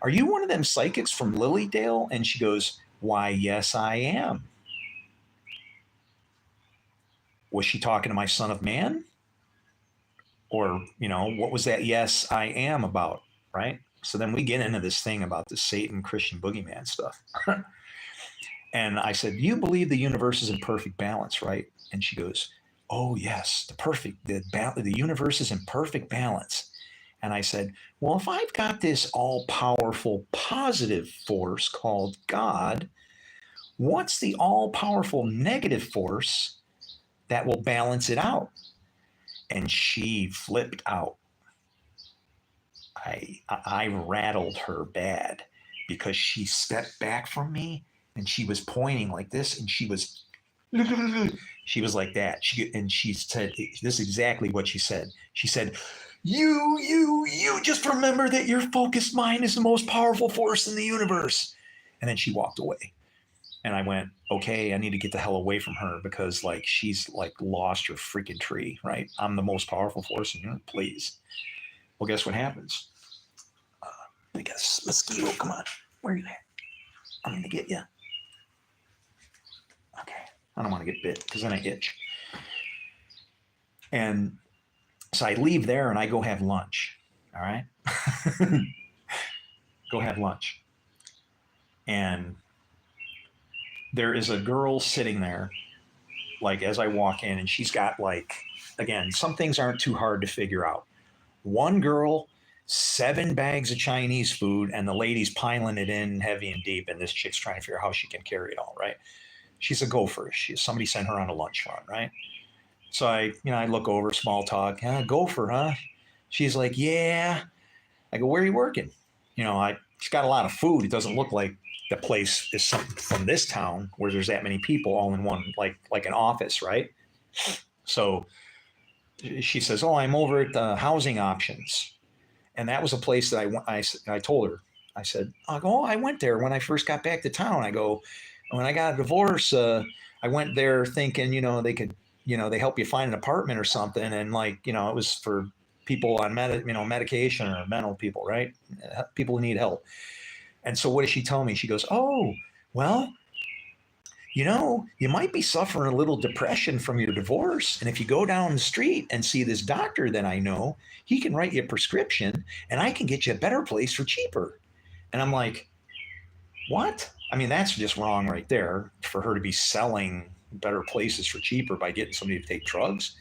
are you one of them psychics from Lilydale? And she goes, why, yes, I am. Was she talking to my son of man? Or, what was that yes, I am about, right? So then we get into this thing about the Satan Christian boogeyman stuff. And I said, you believe the universe is in perfect balance, right? And she goes, oh, yes, the universe is in perfect balance. And I said, well, if I've got this all-powerful positive force called God, what's the all-powerful negative force that will balance it out? And she flipped out. I rattled her bad because she stepped back from me and she was pointing like this and she was like that. She said, this is exactly what she said. She said, you just remember that your focused mind is the most powerful force in the universe. And then she walked away. And I went, okay, I need to get the hell away from her because like she's like lost her freaking tree, right? I'm the most powerful force in here, please. Well, guess what happens? I guess mosquito, come on, where are you at? I'm going to get you. Okay. I don't want to get bit because then I itch. And so I leave there and I go have lunch. All right. Go have lunch. And there is a girl sitting there, like as I walk in, and she's got like, again, some things aren't too hard to figure out. One girl, 7 bags of Chinese food, and the lady's piling it in heavy and deep, and this chick's trying to figure out how she can carry it all, right? She's a gopher. Somebody sent her on a lunch run, right? So I look over, small talk, gopher, huh? She's like, yeah. I go, where are you working? She's got a lot of food. It doesn't look like the place is something from this town where there's that many people all in one, like an office, right? So she says, oh, I'm over at the housing options. And that was a place that I told her, I said, I went there when I first got back to town. I go, when I got a divorce, I went there thinking, they could, they help you find an apartment or something. And it was for people on medication or mental people, right? People who need help. And so what does she tell me? She goes, oh, well, you might be suffering a little depression from your divorce. And if you go down the street and see this doctor that I know, he can write you a prescription and I can get you a better place for cheaper. And I'm like, what? I mean, that's just wrong right there for her to be selling better places for cheaper by getting somebody to take drugs.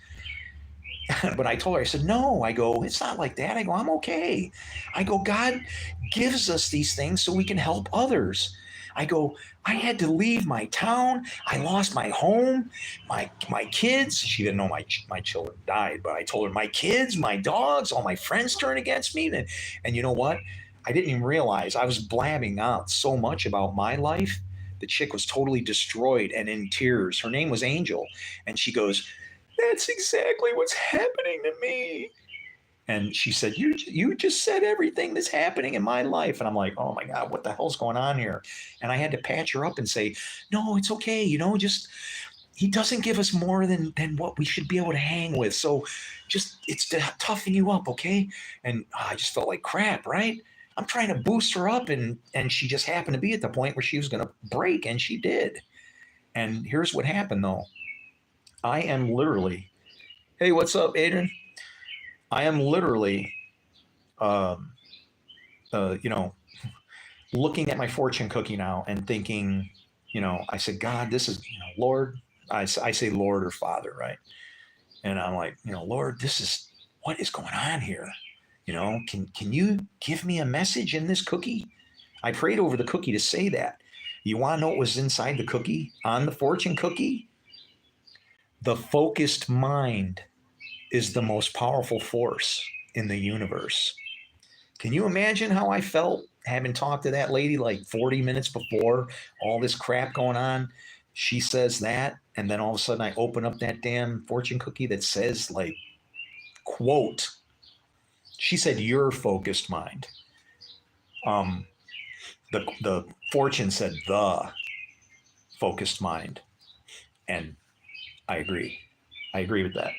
But I told her, I said, no, I go, it's not like that. I go, I'm okay. I go, God gives us these things so we can help others. I go, I had to leave my town. I lost my home, my kids. She didn't know my children died, but I told her my kids, my dogs, all my friends turned against me. And you know what? I didn't even realize I was blabbing out so much about my life. The chick was totally destroyed and in tears. Her name was Angel. And she goes, that's exactly what's happening to me. And she said, you just said everything that's happening in my life. And I'm like, oh my God, what the hell's going on here? And I had to patch her up and say, no, it's okay. Just, he doesn't give us more than what we should be able to hang with. So just, it's to toughen you up. Okay. And I just felt like crap, right? I'm trying to boost her up. And she just happened to be at the point where she was going to break, and she did. And here's what happened though. I am literally, hey, what's up, Adrian? I am literally, looking at my fortune cookie now and thinking, I said, God, this is, Lord, I say Lord or Father, right? And I'm like, Lord, this is, what is going on here? Can you give me a message in this cookie? I prayed over the cookie to say that. You want to know what was inside the cookie, on the fortune cookie? The focused mind is the most powerful force in the universe. Can you imagine how I felt having talked to that lady like 40 minutes before all this crap going on? She says that, and then all of a sudden I open up that damn fortune cookie that says, like, quote, she said, your focused mind. The fortune said the focused mind. And I agree. I agree with that.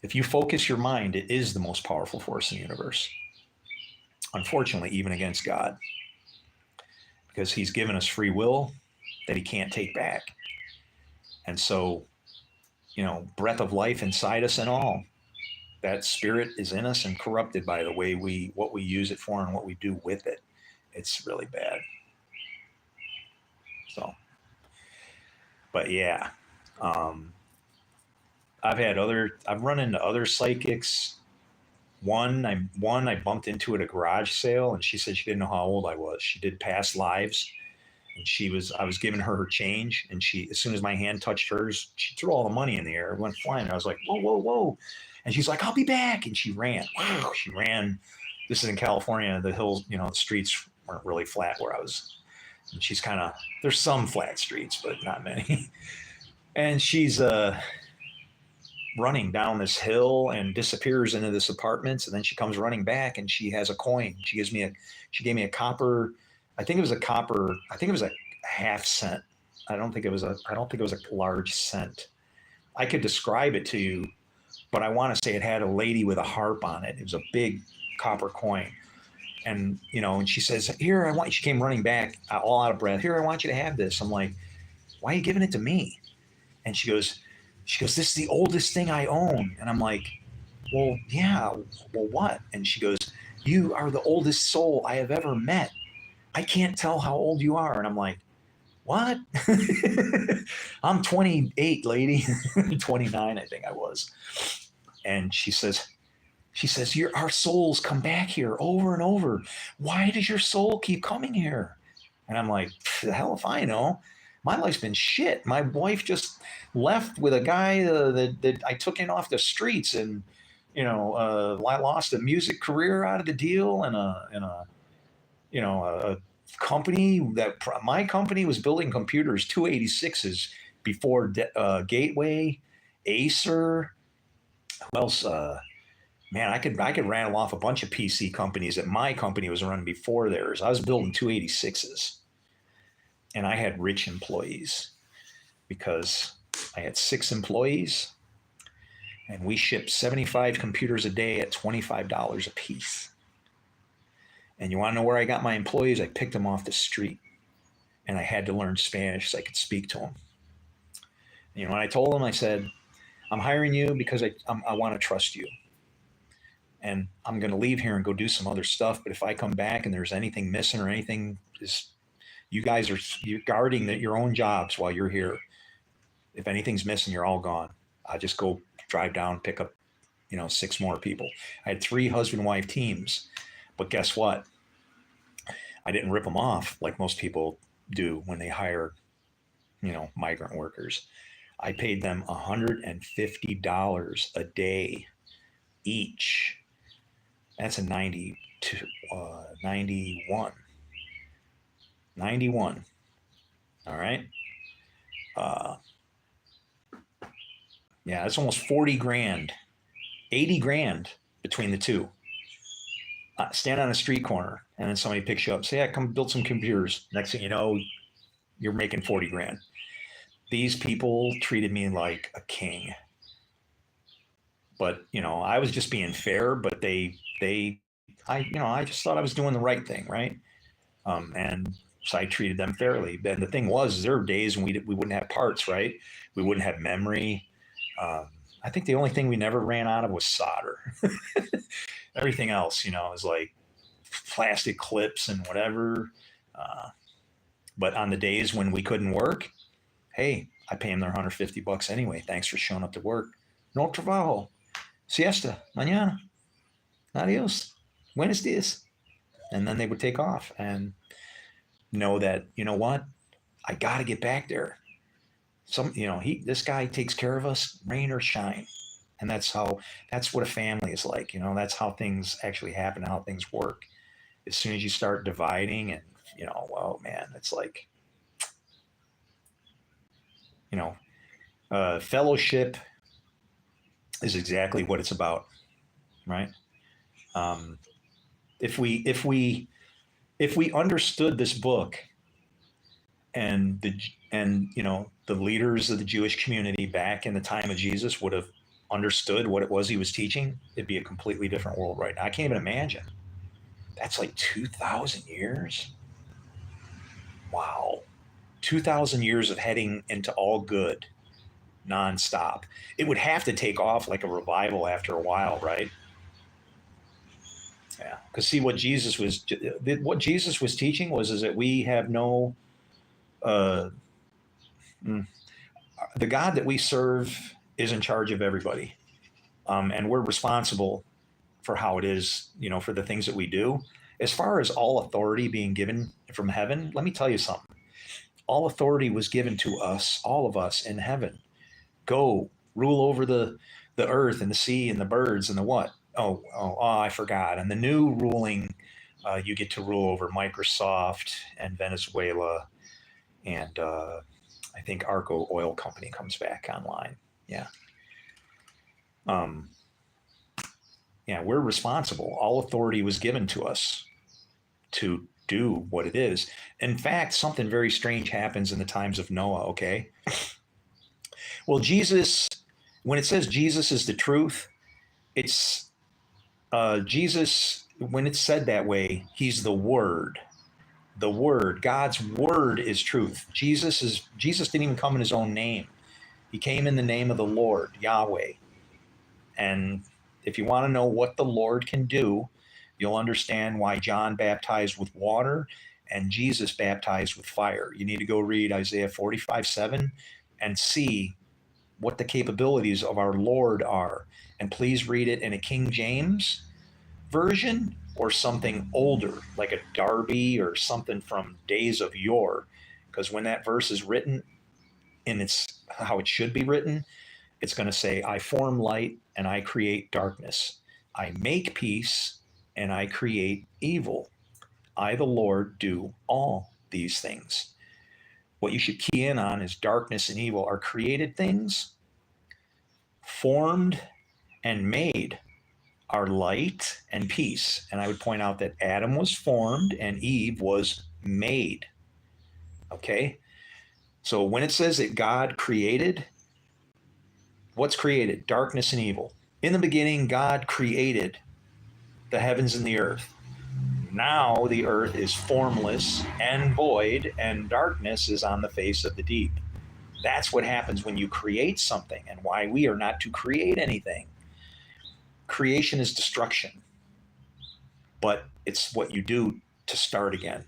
If you focus your mind, it is the most powerful force in the universe. Unfortunately, even against God, because he's given us free will that he can't take back. And so, breath of life inside us and all, that spirit is in us and corrupted by the way what we use it for and what we do with it. It's really bad. So, but yeah, I've run into other psychics. One I bumped into at a garage sale, and she said she didn't know how old I was. She did past lives, and I was giving her change, and as soon as my hand touched hers, she threw all the money in the air, went flying. I was like, whoa, whoa, whoa. And she's like, I'll be back. And she ran. Wow, she ran. This is in California. The hills, the streets weren't really flat where I was. And she's there's some flat streets, but not many. And she's running down this hill and disappears into this apartments, and then she comes running back, and she has a coin. She gave me a copper. I think it was a half cent. I don't think it was a large cent. I could describe it to you, but I want to say it had a lady with a harp on it. It was a big copper coin. And, and she says, here, she came running back all out of breath. Here, I want you to have this. I'm like, why are you giving it to me? And this is the oldest thing I own. And I'm like, well, yeah, well, what? And she goes, you are the oldest soul I have ever met. I can't tell how old you are. And I'm like, what? I'm 28, lady. 29, I think I was. And she says, our souls come back here over and over. Why does your soul keep coming here? And I'm like, the hell if I know. My life's been shit. My wife just left with a guy that I took in off the streets, and I lost a music career out of the deal, and a company my company was building computers 286s before Gateway, Acer. Who else? Man, I could rattle off a bunch of PC companies that my company was running before theirs. I was building 286s, and I had rich employees because I had 6 employees, and we shipped 75 computers a day at $25 a piece. And you want to know where I got my employees? I picked them off the street, and I had to learn Spanish so I could speak to them. When I told them, I said, I'm hiring you because I want to trust you. And I'm going to leave here and go do some other stuff. But if I come back and there's anything missing or anything, you're guarding your own jobs while you're here. If anything's missing, you're all gone. I just go drive down, pick up, 6 more people. I had 3 husband-wife teams, but guess what? I didn't rip them off like most people do when they hire, migrant workers. I paid them $150 a day each. That's a 91. All right. Yeah, that's almost 40 grand, 80 grand between the two. Stand on a street corner, and then somebody picks you up, say, yeah, come build some computers. Next thing you know, you're making 40 grand. These people treated me like a king. But, I was just being fair, but I just thought I was doing the right thing, right? And so I treated them fairly. And the thing was, there were days when we wouldn't have parts, right? We wouldn't have memory. I think the only thing we never ran out of was solder. Everything else, is like plastic clips and whatever. But on the days when we couldn't work, hey, I pay them their $150 anyway. Thanks for showing up to work. No trabajo. Siesta. Mañana. Adios. Buenos dias. And then they would take off and know that, what? I got to get back there. This guy takes care of us, rain or shine. And that's what a family is like. That's how things actually happen, how things work. As soon as you start dividing and, oh man, it's like, fellowship is exactly what it's about, right? If we understood this book and the leaders of the Jewish community back in the time of Jesus would have understood what it was he was teaching, it'd be a completely different world right now. I can't even imagine. That's like 2,000 years. Wow. 2,000 years of heading into all good nonstop. It would have to take off like a revival after a while, right? Yeah. Because see, what Jesus was teaching is that we have no, the God that we serve is in charge of everybody. And we're responsible for how it is, for the things that we do. As far as all authority being given from heaven, let me tell you something. All authority was given to us, all of us in heaven. Go rule over the earth and the sea and the birds and the what? Oh, I forgot. And the new ruling, you get to rule over Microsoft and Venezuela. And I think Arco Oil Company comes back online. Yeah. Yeah, we're responsible. All authority was given to us to do what it is. In fact, something very strange happens in the times of Noah, okay? Well, Jesus, when it says Jesus is the truth, it's Jesus when it's said that way, he's the Word. The Word, God's Word is truth. Jesus didn't even come in his own name. He came in the name of the Lord, Yahweh. And if you want to know what the Lord can do, you'll understand why John baptized with water and Jesus baptized with fire. You need to go read Isaiah 45:7 and see what the capabilities of our Lord are. And please read it in a King James version or something older, like a Darby or something from days of yore. Because when that verse is written in its how it should be written, it's going to say, I form light and I create darkness. I make peace and I create evil. I, the Lord, do all these things. What you should key in on is darkness and evil are created things, formed and made are light and peace. And I would point out that Adam was formed and Eve was made. Okay? So when it says that God created, what's created? Darkness and evil. In the beginning, God created the heavens and the earth. Now the earth is formless and void, and darkness is on the face of the deep. That's what happens when you create something, and why we are not to create anything. Creation is destruction, but it's what you do to start again.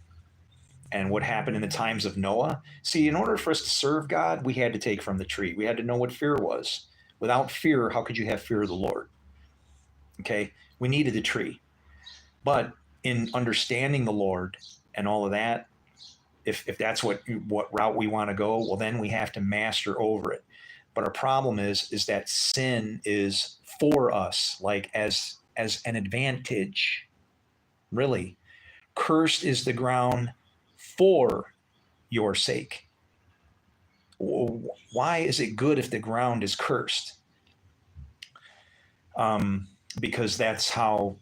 And what happened in the times of Noah? See, in order for us to serve God, we had to take from the tree. We had to know what fear was. Without fear, how could you have fear of the Lord? Okay, we needed the tree. But in understanding the Lord and all of that, if that's what route we want to go, well, then we have to master over it. But our problem is that sin is for us, like as an advantage. Really, cursed is the ground for your sake. Why is it good if the ground is cursed? Because that's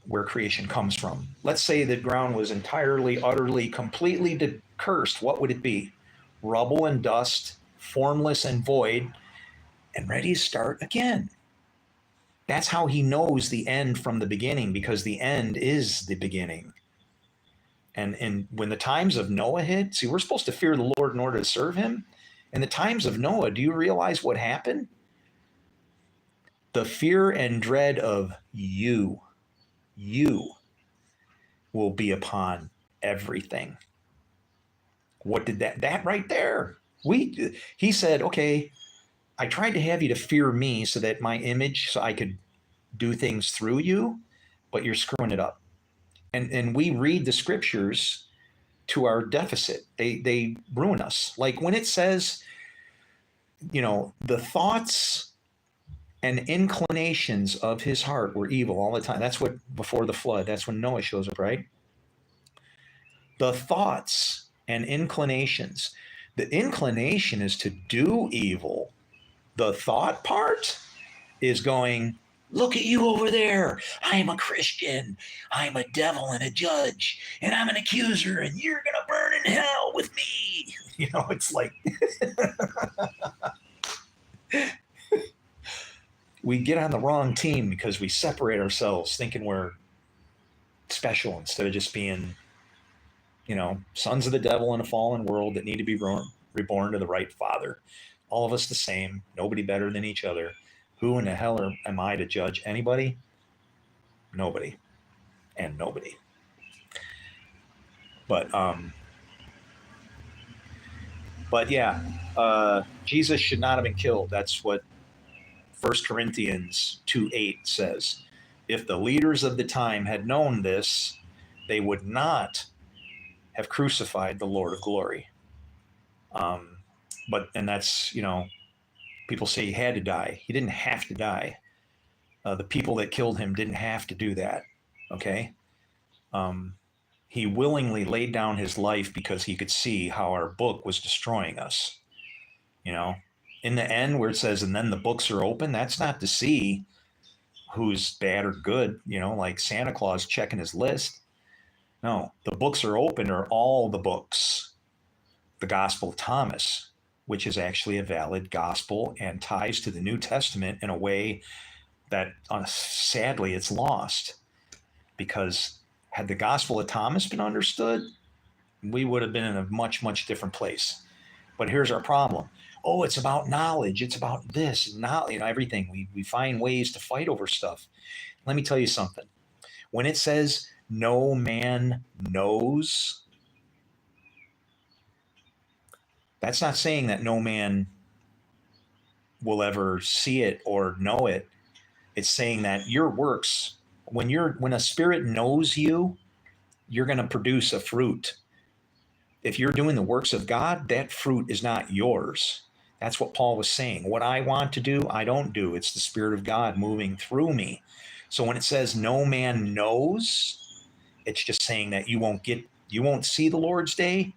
where creation comes from. Let's say the ground was entirely, utterly, completely cursed. What would it be? Rubble and dust, formless and void, and ready to start again. That's how he knows the end from the beginning, because the end is the beginning. And when the times of Noah hit, see, we're supposed to fear the Lord in order to serve him. In the times of Noah, do you realize what happened? The fear and dread of you will be upon everything. What did that right there? He said, okay, I tried to have you to fear me so that my image, so I could do things through you, but you're screwing it up. And we read the scriptures to our deficit. They ruin us. Like when it says, the thoughts and inclinations of his heart were evil all the time. That's what, before the flood, that's when Noah shows up, right? The thoughts and inclinations. The inclination is to do evil. The thought part is going, look at you over there. I am a Christian. I'm a devil and a judge, and I'm an accuser, and you're going to burn in hell with me. It's like we get on the wrong team because we separate ourselves thinking we're special instead of just being, sons of the devil in a fallen world that need to be reborn to the right Father. All of us the same, nobody better than each other. Who in the hell am I to judge anybody? Nobody. And nobody. But yeah, Jesus should not have been killed. That's what 1 Corinthians 2:8 says. If the leaders of the time had known this, they would not have crucified the Lord of glory. And that's, people say he had to die. He didn't have to die. The people that killed him didn't have to do that. Okay. He willingly laid down his life because he could see how our book was destroying us. In the end, where it says, and then the books are open, that's not to see who's bad or good, like Santa Claus checking his list. No, the books are open are all the books. The Gospel of Thomas, which is actually a valid gospel and ties to the New Testament in a way that sadly it's lost, because Had the Gospel of Thomas been understood, we would have been in a much, much different place. But here's our problem. Oh, it's about knowledge. It's about this, not, everything. We find ways to fight over stuff. Let me tell you something. When it says no man knows, that's not saying that no man will ever see it or know it. It's saying that your works, when a spirit knows you, you're going to produce a fruit. If you're doing the works of God, that fruit is not yours. That's what Paul was saying. What I want to do, I don't do. It's the Spirit of God moving through me. So when it says no man knows, it's just saying that you won't see the Lord's day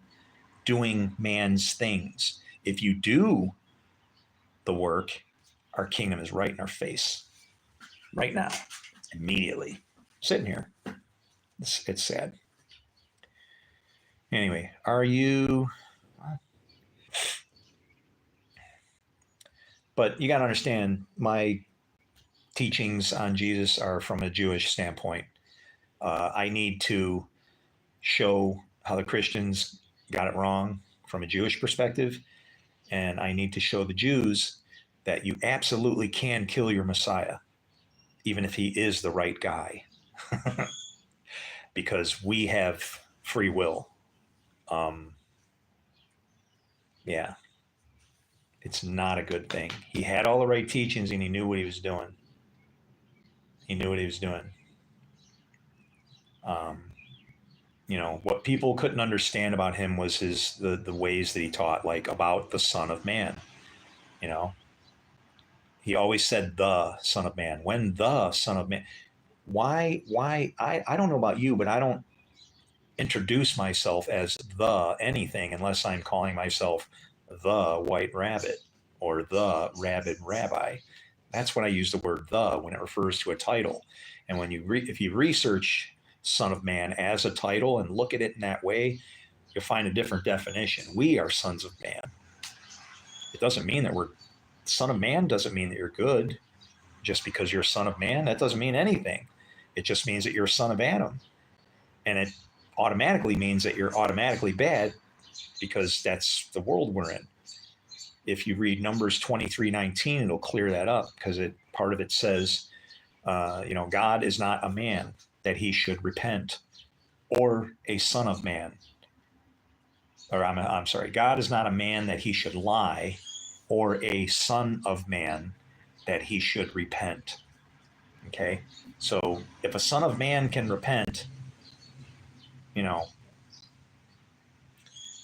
doing man's things. If you do the work, our kingdom is right in our face. Right now. Immediately. Sitting here. It's sad. Anyway, are you... But you got to understand, my teachings on Jesus are from a Jewish standpoint. I need to show how the Christians got it wrong from a Jewish perspective, and I need to show the Jews that you absolutely can kill your Messiah, even if he is the right guy, because we have free will. Yeah. It's not a good thing. He had all the right teachings and he knew what he was doing. He knew what he was doing. What people couldn't understand about him was the ways that he taught, like about the Son of Man. He always said the Son of Man. When the Son of Man. Why? I don't know about you, but I don't introduce myself as the anything unless I'm calling myself the White Rabbit or the Rabid Rabbi. That's when I use the word the when it refers to a title. And when if you research Son of Man as a title and look at it in that way, you'll find a different definition. We are sons of man. It doesn't mean that we're Son of Man doesn't mean that you're good. Just because you're a son of man, that doesn't mean anything. It just means that you're a son of Adam. And it automatically means that you're automatically bad because that's the world we're in. If you read Numbers 23:19, it'll clear that up because part of it says, God is not a man that he should repent, or a son of man. Or I'm sorry, God is not a man that he should lie, or a son of man that he should repent. Okay, so if a son of man can repent,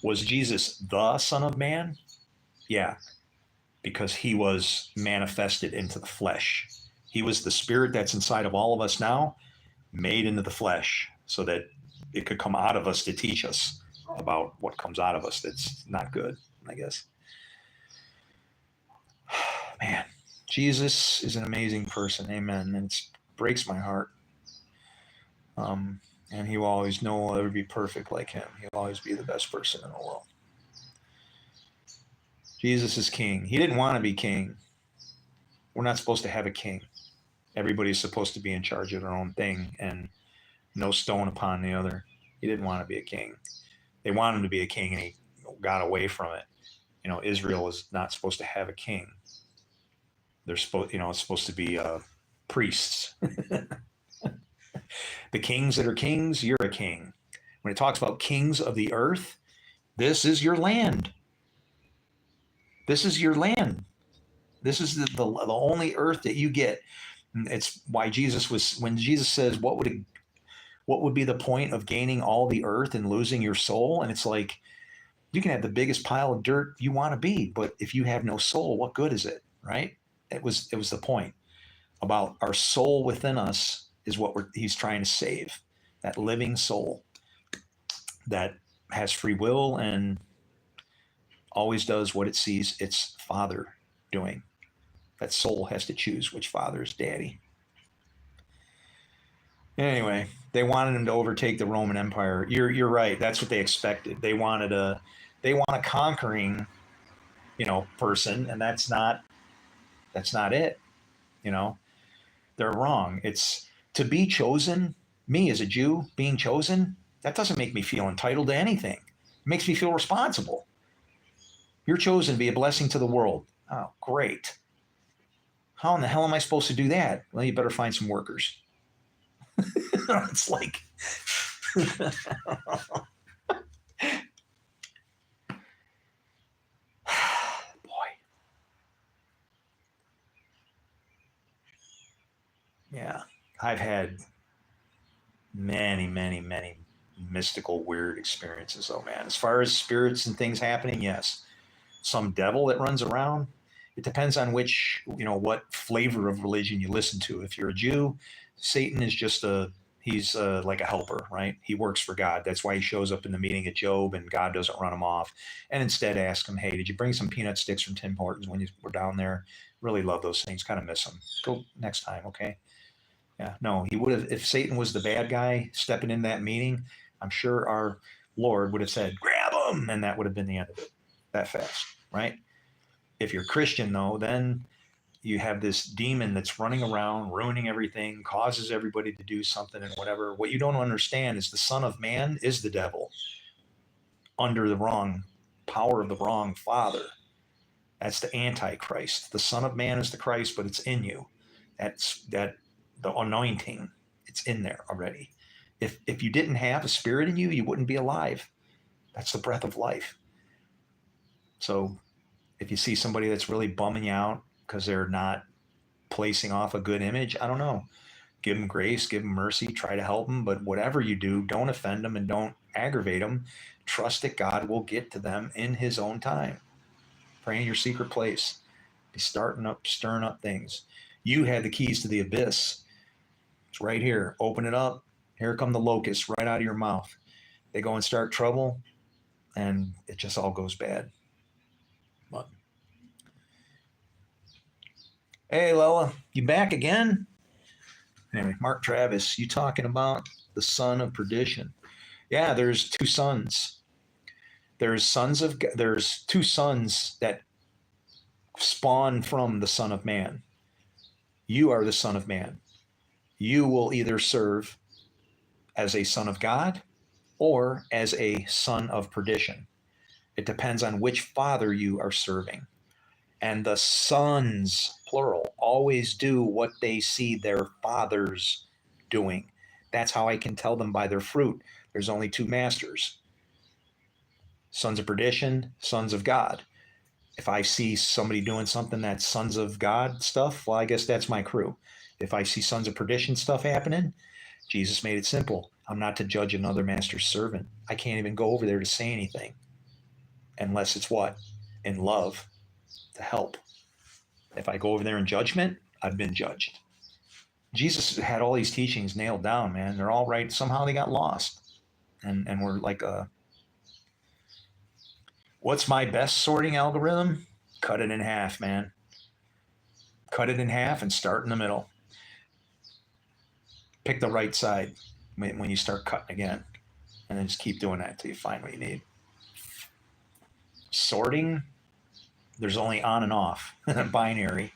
was Jesus the Son of Man? Yeah, because he was manifested into the flesh. He was the spirit that's inside of all of us now, made into the flesh, so that it could come out of us to teach us about what comes out of us that's not good, I guess. Man, Jesus is an amazing person. Amen. And it breaks my heart. And he will always know will ever be perfect like him. He'll always be the best person in the world. Jesus is king. He didn't want to be king. We're not supposed to have a king. Everybody's supposed to be in charge of their own thing and no stone upon the other. He didn't want to be a king. They wanted him to be a king and he got away from it. Israel is not supposed to have a king. They're supposed, it's supposed to be priests. The kings that are kings, you're a king. When it talks about kings of the earth, this is your land. This is your land. This is the only earth that you get. And it's why when Jesus says, what would be the point of gaining all the earth and losing your soul? And it's like, you can have the biggest pile of dirt you want to be, but if you have no soul, what good is it? Right? It was the point about our soul within us is what he's trying to save. That living soul that has free will and always does what it sees its father doing. That soul has to choose which father is daddy. Anyway, they wanted him to overtake the Roman Empire. You're right. That's what they expected. They want a conquering, person, and that's not it. They're wrong. It's to be chosen. Me as a Jew being chosen, that doesn't make me feel entitled to anything. It makes me feel responsible. You're chosen to be a blessing to the world. Oh, great. How in the hell am I supposed to do that? Well, you better find some workers. It's like, boy. Yeah. I've had many, many, many mystical, weird experiences, though, man. As far as spirits and things happening, yes. Some devil that runs around. It depends on which, what flavor of religion you listen to. If you're a Jew, Satan is just he's like a helper, right? He works for God. That's why he shows up in the meeting at Job and God doesn't run him off. And instead ask him, hey, did you bring some peanut sticks from Tim Hortons when you were down there? Really love those things. Kind of miss them. Go next time, okay? Yeah, no, he would have, if Satan was the bad guy stepping in that meeting, I'm sure our Lord would have said, grab him. And that would have been the end of it that fast, right? If you're Christian, though, then you have this demon that's running around, ruining everything, causes everybody to do something and whatever. What you don't understand is the Son of Man is the devil under the wrong power of the wrong father. That's the Antichrist. The Son of Man is the Christ, but it's in you. That's the anointing. It's in there already. If you didn't have a spirit in you, you wouldn't be alive. That's the breath of life. So if you see somebody that's really bumming you out because they're not placing off a good image, I don't know. Give them grace, give them mercy, try to help them. But whatever you do, don't offend them and don't aggravate them. Trust that God will get to them in his own time. Pray in your secret place. Be stirring up things. You had the keys to the abyss. It's right here. Open it up. Here come the locusts right out of your mouth. They go and start trouble, and it just all goes bad. But hey, Lola, you back again? Anyway, Mark Travis, you talking about the son of perdition? Yeah, there's two sons. There's two sons that spawn from the Son of Man. You are the Son of Man. You will either serve as a son of God or as a son of perdition. It depends on which father you are serving. And the sons, plural, always do what they see their fathers doing. That's how I can tell them by their fruit. There's only two masters: sons of perdition, sons of God. If I see somebody doing something that's sons of God stuff, well, I guess that's my crew. If I see sons of perdition stuff happening, Jesus made it simple. I'm not to judge another master's servant. I can't even go over there to say anything unless it's what? In love, to help. If I go over there in judgment, I've been judged. Jesus had all these teachings nailed down, man. They're all right. Somehow they got lost. And we're like, what's my best sorting algorithm? Cut it in half, man. Cut it in half and start in the middle. Pick the right side when you start cutting again. And then just keep doing that until you find what you need. Sorting, there's only on and off, binary.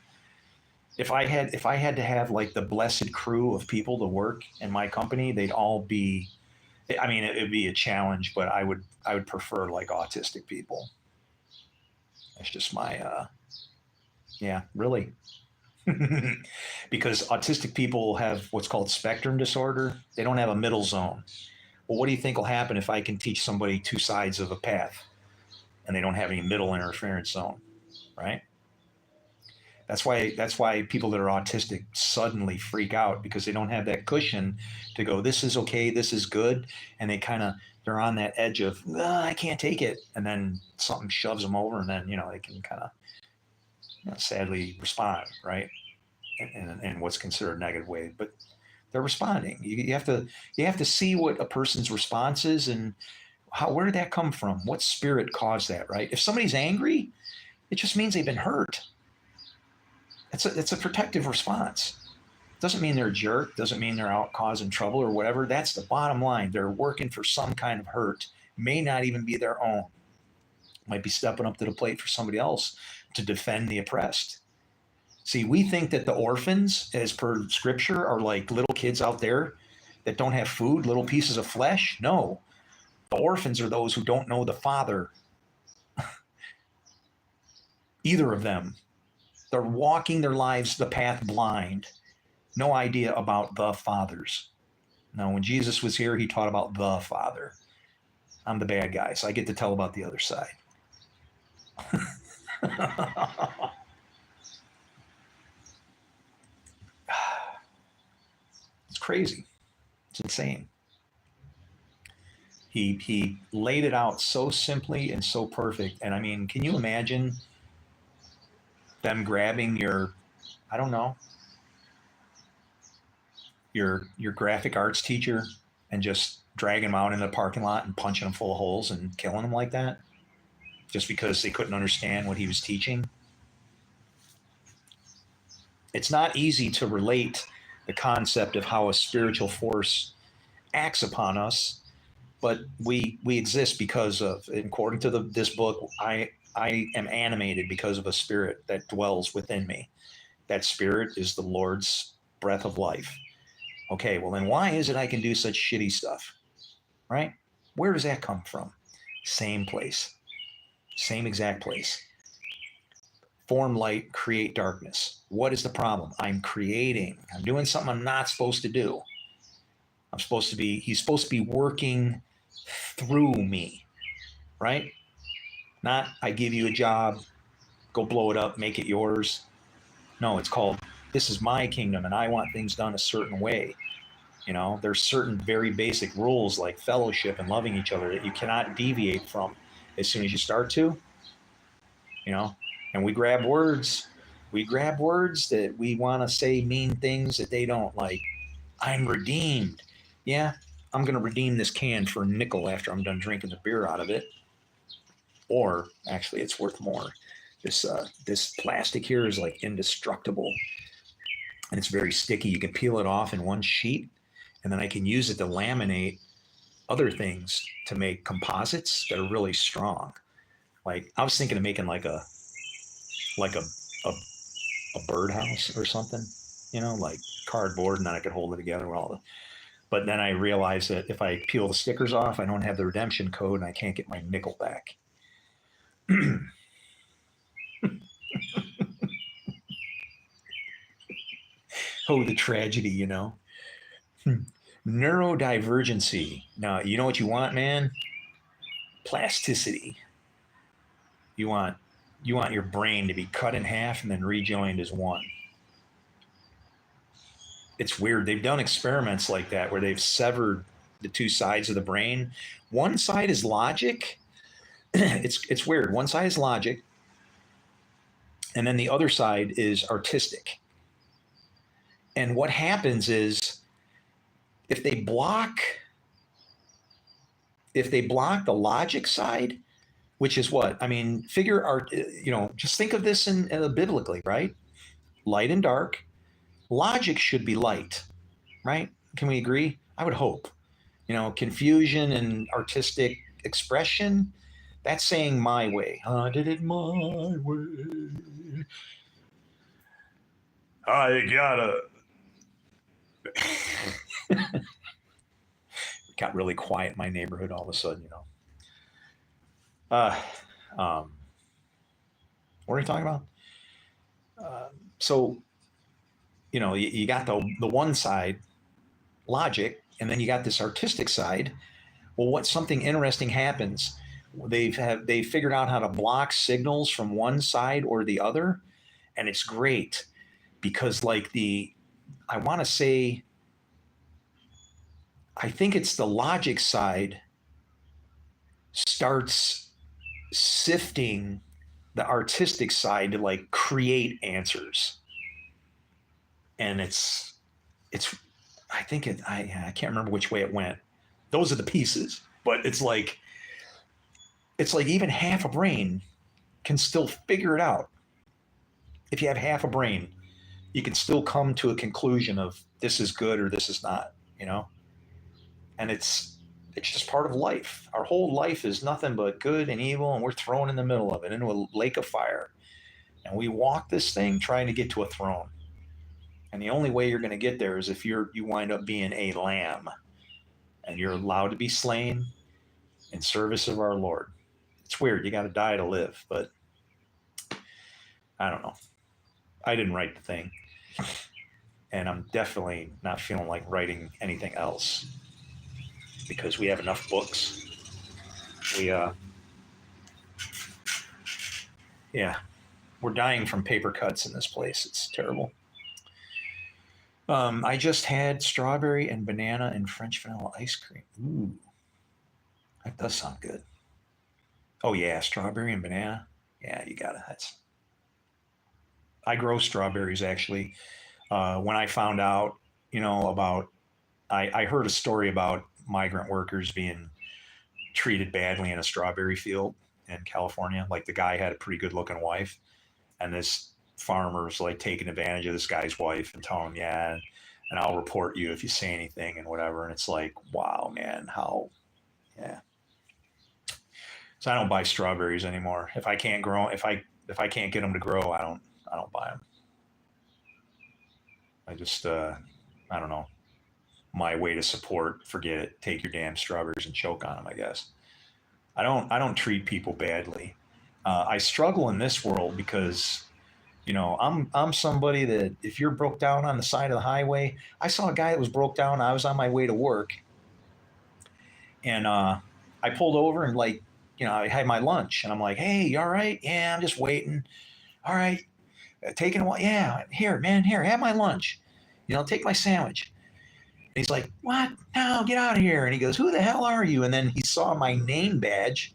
If I had to have like the blessed crew of people to work in my company, they'd all be, I mean, it would be a challenge, but I would prefer like autistic people. That's just my, yeah, really. Because autistic people have what's called spectrum disorder. They don't have a middle zone. Well, what do you think will happen if I can teach somebody two sides of a path and they don't have any middle interference zone, right? That's why people that are autistic suddenly freak out, because they don't have that cushion to go, this is okay, this is good. And they're on that edge of, I can't take it. And then something shoves them over, and then, they can kind of sadly respond, right? In what's considered a negative way, but they're responding. You have to see what a person's response is and where did that come from? What spirit caused that, right? If somebody's angry, it just means they've been hurt. It's a protective response. Doesn't mean they're a jerk. Doesn't mean they're out causing trouble or whatever. That's the bottom line. They're working for some kind of hurt. May not even be their own. Might be stepping up to the plate for somebody else to defend the oppressed. See, we think that the orphans, as per Scripture, are like little kids out there that don't have food, little pieces of flesh? No. The orphans are those who don't know the Father. Either of them. They're walking their lives the path blind. No idea about the fathers. Now, when Jesus was here, he taught about the Father. I'm the bad guy, so I get to tell about the other side. It's crazy. It's insane. He laid it out so simply and so perfect. And I mean, can you imagine them grabbing your, I don't know, your graphic arts teacher and just dragging him out in the parking lot and punching him full of holes and killing him like that just because they couldn't understand what he was teaching? It's not easy to relate the concept of how a spiritual force acts upon us, but we exist because of, according to this book, I am animated because of a spirit that dwells within me. That spirit is the Lord's breath of life. Okay, well then why is it I can do such shitty stuff? Right? Where does that come from? Same place. Same exact place. Form light, create darkness. What is the problem? I'm creating. I'm doing something I'm not supposed to do. He's supposed to be working through me, right? Not I give you a job, go blow it up, make it yours. No, it's called, this is my kingdom and I want things done a certain way. You know, there's certain very basic rules like fellowship and loving each other that you cannot deviate from as soon as you start to, you know, and we grab words that we want to say mean things that they don't, like, I'm redeemed. Yeah, I'm going to redeem this can for a nickel after I'm done drinking the beer out of it. Or actually, it's worth more. This plastic here is like indestructible, and it's very sticky. You can peel it off in one sheet, and then I can use it to laminate other things to make composites that are really strong. Like I was thinking of making like a birdhouse or something, you know, like cardboard, and then I could hold it together with all the. But then I realized that if I peel the stickers off, I don't have the redemption code, and I can't get my nickel back. Oh, the tragedy, you know. Neurodivergency. Now, you know what you want, man? Plasticity. You want your brain to be cut in half and then rejoined as one. It's weird. They've done experiments like that where they've severed the two sides of the brain. One side is logic. It's weird. One side is logic, and then the other side is artistic. And what happens is if they block the logic side, which is what? I mean, figure art, you know, just think of this in biblically, right? Light and dark. Logic should be light, right? Can we agree? I would hope. You know, confusion and artistic expression, that's saying my way. I did it my way. I gotta. Got really quiet in my neighborhood all of a sudden, you know. What are you talking about? So, you know, you got the one side, logic, and then you got this artistic side. Well, what something interesting happens? They figured out how to block signals from one side or the other, and it's great because, like, I want to say, I think it's the logic side starts sifting the artistic side to like create answers, and it's I think I can't remember which way it went. Those are the pieces, but it's like even half a brain can still figure it out. If you have half a brain, you can still come to a conclusion of this is good or this is not, you know. And it's just part of life. Our whole life is nothing but good and evil, and we're thrown in the middle of it into a lake of fire. And we walk this thing trying to get to a throne. And the only way you're going to get there is if you wind up being a lamb and you're allowed to be slain in service of our Lord. It's weird. You got to die to live, but I don't know. I didn't write the thing, and I'm definitely not feeling like writing anything else because we have enough books. Yeah, we're dying from paper cuts in this place. It's terrible. I just had strawberry and banana and French vanilla ice cream. Ooh, that does sound good. Oh yeah, strawberry and banana. Yeah, you got it. I grow strawberries actually. When I found out, about, I heard a story about migrant workers being treated badly in a strawberry field in California. Like the guy had a pretty good looking wife, and this farmer's like taking advantage of this guy's wife and telling him, yeah, and I'll report you if you say anything and whatever. And it's like, wow, man, how, yeah. So I don't buy strawberries anymore. If I can't grow, if I can't get them to grow, I don't buy them. I just, I don't know. My way to support, forget it. Take your damn strawberries and choke on them, I guess. I don't treat people badly. I struggle in this world because, I'm somebody that if you're broke down on the side of the highway, I saw a guy that was broke down. I was on my way to work, and I pulled over and I had my lunch, and I'm like, hey, you all right? Yeah, I'm just waiting. All right, taking a while. Yeah, here, man, here, have my lunch. Take my sandwich. And he's like, what? No, get out of here. And he goes, who the hell are you? And then he saw my name badge,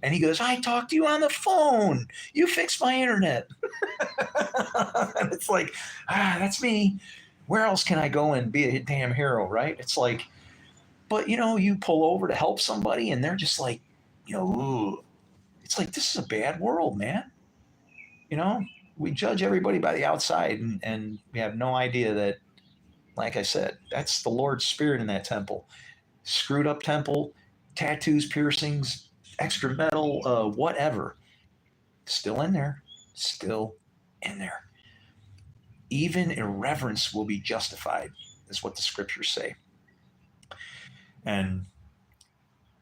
and he goes, I talked to you on the phone. You fixed my internet. And it's like, that's me. Where else can I go and be a damn hero, right? It's like, but you pull over to help somebody, and they're just like, ooh. It's like, this is a bad world, man. We judge everybody by the outside, and we have no idea that, like I said, that's the Lord's Spirit in that temple. Screwed up temple, tattoos, piercings, extra metal, whatever. Still in there. Still in there. Even irreverence will be justified, is what the scriptures say. And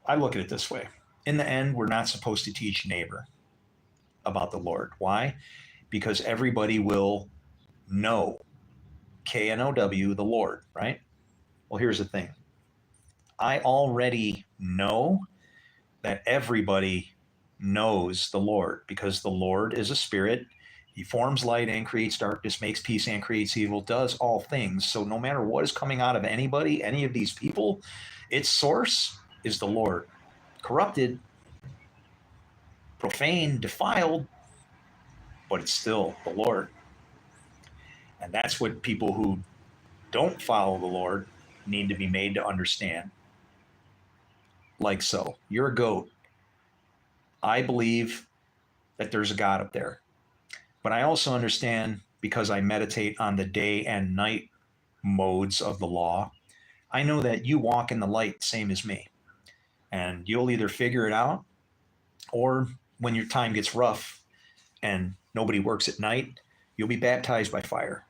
I look at it this way. In the end, we're not supposed to teach neighbor about the Lord. Why? Because everybody will know, K-N-O-W, the Lord, right? Well, here's the thing. I already know that everybody knows the Lord, because the Lord is a spirit. He forms light and creates darkness, makes peace and creates evil, does all things. So no matter what is coming out of anybody, any of these people, its source is the Lord. Corrupted, profane, defiled, but it's still the Lord. And that's what people who don't follow the Lord need to be made to understand. Like so. You're a goat. I believe that there's a God up there. But I also understand, because I meditate on the day and night modes of the law, I know that you walk in the light same as me. And you'll either figure it out, or when your time gets rough and nobody works at night, you'll be baptized by fire.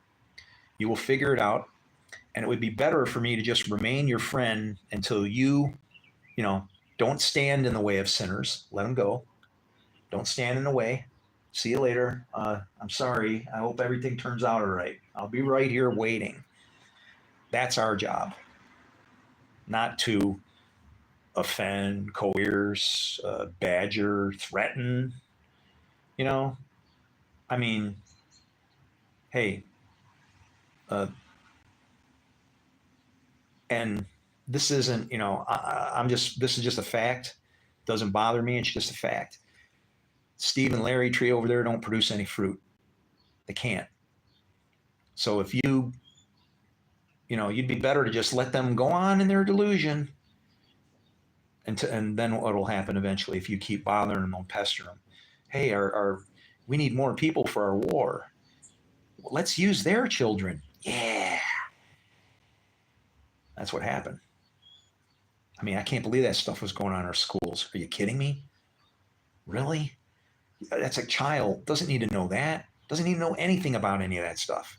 You will figure it out. And it would be better for me to just remain your friend until you don't stand in the way of sinners. Let them go. Don't stand in the way. See you later. I'm sorry. I hope everything turns out all right. I'll be right here waiting. That's our job. Not to offend, coerce, badger, threaten. I mean, hey, and this isn't, this is just a fact. Doesn't bother me. It's just a fact. Steve and Larry tree over there don't produce any fruit. They can't. So if you'd be better to just let them go on in their delusion. And then what will happen eventually if you keep bothering them and pestering them? Hey, we need more people for our war. Well, let's use their children. Yeah. That's what happened. I mean, I can't believe that stuff was going on in our schools. Are you kidding me? Really? That's a child. Doesn't need to know that. Doesn't need to know anything about any of that stuff.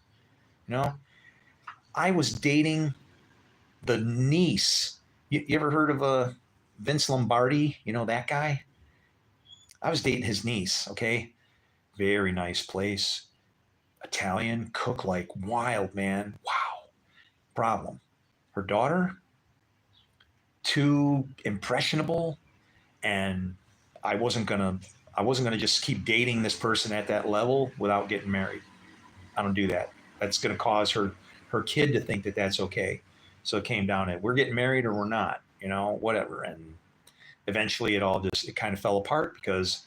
I was dating the niece. You ever heard of Vince Lombardi? You know that guy? I was dating his niece, okay? Very nice place. Italian, cook like wild, man. Wow. Problem. Her daughter, too impressionable, and I wasn't gonna I wasn't gonna just keep dating this person at that level without getting married. I don't do that. That's gonna cause her kid to think that that's okay. So it came down to we're getting married or we're not, whatever. And eventually it kind of fell apart because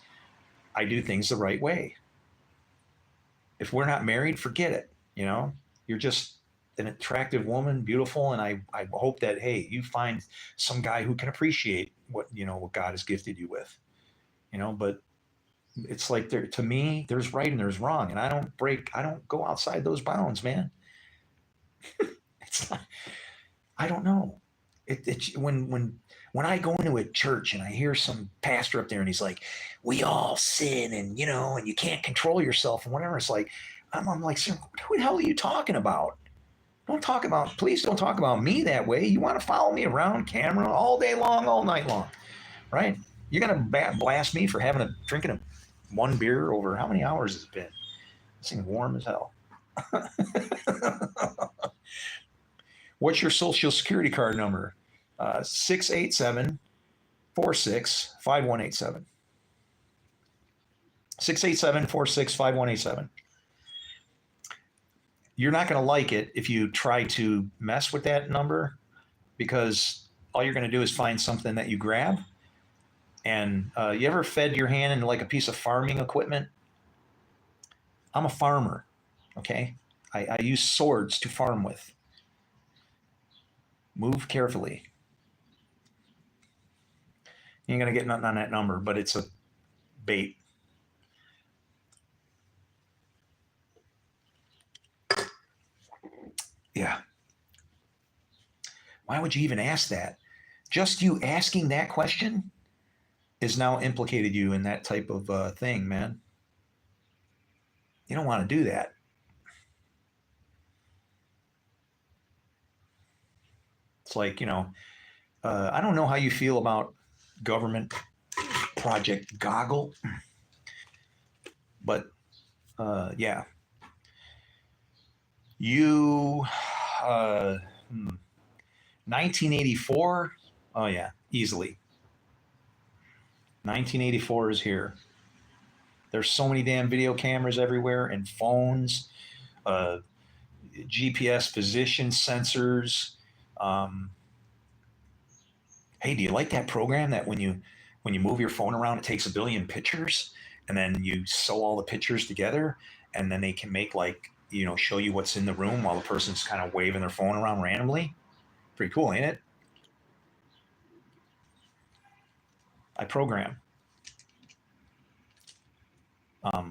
I do things the right way. If we're not married, forget it. You're just an attractive woman, beautiful, and I hope that hey, you find some guy who can appreciate what God has gifted you with. But it's like to me, there's right and there's wrong, and I don't go outside those bounds, man. It's not, I don't know. When I go into a church and I hear some pastor up there and he's like, "We all sin, and and you can't control yourself and whatever." It's like, I'm like, "Sir, who the hell are you talking about? Please don't talk about me that way. You want to follow me around camera all day long, all night long, right? You're gonna blast me for drinking one beer over how many hours has it been? This thing's warm as hell." What's your social security card number? 687 46 5187. 687 46 5187. You're not going to like it if you try to mess with that number because all you're going to do is find something that you grab. And you ever fed your hand into like a piece of farming equipment? I'm a farmer, okay? I use swords to farm with. Move carefully. You ain't going to get nothing on that number, but it's a bait. Yeah. Why would you even ask that? Just you asking that question is now implicated you in that type of thing, man. You don't want to do that. It's like, I don't know how you feel about government Project Goggle, but yeah. You, 1984, oh yeah, easily. 1984 is here. There's so many damn video cameras everywhere and phones, GPS position sensors. Hey, do you like that program that when you move your phone around, it takes a billion pictures, and then you sew all the pictures together, and then they can make show you what's in the room while the person's kind of waving their phone around randomly. Pretty cool, ain't it? I program. I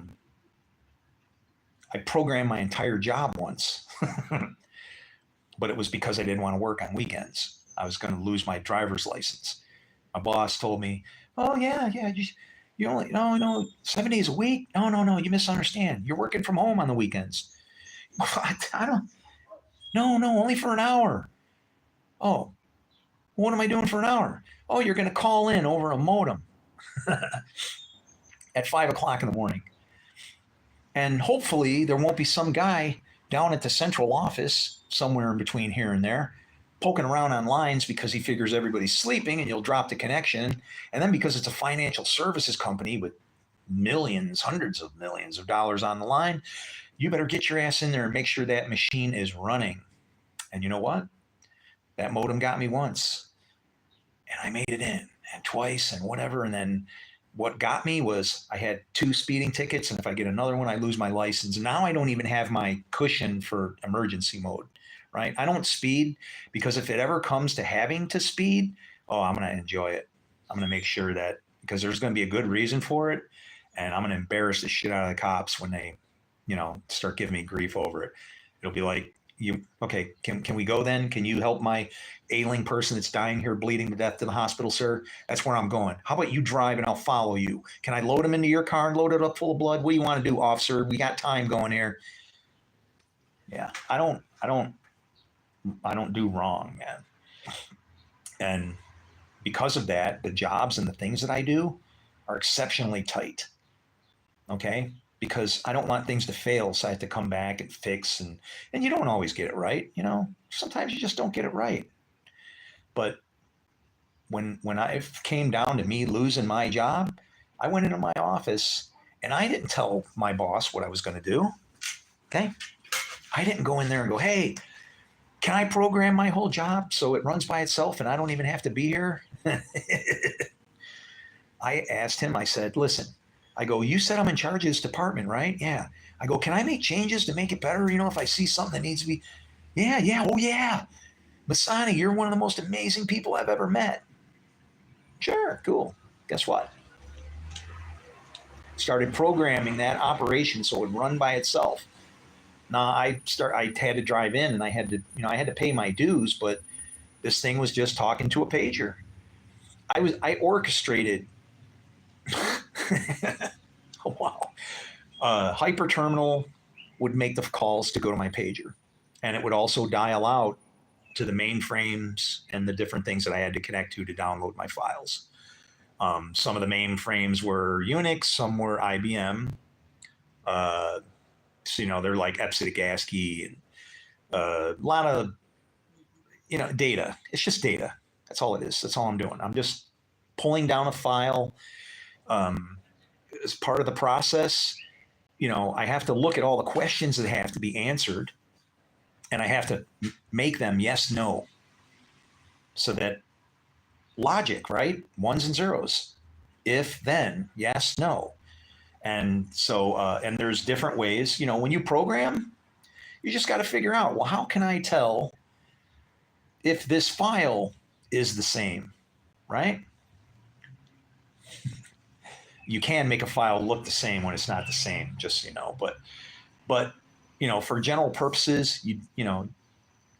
programmed my entire job once, but it was because I didn't want to work on weekends. I was going to lose my driver's license. My boss told me, "Oh yeah, you only no 7 days a week. No, you misunderstand. You're working from home on the weekends." I don't. No, only for an hour. Oh, what am I doing for an hour? Oh, you're going to call in over a modem at 5 o'clock in the morning. And hopefully there won't be some guy down at the central office somewhere in between here and there poking around on lines because he figures everybody's sleeping and you'll drop the connection. And then because it's a financial services company with millions, hundreds of millions of dollars on the line, you better get your ass in there and make sure that machine is running. And you know what? That modem got me once and I made it in and twice and whatever. And then what got me was I had 2 speeding tickets, and if I get another one, I lose my license. Now I don't even have my cushion for emergency mode, right? I don't speed because if it ever comes to having to speed, I'm going to enjoy it. I'm going to make sure that because there's going to be a good reason for it, and I'm going to embarrass the shit out of the cops when they, start giving me grief over it. It'll be like, can we go then? Can you help my ailing person that's dying here bleeding to death to the hospital, sir? That's where I'm going. How about you drive and I'll follow you? Can I load him into your car and load it up full of blood? What do you want to do, officer? We got time going here. Yeah, I don't do wrong, man. And because of that, the jobs and the things that I do are exceptionally tight. Okay. Because I don't want things to fail. So I have to come back and fix, and you don't always get it right. Sometimes you just don't get it right. But when I came down to me losing my job, I went into my office and I didn't tell my boss what I was going to do. Okay. I didn't go in there and go, hey, can I program my whole job so it runs by itself and I don't even have to be here? I asked him, I said, listen, I go, you said I'm in charge of this department, right? Yeah. I go, can I make changes to make it better? If I see something that needs to be, yeah. Oh, yeah. Masani, you're one of the most amazing people I've ever met. Sure. Cool. Guess what? Started programming that operation so it would run by itself. Now I had to drive in and I had to pay my dues, but this thing was just talking to a pager. I orchestrated. Oh, wow. Hyper terminal would make the calls to go to my pager, and it would also dial out to the mainframes and the different things that I had to connect to download my files. Some of the mainframes were Unix, some were IBM. So they're like EBCDIC ASCII and a lot of data. It's just data. That's all it is. That's all I'm doing. I'm just pulling down a file. As part of the process, I have to look at all the questions that have to be answered, and I have to make them yes, no, so that logic, right? Ones and zeros. If, then, yes, no. And so, and there's different ways, when you program, you just got to figure out, well, how can I tell if this file is the same, right? You can make a file look the same when it's not the same, just so you know. But for general purposes, you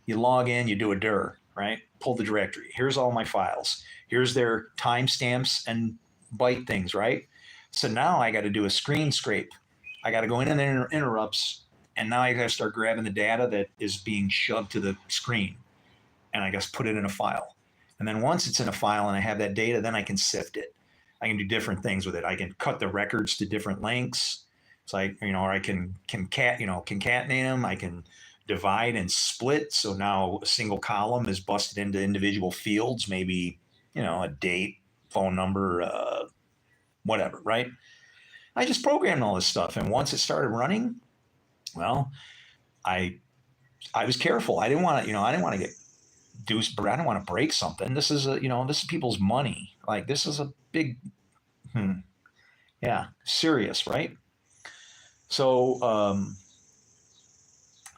log in, you do a dir, right? Pull the directory. Here's all my files. Here's their timestamps and byte things, right? So now I got to do a screen scrape. I got to go in and interrupts, and now I got to start grabbing the data that is being shoved to the screen, and I guess put it in a file. And then once it's in a file and I have that data, then I can sift it. I can do different things with it. I can cut the records to different lengths. So or I can concatenate them. I can divide and split. So now a single column is busted into individual fields, maybe, a date, phone number, whatever, right? I just programmed all this stuff. And once it started running, well, I was careful. I didn't want to get deuced, but I don't want to break something. This is this is people's money. Like, this is a big, serious, right? So,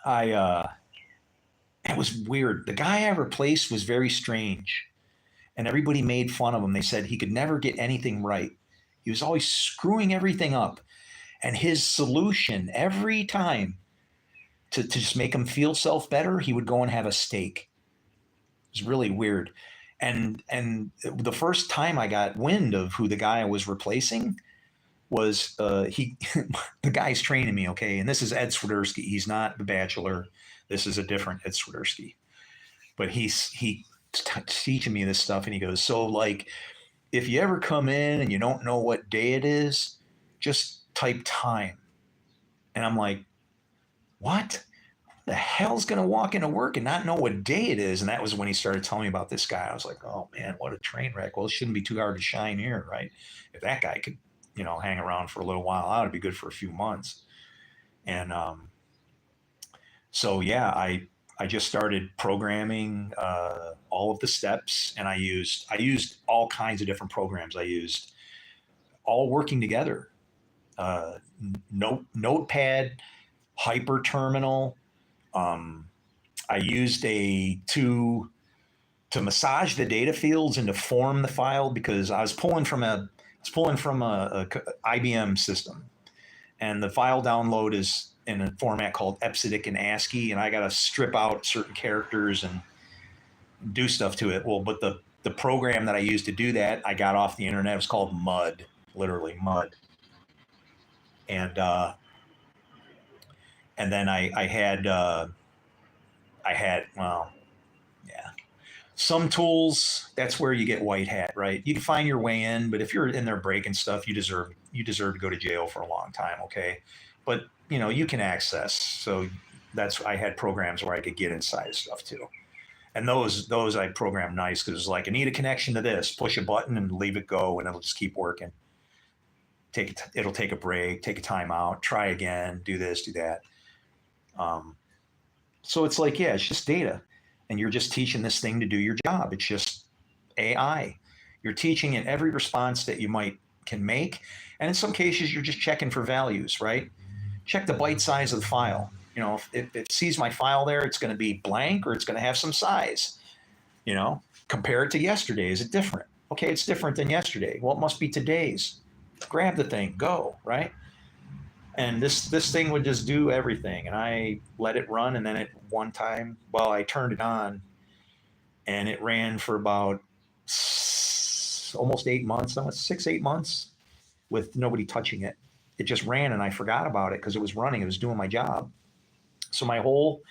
it was weird. The guy I replaced was very strange, and everybody made fun of him. They said he could never get anything right. He was always screwing everything up. And his solution every time to just make him feel self better, he would go and have a steak. It was really weird. And the first time I got wind of who the guy I was replacing was, the guy's training me, okay? And this is Ed Swiderski. He's not The Bachelor. This is a different Ed Swiderski. But he's teaching me this stuff, and he goes, so, like, if you ever come in and you don't know what day it is, just type time. And I'm like, what? The hell's going to walk into work and not know what day it is? And that was when he started telling me about this guy. I was like, oh, man, what a train wreck. Well, it shouldn't be too hard to shine here, right? If that guy could, hang around for a little while, I would be good for a few months. And so, yeah, I just started programming all of the steps, and I used all kinds of different programs. I used all working together. Notepad, Hyper Terminal. I used to massage the data fields and to form the file, because I was pulling from a IBM system, and the file download is in a format called EBCDIC and ASCII, and I got to strip out certain characters and do stuff to it. Well, but the program that I used to do that, I got off the internet. It was called Mud, literally Mud. And then I I had, well, yeah. Some tools, that's where you get white hat, right? You can find your way in, but if you're in there breaking stuff, you deserve to go to jail for a long time, okay? But you can access. So I had programs where I could get inside stuff too. And those I programmed nice because it's like I need a connection to this, push a button and leave it go, and it'll just keep working. It'll take a break, take a time out, try again, do this, do that. So it's like, yeah, it's just data, and you're just teaching this thing to do your job. It's just AI. You're teaching it every response that you can make, and in some cases, you're just checking for values, right? Check the byte size of the file. If it sees my file there, it's going to be blank or it's going to have some size. Compare it to yesterday. Is it different? Okay, it's different than yesterday. Well, it must be today's. Grab the thing, go, right? And this thing would just do everything. And I let it run, and then at one time, I turned it on, and it ran for about almost 8 months, almost 6, 8 months, with nobody touching it. It just ran, and I forgot about it because it was running. It was doing my job. So my whole,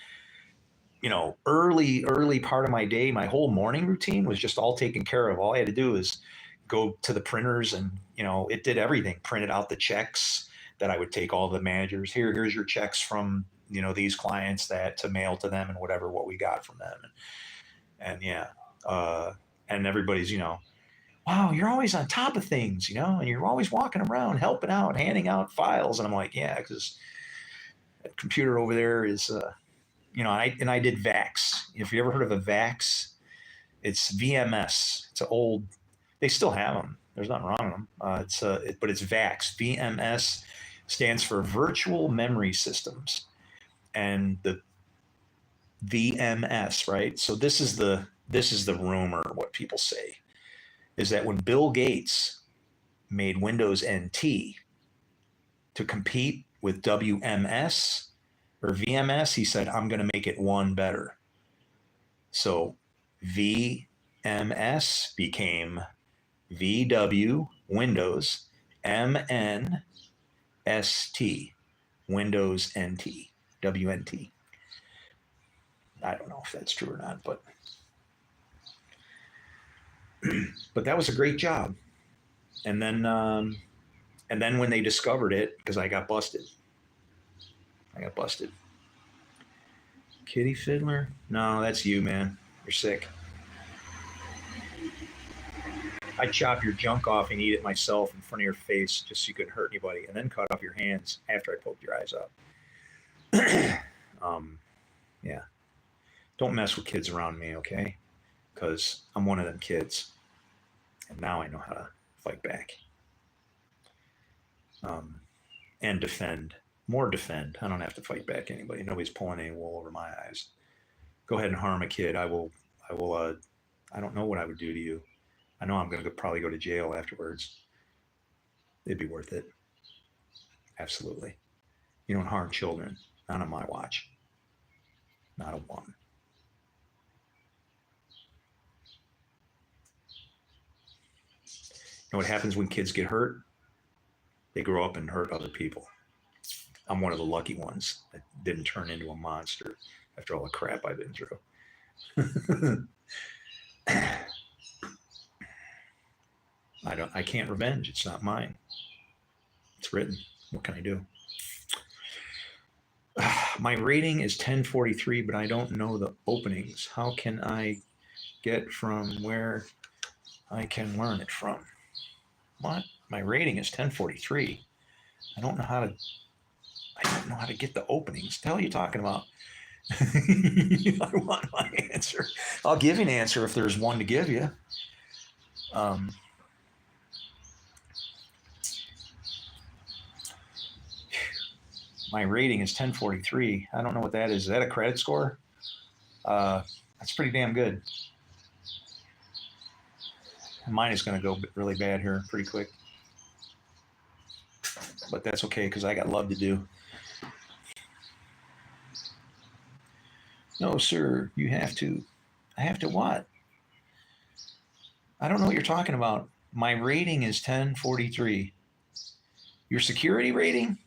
early part of my day, my whole morning routine was just all taken care of. All I had to do is go to the printers, and it did everything. Printed out the checks that I would take all the managers. Here's your checks from these clients that to mail to them, and what we got from them, and yeah, and everybody's wow, you're always on top of things, and you're always walking around helping out, handing out files, and I'm like, yeah, because that computer over there is I did VAX. If you ever heard of a VAX, it's VMS. It's an old. They still have them. There's nothing wrong with them. But it's VAX. VMS stands for Virtual Memory Systems, and the VMS, right? So this is the rumor. What people say is that when Bill Gates made Windows NT to compete with WMS or VMS, he said, I'm going to make it one better. So VMS became VW Windows MNST, Windows NT, WNT. I don't know if that's true or not, but that was a great job. And then when they discovered it, because I got busted. Kitty Fiddler? No, that's you, man. You're sick. I'd chop your junk off and eat it myself in front of your face just so you couldn't hurt anybody, and then cut off your hands after I poked your eyes out. Yeah. Don't mess with kids around me, okay? Because I'm one of them kids. And now I know how to fight back. And defend. More defend. I don't have to fight back anybody. Nobody's pulling any wool over my eyes. Go ahead and harm a kid. I don't know what I would do to you. I know I'm going to probably go to jail afterwards. It'd be worth it. Absolutely. You don't harm children. Not on my watch. Not a one. You know what happens when kids get hurt? They grow up and hurt other people. I'm one of the lucky ones that didn't turn into a monster after all the crap I've been through. I can't revenge. It's not mine. It's written. What can I do? My rating is 1043, but I don't know the openings. How can I get from where I can learn it from? What? My rating is 1043. I don't know how to get the openings. The hell are you talking about? I want my answer. I'll give you an answer if there's one to give you. My rating is 1043. I don't know what that is. Is that a credit score? That's pretty damn good. Mine is going to go really bad here pretty quick. But that's okay because I got love to do. No, sir, you have to. I have to what? I don't know what you're talking about. My rating is 1043. Your security rating?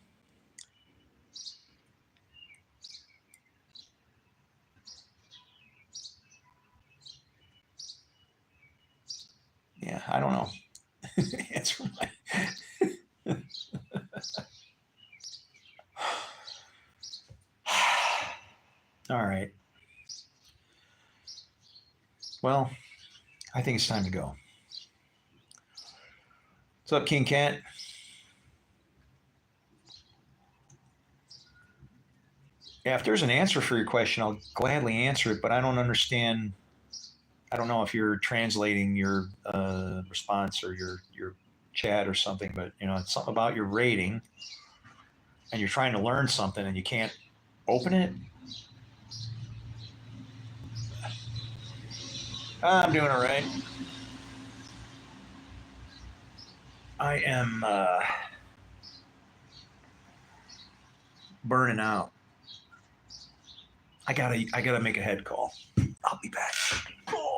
All right. Well, I think it's time to go. What's up, King Cat? Yeah, if there's an answer for your question, I'll gladly answer it, but I don't understand. I don't know if you're translating your response or your chat or something, but it's something about your rating, and you're trying to learn something and you can't open it. I'm doing all right. I am burning out. I gotta make a head call. I'll be back. Oh.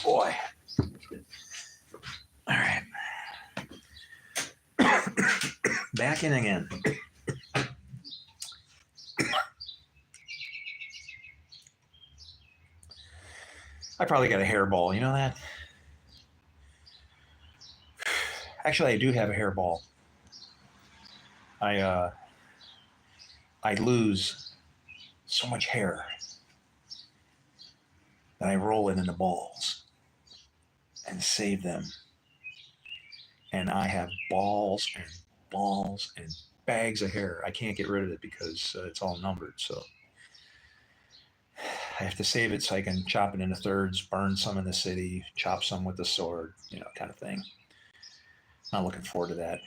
Boy. All right. Back in again. I probably got a hairball. You know that? Actually, I do have a hairball. I I lose so much hair that I roll it into balls and save them. And I have balls and bags of hair. I can't get rid of it because it's all numbered. So I have to save it so I can chop it into thirds, burn some in the city, chop some with the sword, kind of thing. Not looking forward to that.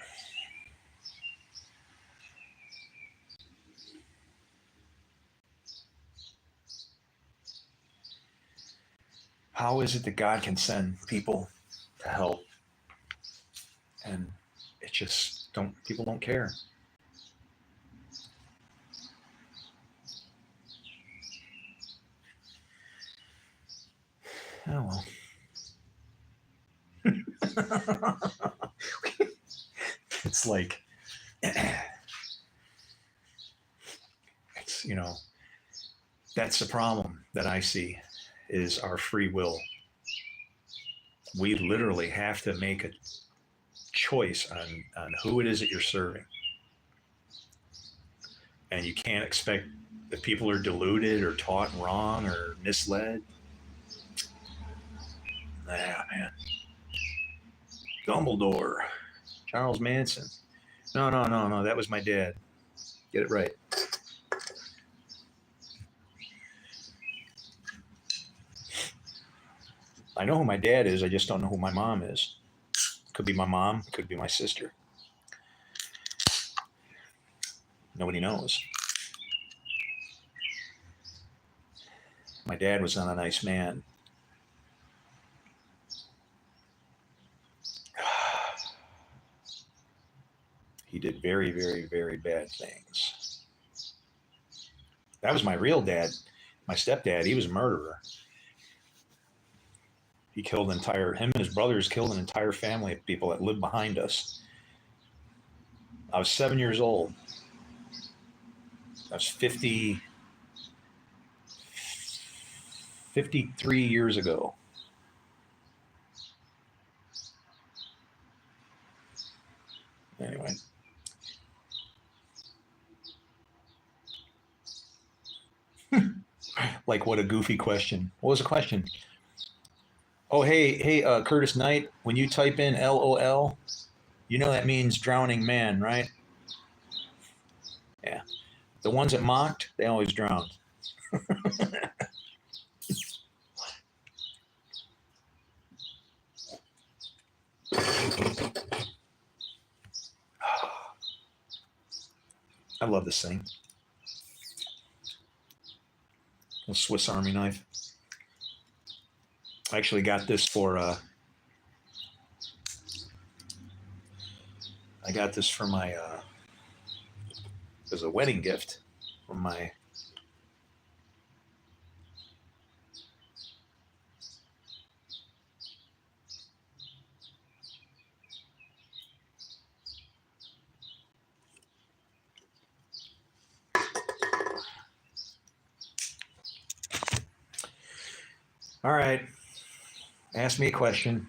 How is it that God can send people to help and it just people don't care? Oh well. It's like that's the problem that I see is our free will. We literally have to make a choice on who it is that you're serving. And you can't expect if people are deluded or taught wrong or misled. Ah, man. Dumbledore, Charles Manson. No. That was my dad. Get it right. I know who my dad is. I just don't know who my mom is. Could be my mom. Could be my sister. Nobody knows. My dad was not a nice man. He did very, very, very bad things. That was my real dad. My stepdad, he was a murderer. He killed him and his brothers killed an entire family of people that lived behind us. I was 7 years old. I was 53 years ago. Anyway. Like, what a goofy question. What was the question? Oh, hey, Curtis Knight, when you type in LOL, that means drowning man, right? Yeah. The ones that mocked, they always drowned. I love this thing. A Swiss Army knife. I actually got this for my as a wedding gift from my All right. Ask me a question.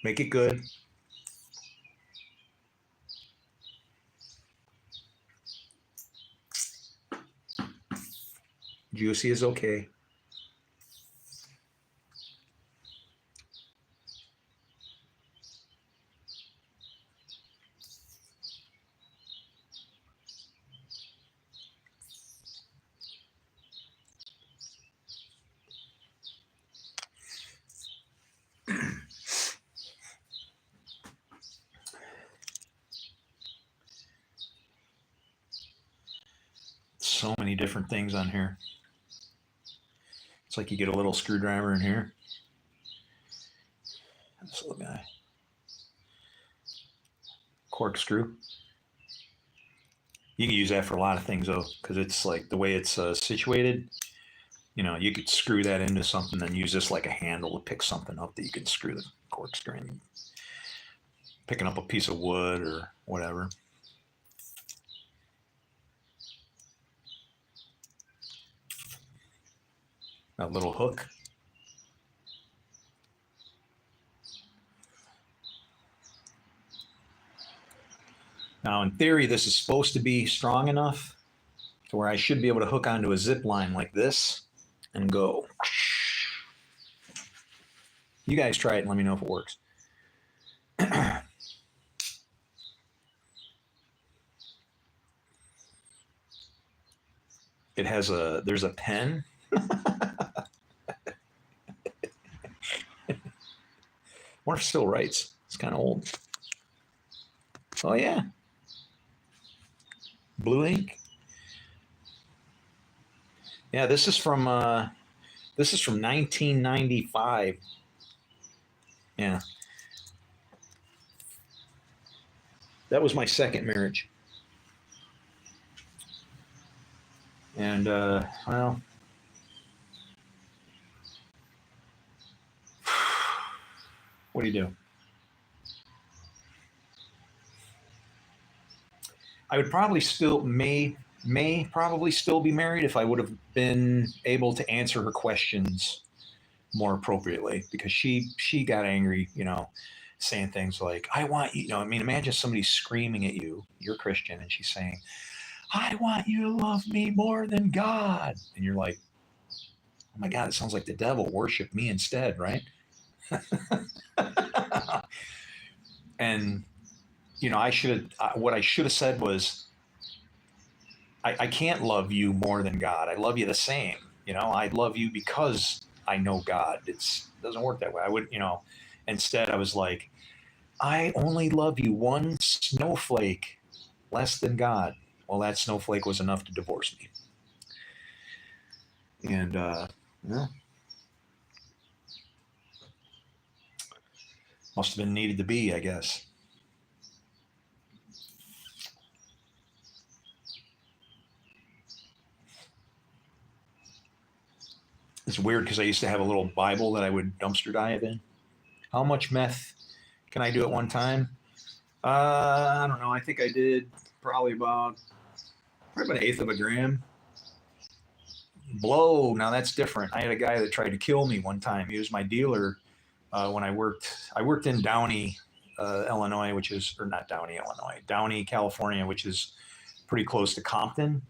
Make it good. Juicy is okay. So many different things on here. It's like you get a little screwdriver in here. This little guy. Corkscrew. You can use that for a lot of things though, because it's like the way it's situated. You could screw that into something and use this like a handle to pick something up that you can screw the corkscrew in. Picking up a piece of wood or whatever. A little hook. Now, in theory, this is supposed to be strong enough to where I should be able to hook onto a zip line like this and go. You guys try it and let me know if it works. There's a pen. Wonder if it still writes. It's kind of old. Oh yeah. Blue ink. Yeah, this is from 1995. Yeah. That was my second marriage. And well, what do you do? I would probably still may probably still be married if I would have been able to answer her questions more appropriately, because she got angry, saying things like, I want you, I mean, imagine somebody screaming at you, you're Christian, and she's saying, I want you to love me more than God. And you're like, oh my God, it sounds like the devil. Worship me instead, right? And, what I should have said was, I can't love you more than God. I love you the same. I love you because I know God. It doesn't work that way. I would, instead I was like, I only love you one snowflake less than God. Well, that snowflake was enough to divorce me. And, yeah, must have been needed to be, I guess. It's weird because I used to have a little Bible that I would dumpster dive in. How much meth can I do at one time? I don't know. I think I did probably about an eighth of a gram. Blow. Now that's different. I had a guy that tried to kill me one time. He was my dealer when I worked. I worked in Downey, Illinois, or not Downey, Illinois, Downey, California, which is pretty close to Compton.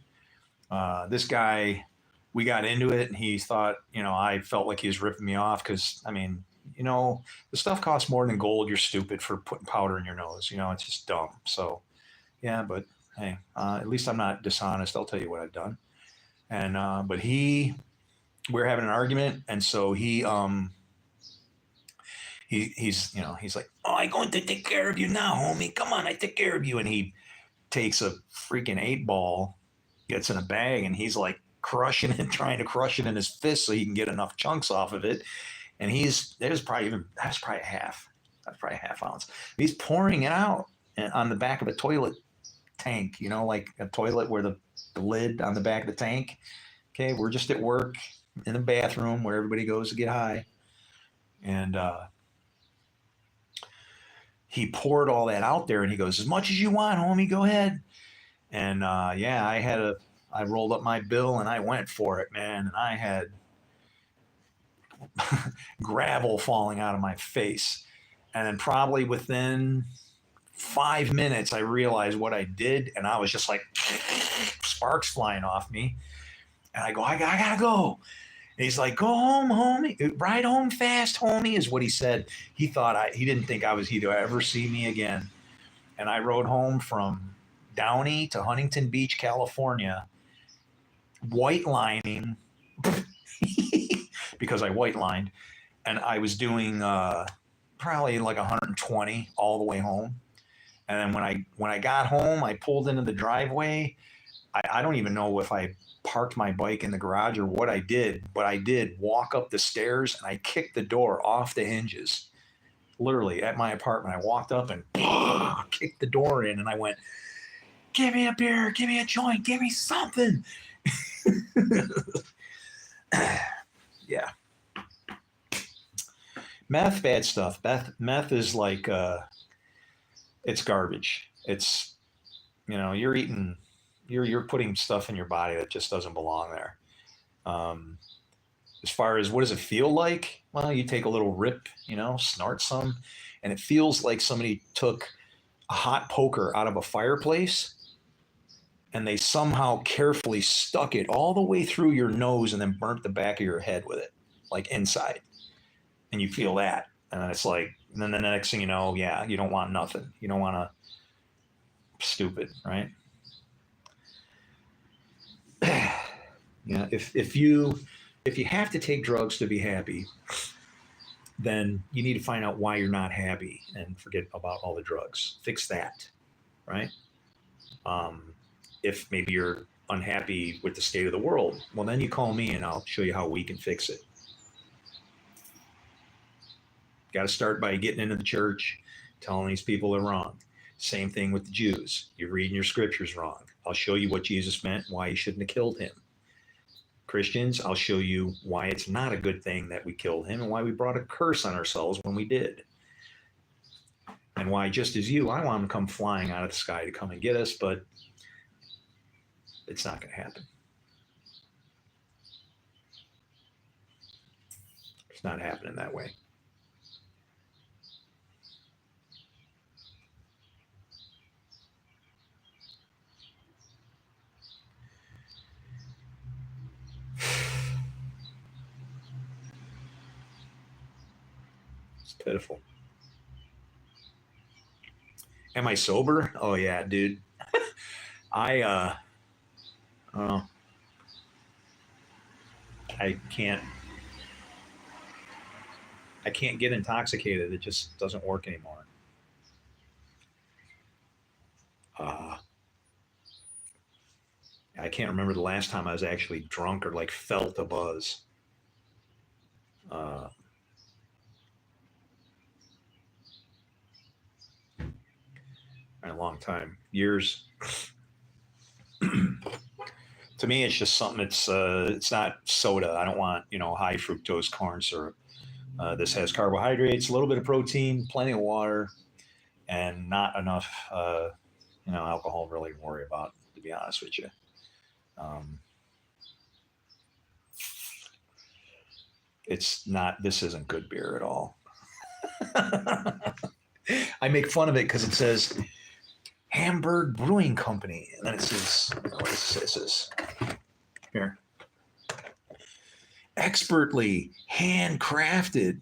This guy, we got into it, and he thought, I felt like he was ripping me off because, I mean, the stuff costs more than gold. You're stupid for putting powder in your nose. It's just dumb. So, yeah, but hey, at least I'm not dishonest. I'll tell you what I've done. And but we're having an argument, and so he's like, oh, I'm going to take care of you now, homie. Come on, I take care of you. And he takes a freaking 8-ball, gets in a bag, and he's like crushing it, trying to crush it in his fist so he can get enough chunks off of it. And that's probably half. That's probably a half ounce. He's pouring it out on the back of a toilet tank, like a toilet where the lid on the back of the tank. Okay, we're just at work in the bathroom where everybody goes to get high. And he poured all that out there, and he goes, as much as you want, homie, go ahead. And yeah, I rolled up my bill and I went for it, man. And I had gravel falling out of my face. And then probably within 5 minutes, I realized what I did. And I was just like, sparks flying off me. And I go, I gotta go. And he's like, go home, homie. Ride home fast, homie, is what he said. He didn't think he'd ever see me again. And I rode home from Downey to Huntington Beach, California, white lining because I white lined, and I was doing probably like 120 all the way home. And then when I got home, I pulled into the driveway. I don't even know if I parked my bike in the garage or what I did, but I did walk up the stairs and I kicked the door off the hinges. Literally at my apartment, I walked up and kicked the door in, and I went, give me a beer, give me a joint, give me something. Yeah. Meth, bad stuff. Meth is like, it's garbage. It's, you're putting stuff in your body that just doesn't belong there. As far as what does it feel like? Well, you take a little rip, snort some, and it feels like somebody took a hot poker out of a fireplace and they somehow carefully stuck it all the way through your nose and then burnt the back of your head with it, like inside. And you feel that. And then it's like, and then the next thing you know, yeah, you don't want nothing. You don't want to, stupid, right? Yeah, if you have to take drugs to be happy, then you need to find out why you're not happy and forget about all the drugs. Fix that, right? If maybe you're unhappy with the state of the world, well, then you call me and I'll show you how we can fix it. Got to start by getting into the church, telling these people they're wrong. Same thing with the Jews. You're reading your scriptures wrong. I'll show you what Jesus meant, why you shouldn't have killed him. Christians, I'll show you why it's not a good thing that we killed him and why we brought a curse on ourselves when we did. And why, just as you, I want them to come flying out of the sky to come and get us, but it's not going to happen. It's not happening that way. It's pitiful. Am I sober? Oh yeah, dude. I don't know. I can't get intoxicated. It just doesn't work anymore. I can't remember the last time I was actually drunk or like felt a buzz. Uh, in a long time, years. To me, it's just something it's not soda. I don't want high fructose corn syrup. This has carbohydrates, a little bit of protein, plenty of water, and not enough alcohol really to worry about. To be honest with you, um, it's not. This isn't good beer at all. I make fun of it because it says Hamburg Brewing Company, and then it says, what is this? It says here, expertly handcrafted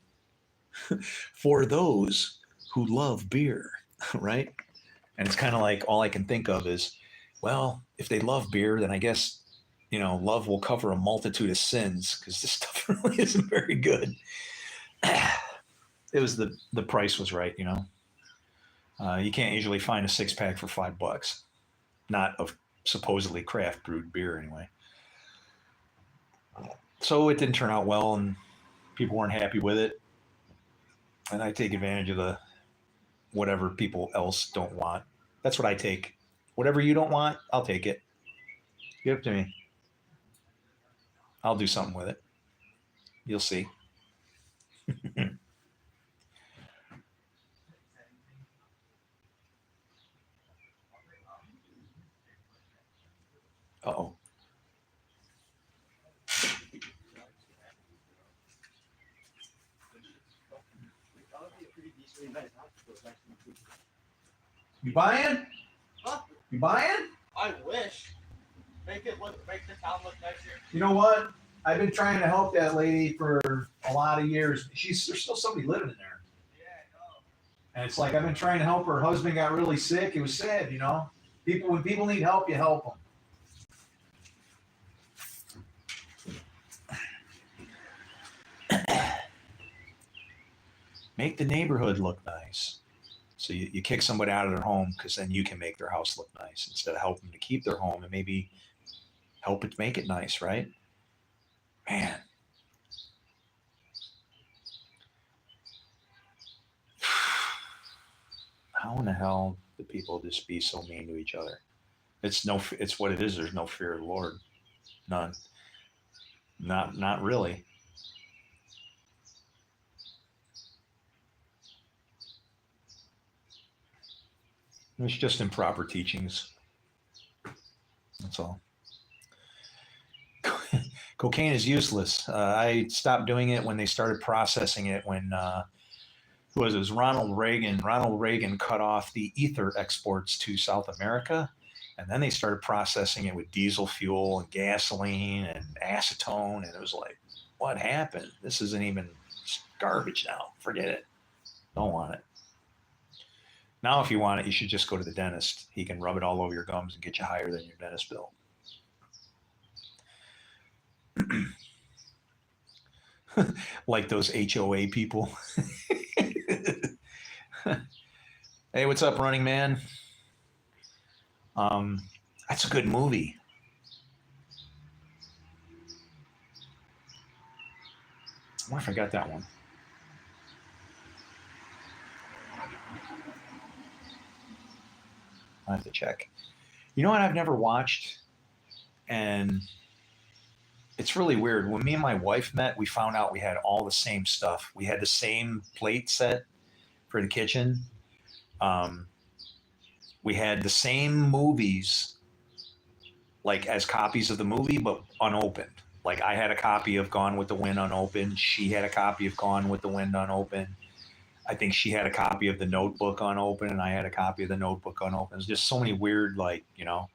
for those who love beer, right? And it's kind of like all I can think of is, well, if they love beer, then I guess love will cover a multitude of sins because this stuff really isn't very good. It was the price was right, you can't usually find a 6-pack for $5, not of supposedly craft brewed beer anyway. So it didn't turn out well, and people weren't happy with it. And I take advantage of the whatever people else don't want. That's what I take. Whatever you don't want, I'll take it. Give it to me. I'll do something with it. You'll see. Uh-oh. You buying? Huh? You buying? I wish. Make the town look nicer. You know what? I've been trying to help that lady for a lot of years. There's still somebody living in there. Yeah, I know. And it's like I've been trying to help her. Her husband got really sick. It was sad, when people need help, you help them. Make the neighborhood look nice. So you kick somebody out of their home because then you can make their house look nice instead of helping them to keep their home and maybe help it make it nice, right? Man. How in the hell do people just be so mean to each other? It's what it is. There's no fear of the Lord. None. Not really. It's just improper teachings. That's all. Cocaine is useless. I stopped doing it when they started processing it when it was Ronald Reagan. Ronald Reagan cut off the ether exports to South America, and then they started processing it with diesel fuel and gasoline and acetone, and it was like, what happened? This isn't even garbage now. Forget it. Don't want it. Now, if you want it, you should just go to the dentist. He can rub it all over your gums and get you higher than your dentist bill. Like those HOA people. Hey, what's up, Running Man? That's a good movie. I wonder if I got that one. I have to check. You know what I've never watched? And it's really weird. When me and my wife met, we found out we had all the same stuff. We had the same plate set for the kitchen. We had the same movies, like as copies of the movie, but unopened. Like I had a copy of Gone with the Wind unopened. She had a copy of Gone with the Wind unopened. I think she had a copy of The Notebook unopened, and I had a copy of The Notebook unopened. There's just so many weird, like, you know.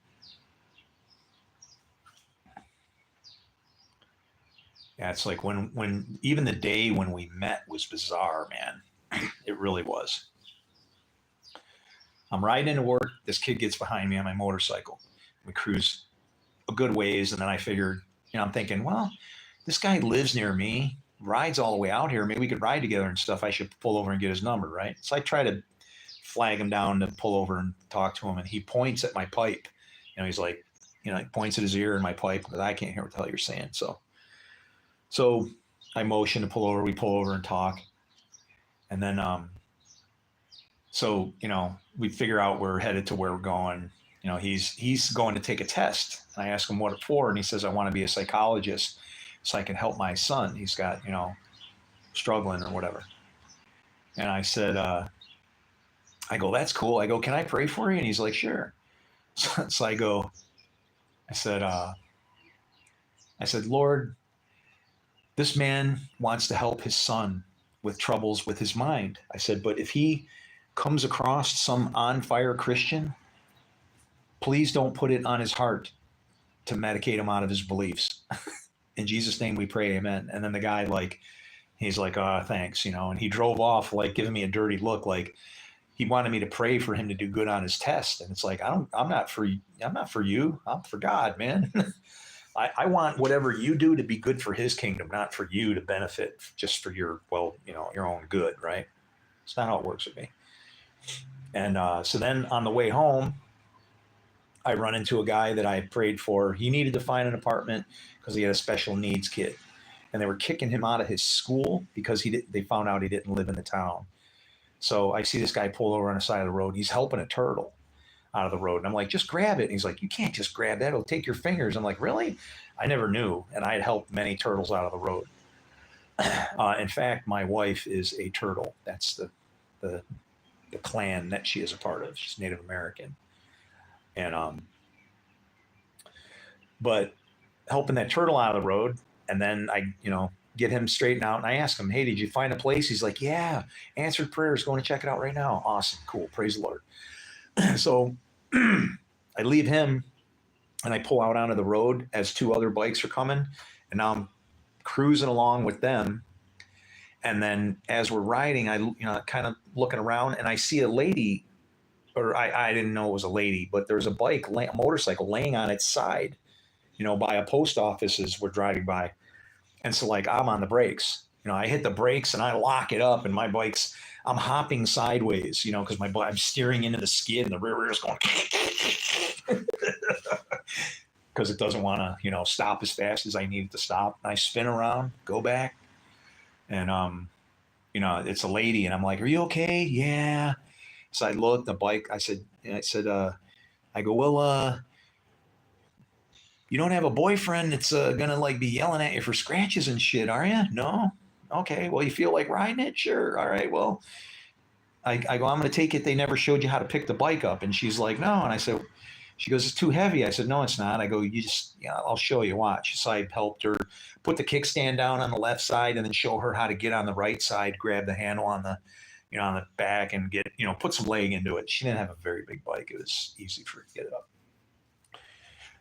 Yeah, it's like when even the day when we met was bizarre, man. It really was. I'm riding into work. This kid gets behind me on my motorcycle. We cruise a good ways, and then I figured, I'm thinking, well, this guy lives near me, rides all the way out here. Maybe we could ride together and stuff. I should pull over and get his number, right? So I try to flag him down to pull over and talk to him, and he points at my pipe. He's like, he points at his ear in my pipe, but I can't hear what the hell you're saying. So I motion to pull over. We pull over and talk, and then we figure out we're headed to where we're going. He's going to take a test. And I ask him what it's for, and he says, I want to be a psychologist so I can help my son. He's got, struggling or whatever. And I said, I go, that's cool. I go, can I pray for you? And he's like, sure. So I said, Lord, this man wants to help his son with troubles with his mind. I said, but if he comes across some on fire Christian, please don't put it on his heart to medicate him out of his beliefs. In Jesus' name we pray, amen. And then the guy, he's like, thanks, and he drove off, giving me a dirty look, like he wanted me to pray for him to do good on his test. And it's like, I'm not for you. I'm for God, man. I want whatever you do to be good for his kingdom, not for you to benefit just for your own good, right? It's not how it works with me. And so then on the way home, I run into a guy that I prayed for. He needed to find an apartment because he had a special needs kid. And they were kicking him out of his school because they found out he didn't live in the town. So I see this guy pull over on the side of the road. He's helping a turtle out of the road. And I'm like, just grab it. And he's like, you can't just grab that. It'll take your fingers. I'm like, really? I never knew. And I had helped many turtles out of the road. In fact, my wife is a turtle. That's the clan that she is a part of. She's Native American. And but helping that turtle out of the road, and then I get him straightened out, and I ask him, hey, did you find a place? He's like, yeah, answered prayers, going to check it out right now. Awesome, cool, praise the Lord. So I leave him and I pull out onto the road as two other bikes are coming, and now I'm cruising along with them. And then as we're riding, I kind of looking around, and I see a lady, or I didn't know it was a lady, but there's a motorcycle laying on its side, by a post office as we're driving by. And so I'm on the brakes, I hit the brakes and I lock it up, and my I'm hopping sideways, because I'm steering into the skid, and the rear is going because it doesn't want to, stop as fast as I need it to stop. And I spin around, go back, and it's a lady, and I'm like, are you okay? Yeah. So I looked the bike. I said, I go, well, you don't have a boyfriend that's gonna be yelling at you for scratches and shit, are you? No. Okay. Well, you feel like riding it? Sure. All right. Well, I go, I'm gonna take it. They never showed you how to pick the bike up, and she's like, no. And I said, she goes, it's too heavy. I said, no, it's not. I go, I'll show you. Watch. So I helped her put the kickstand down on the left side, and then show her how to get on the right side, grab the handle on the on the back, and get, put some leg into it. She didn't have a very big bike. It was easy for her to get it up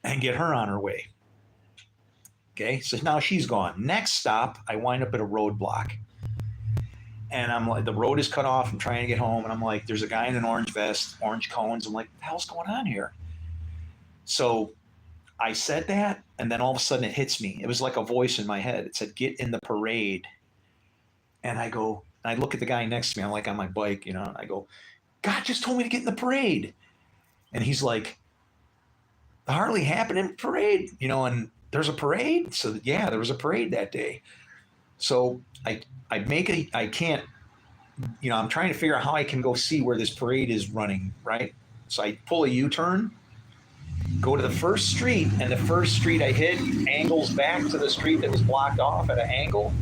and get her on her way. Okay. So now she's gone. Next stop, I wind up at a roadblock, and I'm like, the road is cut off. I'm trying to get home, and I'm like, there's a guy in an orange vest, orange cones. I'm like, what the hell's going on here? So I said that, and then all of a sudden it hits me. It was like a voice in my head. It said, get in the parade. And I go, I look at the guy next to me. I'm like on my bike, and I go, God just told me to get in the parade. And he's like, the hardly happening parade, and there's a parade. So yeah, there was a parade that day. So I can't, I'm trying to figure out how I can go see where this parade is running. Right. So I pull a U-turn, go to the first street, and the first street I hit angles back to the street that was blocked off at an angle,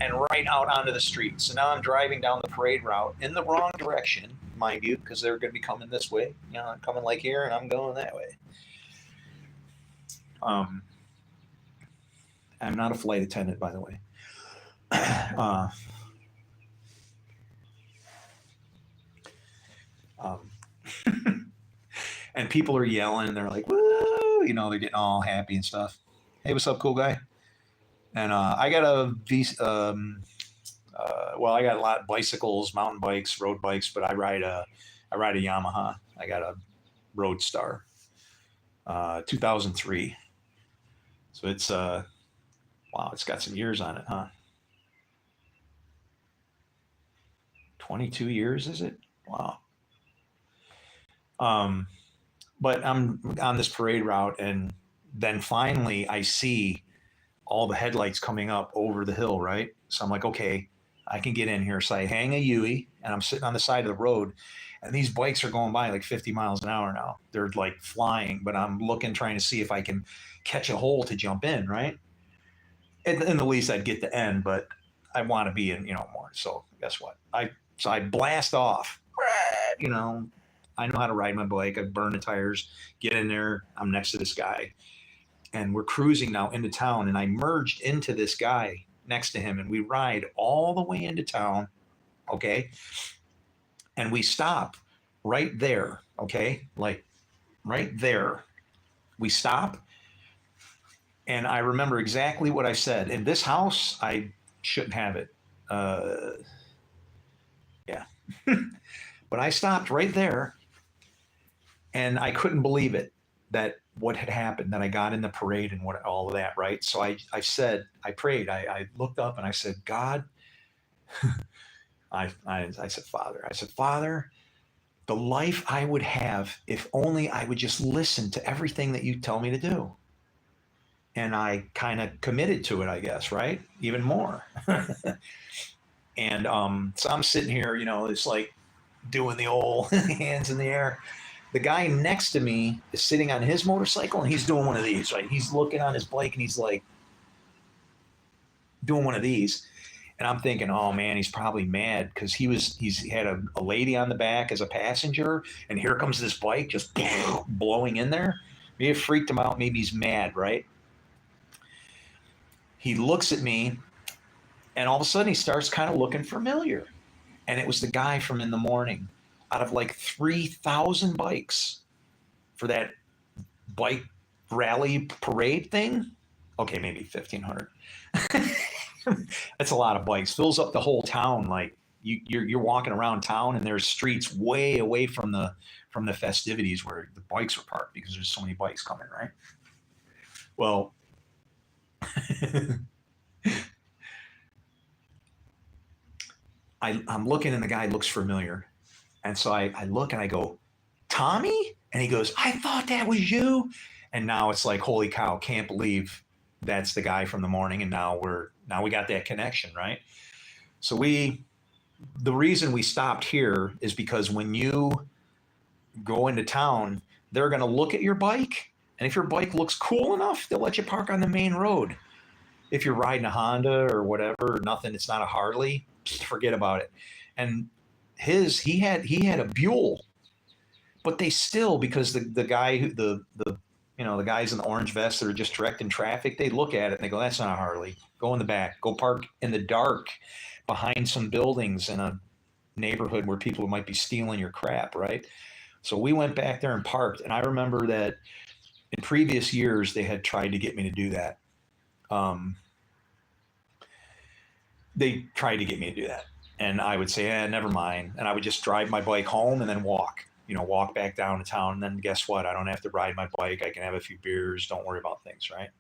and right out onto the street. So now I'm driving down the parade route in the wrong direction. mind you, because they're going to be coming this way. I'm coming like here, and I'm going that way. I'm not a flight attendant, by the way. And people are yelling, and they're like, woo, they're getting all happy and stuff. Hey, what's up, cool guy? And I got I got a lot of bicycles, mountain bikes, road bikes, but I ride a Yamaha. I got a Roadstar, 2003. So it's wow, it's got some years on it, huh? 22 years, is it? Wow. But I'm on this parade route, and then finally I see all the headlights coming up over the hill, right? So I'm like, okay, I can get in here. So I hang a Yui, and I'm sitting on the side of the road, and these bikes are going by like 50 miles an hour now. They're like flying, but I'm looking, trying to see if I can catch a hole to jump in, right? In the least, I'd get the end, but I want to be in, more. So guess what? I blast off. I know how to ride my bike. I burn the tires, get in there. I'm next to this guy, and we're cruising now into town. And I merged into this guy next to him, and we ride all the way into town. Okay. And we stop right there. Okay. Like right there. We stop. And I remember exactly what I said. In this house, I shouldn't have it. Yeah. But I stopped right there, and I couldn't believe it, that what had happened, that I got in the parade and what all of that, right? So I prayed, I looked up and I said, God, I said, Father, the life I would have if only I would just listen to everything that you tell me to do. And I kind of committed to it, I guess, right? Even more. And so I'm sitting here, it's like doing the old hands in the air. The guy next to me is sitting on his motorcycle, and he's doing one of these, right? He's looking on his bike, and he's like doing one of these. And I'm thinking, oh man, he's probably mad because he's had a lady on the back as a passenger, and here comes this bike just blowing in there. Maybe it freaked him out. Maybe he's mad, right? He looks at me, and all of a sudden he starts kind of looking familiar. And it was the guy from in the morning. Out of like 3,000 bikes for that bike rally parade thing. Okay, maybe 1,500. That's a lot of bikes. Fills up the whole town. Like you're walking around town, and there's streets way away from the festivities where the bikes are parked because there's so many bikes coming, right? Well, I'm looking, and the guy looks familiar. And so I look and I go, Tommy? And he goes, I thought that was you. And now it's like, holy cow, can't believe that's the guy from the morning. And now we got that connection, right? So the reason we stopped here is because when you go into town, they're going to look at your bike. And if your bike looks cool enough, they'll let you park on the main road. If you're riding a Honda or whatever, nothing, it's not a Harley, forget about it. And he had a Buell, but they still, because the guy who the guys in the orange vests that are just directing traffic, they look at it and they go, that's not a Harley. Go in the back, go park in the dark behind some buildings in a neighborhood where people might be stealing your crap, right? So we went back there and parked. And I remember that in previous years, they had tried to get me to do that. They tried to get me to do that. And I would say, never mind. And I would just drive my bike home and then walk back down to town. And then guess what? I don't have to ride my bike. I can have a few beers. Don't worry about things, right?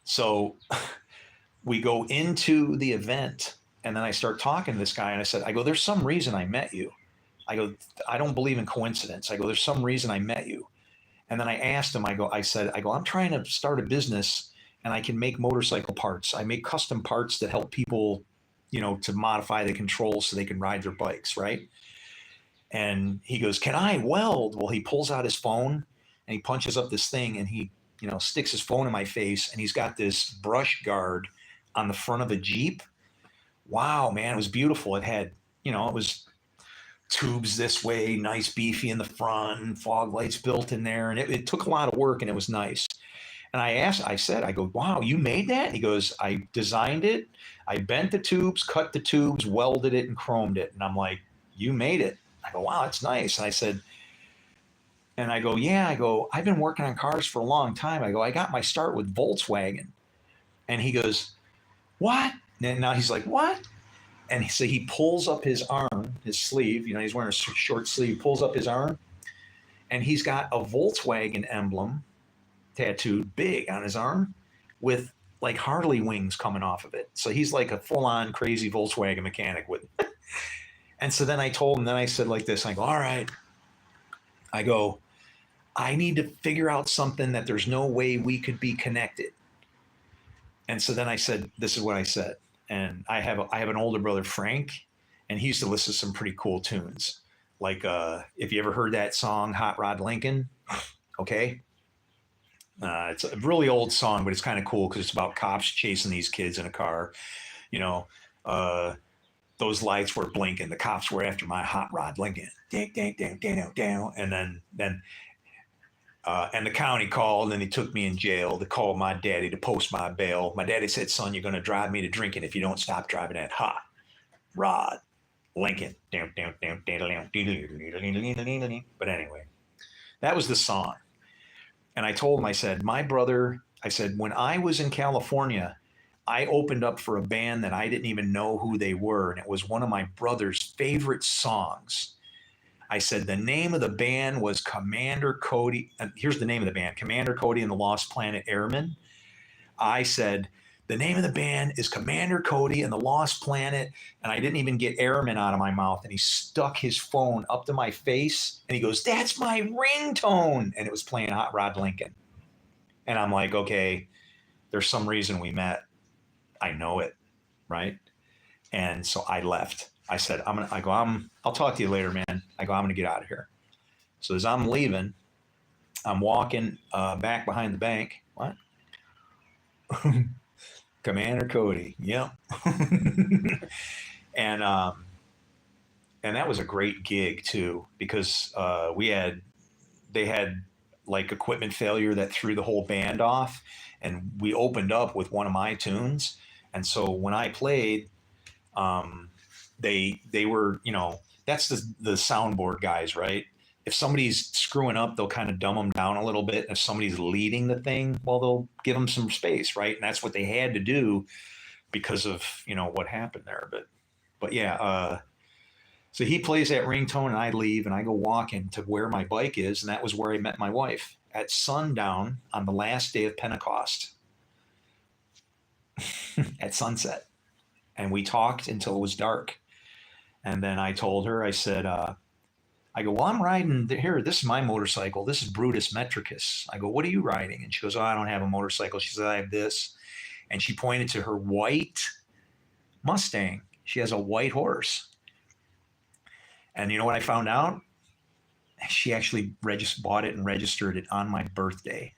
So we go into the event, and then I start talking to this guy, and I go, there's some reason I met you. I go, I don't believe in coincidence. I go, there's some reason I met you. And then I asked him, I go, I'm trying to start a business, and I can make motorcycle parts. I make custom parts that help people, to modify the controls so they can ride their bikes, right? And he goes, can I weld? Well, he pulls out his phone, and he punches up this thing, and he, sticks his phone in my face, and he's got this brush guard on the front of a Jeep. Wow, man, it was beautiful. It had it was tubes this way, nice beefy in the front, fog lights built in there. And it took a lot of work and it was nice. And I go, wow, you made that? And he goes, I designed it. I bent the tubes, cut the tubes, welded it, and chromed it. And I'm like, you made it. I go, wow, that's nice. And I go, yeah, I've been working on cars for a long time. I go, I got my start with Volkswagen. And he goes, what? And now he's like, what? And so he pulls up his arm, his sleeve, he's wearing a short sleeve, pulls up his arm, and he's got a Volkswagen emblem tattooed big on his arm with like Harley wings coming off of it. So he's like a full-on crazy Volkswagen mechanic with it. And so then I told him, then I said like this, I go, all right. I go, I need to figure out something that there's no way we could be connected. And so then I said, this is what I said. And I have an older brother, Frank, and he used to listen to some pretty cool tunes. Like if you ever heard that song, Hot Rod Lincoln, okay? It's a really old song, but it's kind of cool because it's about cops chasing these kids in a car. Those lights were blinking. The cops were after my Hot Rod Lincoln. Ding, ding, ding, ding, ding. And then and the county called and they took me in jail. They called my daddy to post my bail. My daddy said, son, you're going to drive me to drinking if you don't stop driving that Hot Rod Lincoln. But anyway, that was the song. And I told him, I said, my brother, I said, when I was in California, I opened up for a band that I didn't even know who they were. And it was one of my brother's favorite songs. I said, the name of the band was Commander Cody. Here's the name of the band, Commander Cody and the Lost Planet Airmen. I said, the name of the band is Commander Cody and the Lost Planet. And I didn't even get Airmen out of my mouth. And he stuck his phone up to my face and he goes, that's my ringtone. And it was playing Hot Rod Lincoln. And I'm like, okay, there's some reason we met. I know it, right? And so I left. I said, I'll talk to you later, man. I'm going to get out of here. So as I'm leaving, I'm walking back behind the bank. What? Commander Cody. Yep. And that was a great gig too, because they had like equipment failure that threw the whole band off. And we opened up with one of my tunes. And so when I played, they were, that's the soundboard guys, right? If somebody's screwing up, they'll kind of dumb them down a little bit. If somebody's leading the thing, well, they'll give them some space, right? And that's what they had to do because of, what happened there. But yeah, so he plays that ringtone and I leave and I go walking to where my bike is. And that was where I met my wife at sundown on the last day of Pentecost at sunset. And we talked until it was dark. And then I told her, I said, I go, well, I'm riding here. This is my motorcycle. This is Brutus Metricus. I go, what are you riding? And she goes, oh, I don't have a motorcycle. She said, I have this. And she pointed to her white Mustang. She has a white horse. And you know what I found out? She actually bought it and registered it on my birthday.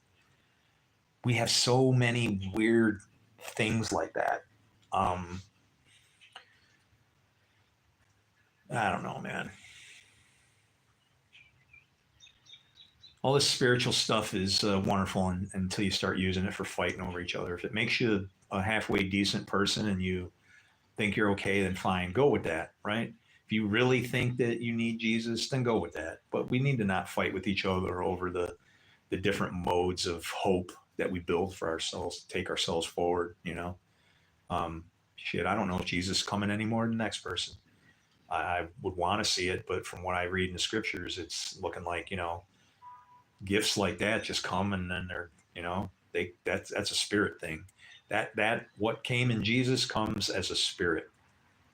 We have so many weird things like that. I don't know, man. All this spiritual stuff is wonderful until you start using it for fighting over each other. If it makes you a halfway decent person and you think you're okay, then fine, go with that, right? If you really think that you need Jesus, then go with that. But we need to not fight with each other over the different modes of hope that we build for ourselves to take ourselves forward, I don't know if Jesus is coming any more than the next person. I would want to see it, but from what I read in the scriptures, it's looking like, gifts like that just come and then they're, that's a spirit thing. That what came in Jesus comes as a spirit,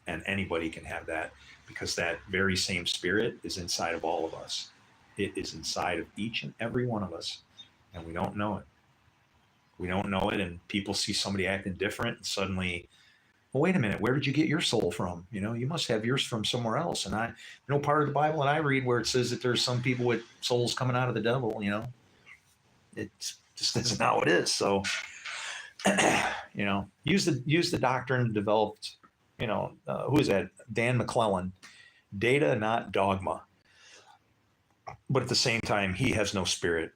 and anybody can have that because that very same spirit is inside of all of us. It is inside of each and every one of us, and we don't know it. We don't know it, and people see somebody acting different, and suddenly, well, wait a minute, where did you get your soul from? You must have yours from somewhere else. And I know part of the Bible that I read where it says that there's some people with souls coming out of the devil, it just isn't how it is. So, use the doctrine developed Who is that? Dan McClellan. Data, not dogma. But at the same time, he has no spirit.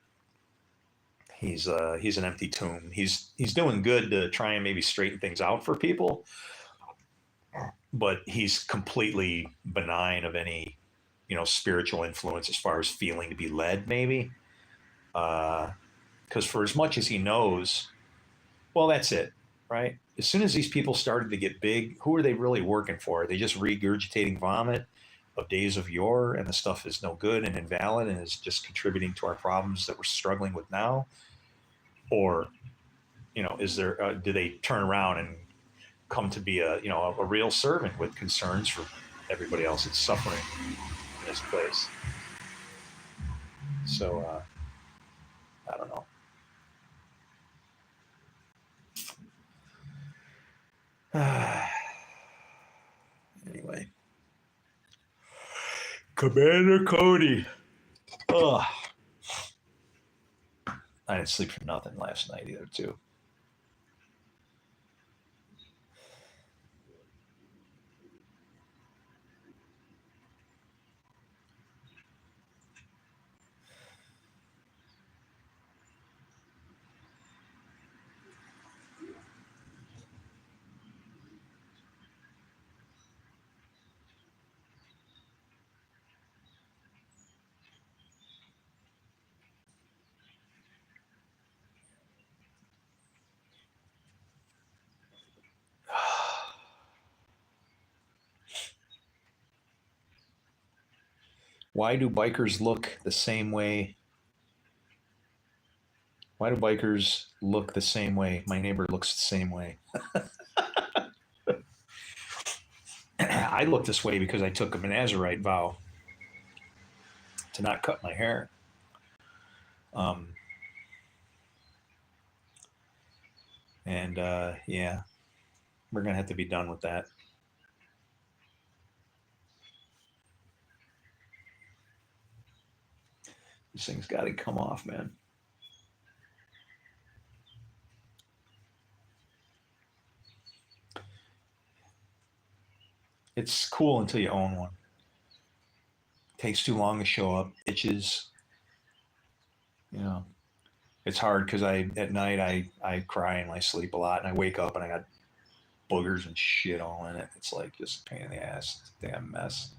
He's an empty tomb. He's doing good to try and maybe straighten things out for people, but he's completely benign of any spiritual influence as far as feeling to be led, maybe. Because for as much as he knows, well, that's it, right? As soon as these people started to get big, who are they really working for? Are they just regurgitating vomit of days of yore, and the stuff is no good and invalid and is just contributing to our problems that we're struggling with now? Or, is there? Do they turn around and come to be a real servant with concerns for everybody else that's suffering in this place? So I don't know. Anyway, Commander Cody. Ugh. I didn't sleep for nothing last night either, too. Why do bikers look the same way? Why do bikers look the same way? My neighbor looks the same way. I look this way because I took a Nazarite vow to not cut my hair. Yeah, we're going to have to be done with that. This thing's got to come off, man. It's cool until you own one. Takes too long to show up, itches. It's hard because at night I cry in my sleep a lot, and I wake up and I got boogers and shit all in it. It's like just a pain in the ass. It's a damn mess.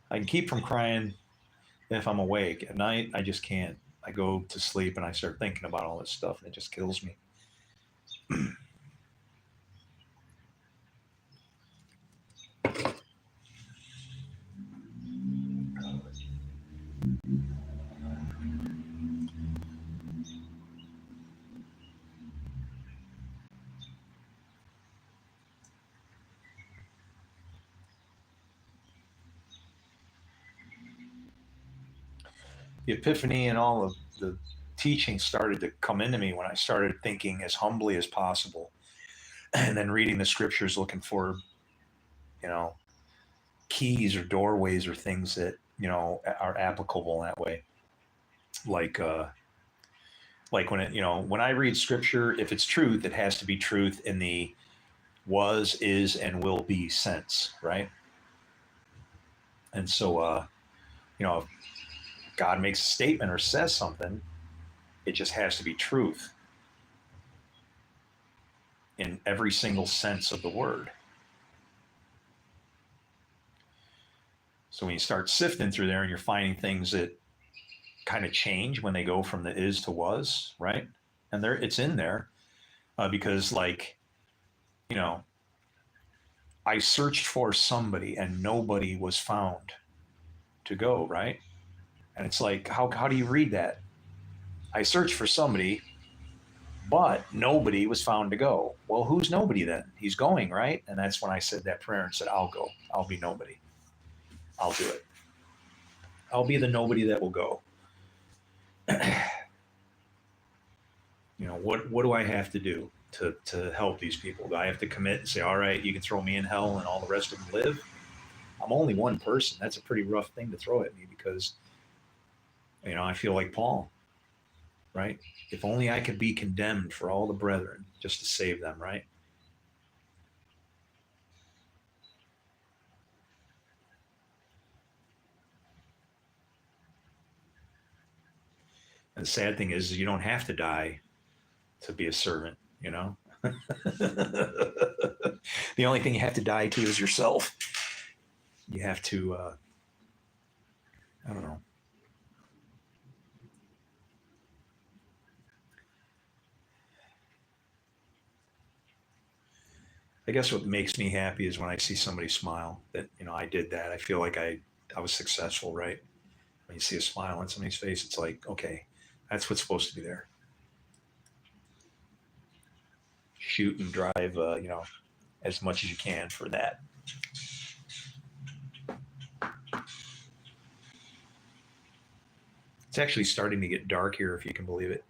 I can keep from crying if I'm awake. At night, I just can't. I go to sleep and I start thinking about all this stuff, and it just kills me. The epiphany and all of the teaching started to come into me when I started thinking as humbly as possible, and then reading the scriptures looking for, keys or doorways or things that, are applicable in that way. Like when I read scripture, if it's truth, it has to be truth in the was, is, and will be sense, right? And so, if God makes a statement or says something, it just has to be truth in every single sense of the word. So when you start sifting through there and you're finding things that kind of change when they go from the is to was, right? And it's in there because, I searched for somebody and nobody was found to go, right? And it's like, how do you read that? I searched for somebody, but nobody was found to go. Well, who's nobody then? He's going, right? And that's when I said that prayer and said, I'll go. I'll be nobody. I'll do it. I'll be the nobody that will go. What do I have to do to help these people? Do I have to commit and say, all right, you can throw me in hell and all the rest of them live? I'm only one person. That's a pretty rough thing to throw at me because, I feel like Paul. right? If only I could be condemned for all the brethren just to save them, right? And the sad thing is you don't have to die to be a servant, you know? The only thing you have to die to is yourself. You have to, I don't know. I guess what makes me happy is when I see somebody smile that, you know, I did that. I feel like I was successful, right? When you see a smile on somebody's face, it's like, okay, that's what's supposed to be there. Shoot and drive, you know, as much as you can for that. It's actually starting to get dark here, if you can believe it.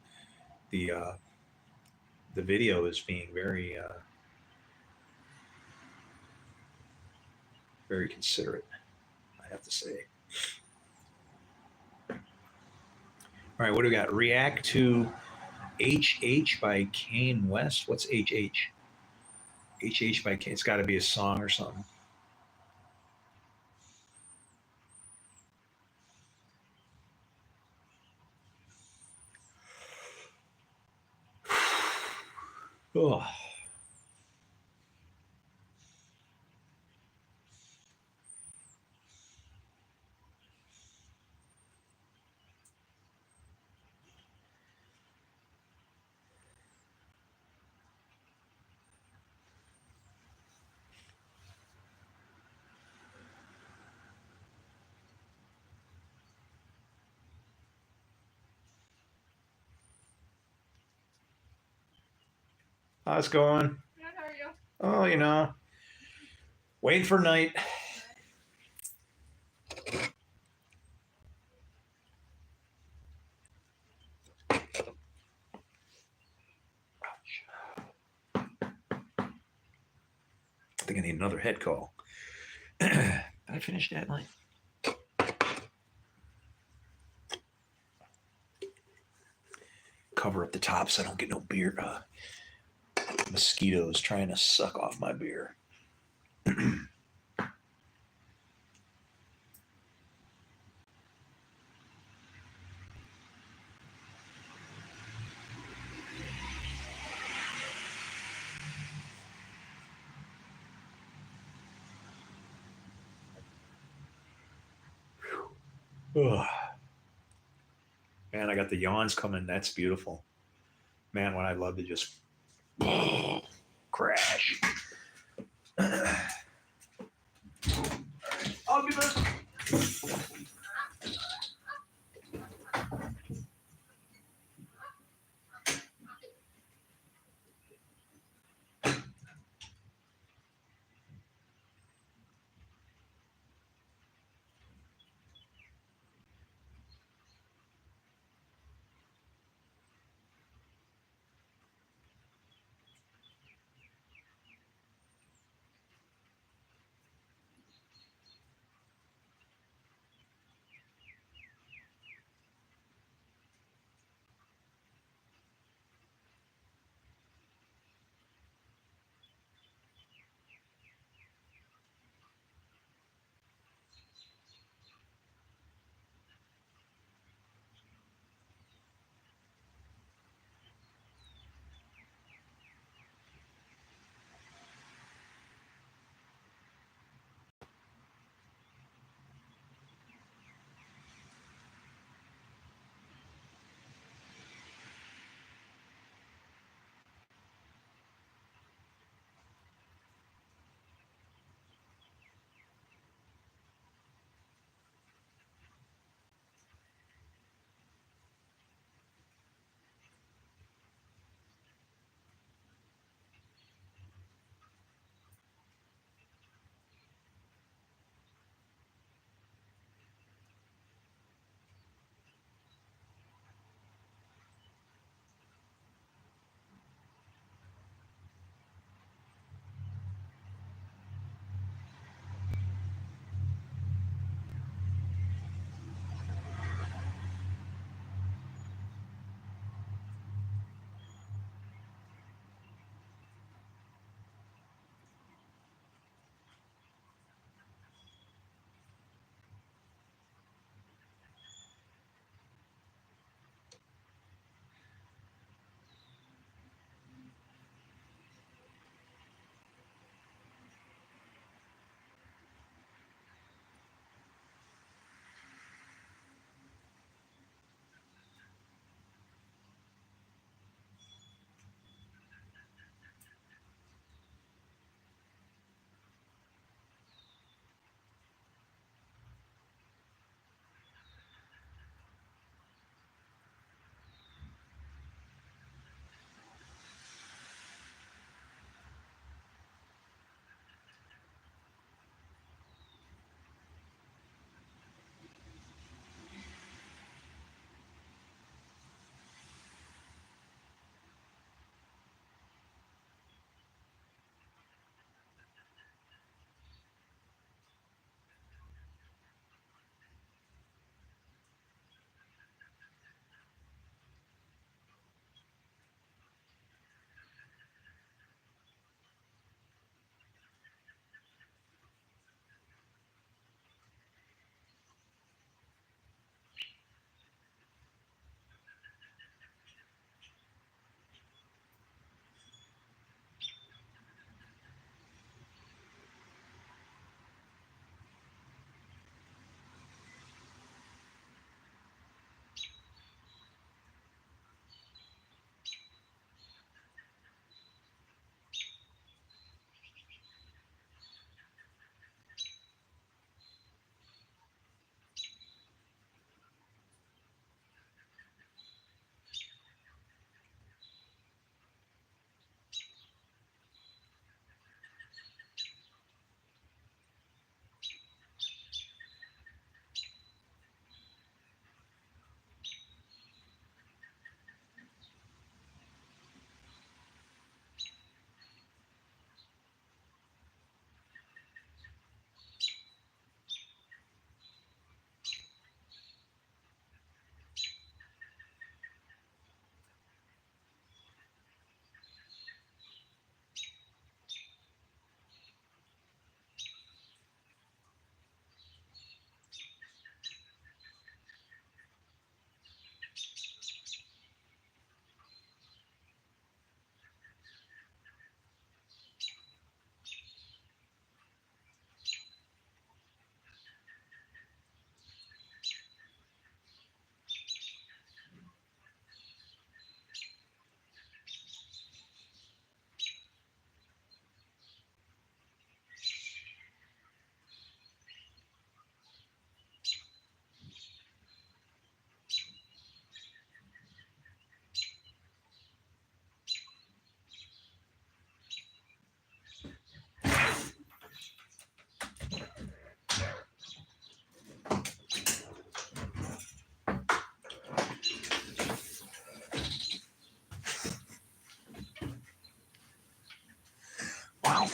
The video is being very very considerate, I have to say. All right, what do we got? React to HH by Kane West. What's HH? HH by Kane. It's got to be a song or something. Oh. How's it going? Good, how are you? Oh, you know, waiting for night. I think I need another head call. Did I finish that line? Cover up the top so I don't get no beer. Mosquitoes trying to suck off my beer. Ugh. Man, I got the yawns coming. That's beautiful. Man, when I love to just crash. I'll be back.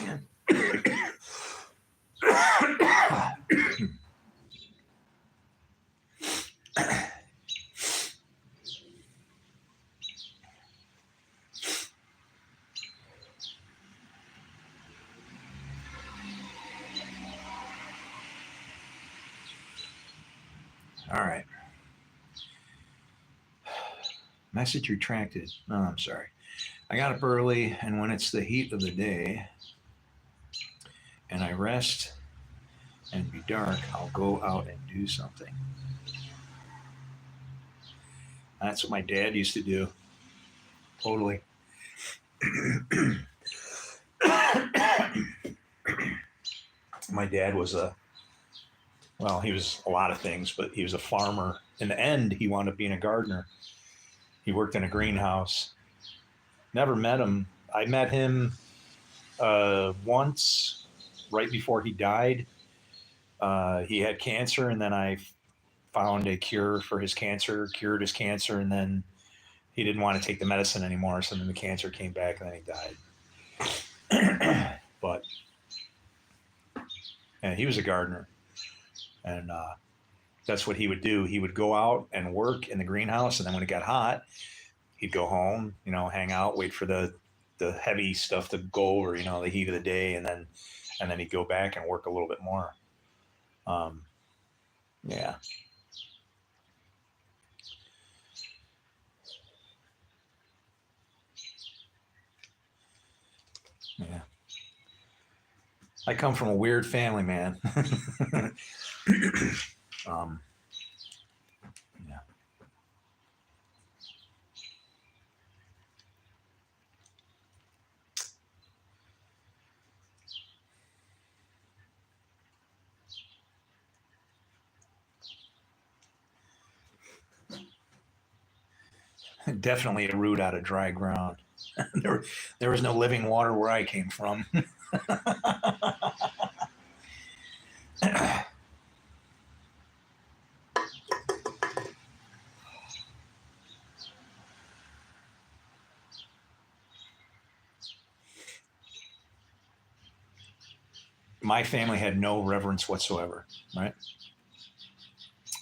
man. All right. Message retracted. Oh, I'm sorry. I got up early, and when it's the heat of the day and I rest and be dark, I'll go out and do something. That's what my dad used to do. Totally. My dad was he was a lot of things, but he was a farmer. In the end, he wound up being a gardener. He worked in a greenhouse. Never met him. I met him once right before he died. He had cancer, and then I found a cure for his cancer, cured his cancer, and then he didn't want to take the medicine anymore. So then the cancer came back, and then he died. But he was a gardener, and that's what he would do. He would go out and work in the greenhouse, and then when it got hot, he'd go home, hang out, wait for the heavy stuff to go over, the heat of the day, and then he'd go back and work a little bit more. Yeah. Yeah. I come from a weird family, man. Yeah. Definitely a root out of dry ground. There was no living water where I came from. My family had no reverence whatsoever, right?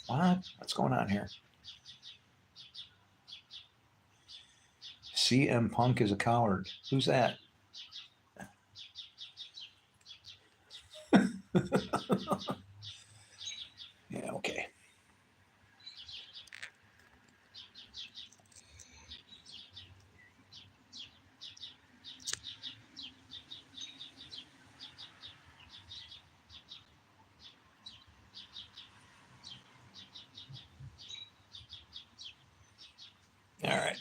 What? What's going on here? CM Punk is a coward. Who's that? Yeah, okay. All right.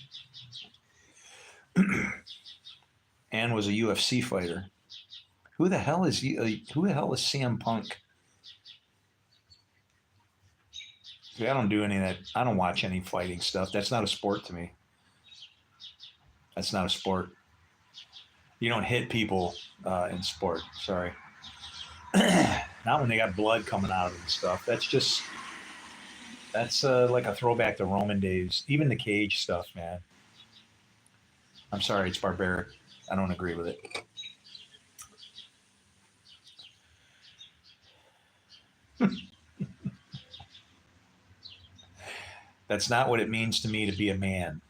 Ann was a UFC fighter. Who the hell is CM Punk? See, I don't do any of that. I don't watch any fighting stuff. That's not a sport to me. That's not a sport. You don't hit people in sport. Sorry. Not when they got blood coming out of them and stuff. That's like a throwback to Roman days. Even the cage stuff, man. I'm sorry, it's barbaric. I don't agree with it. That's not what it means to me to be a man.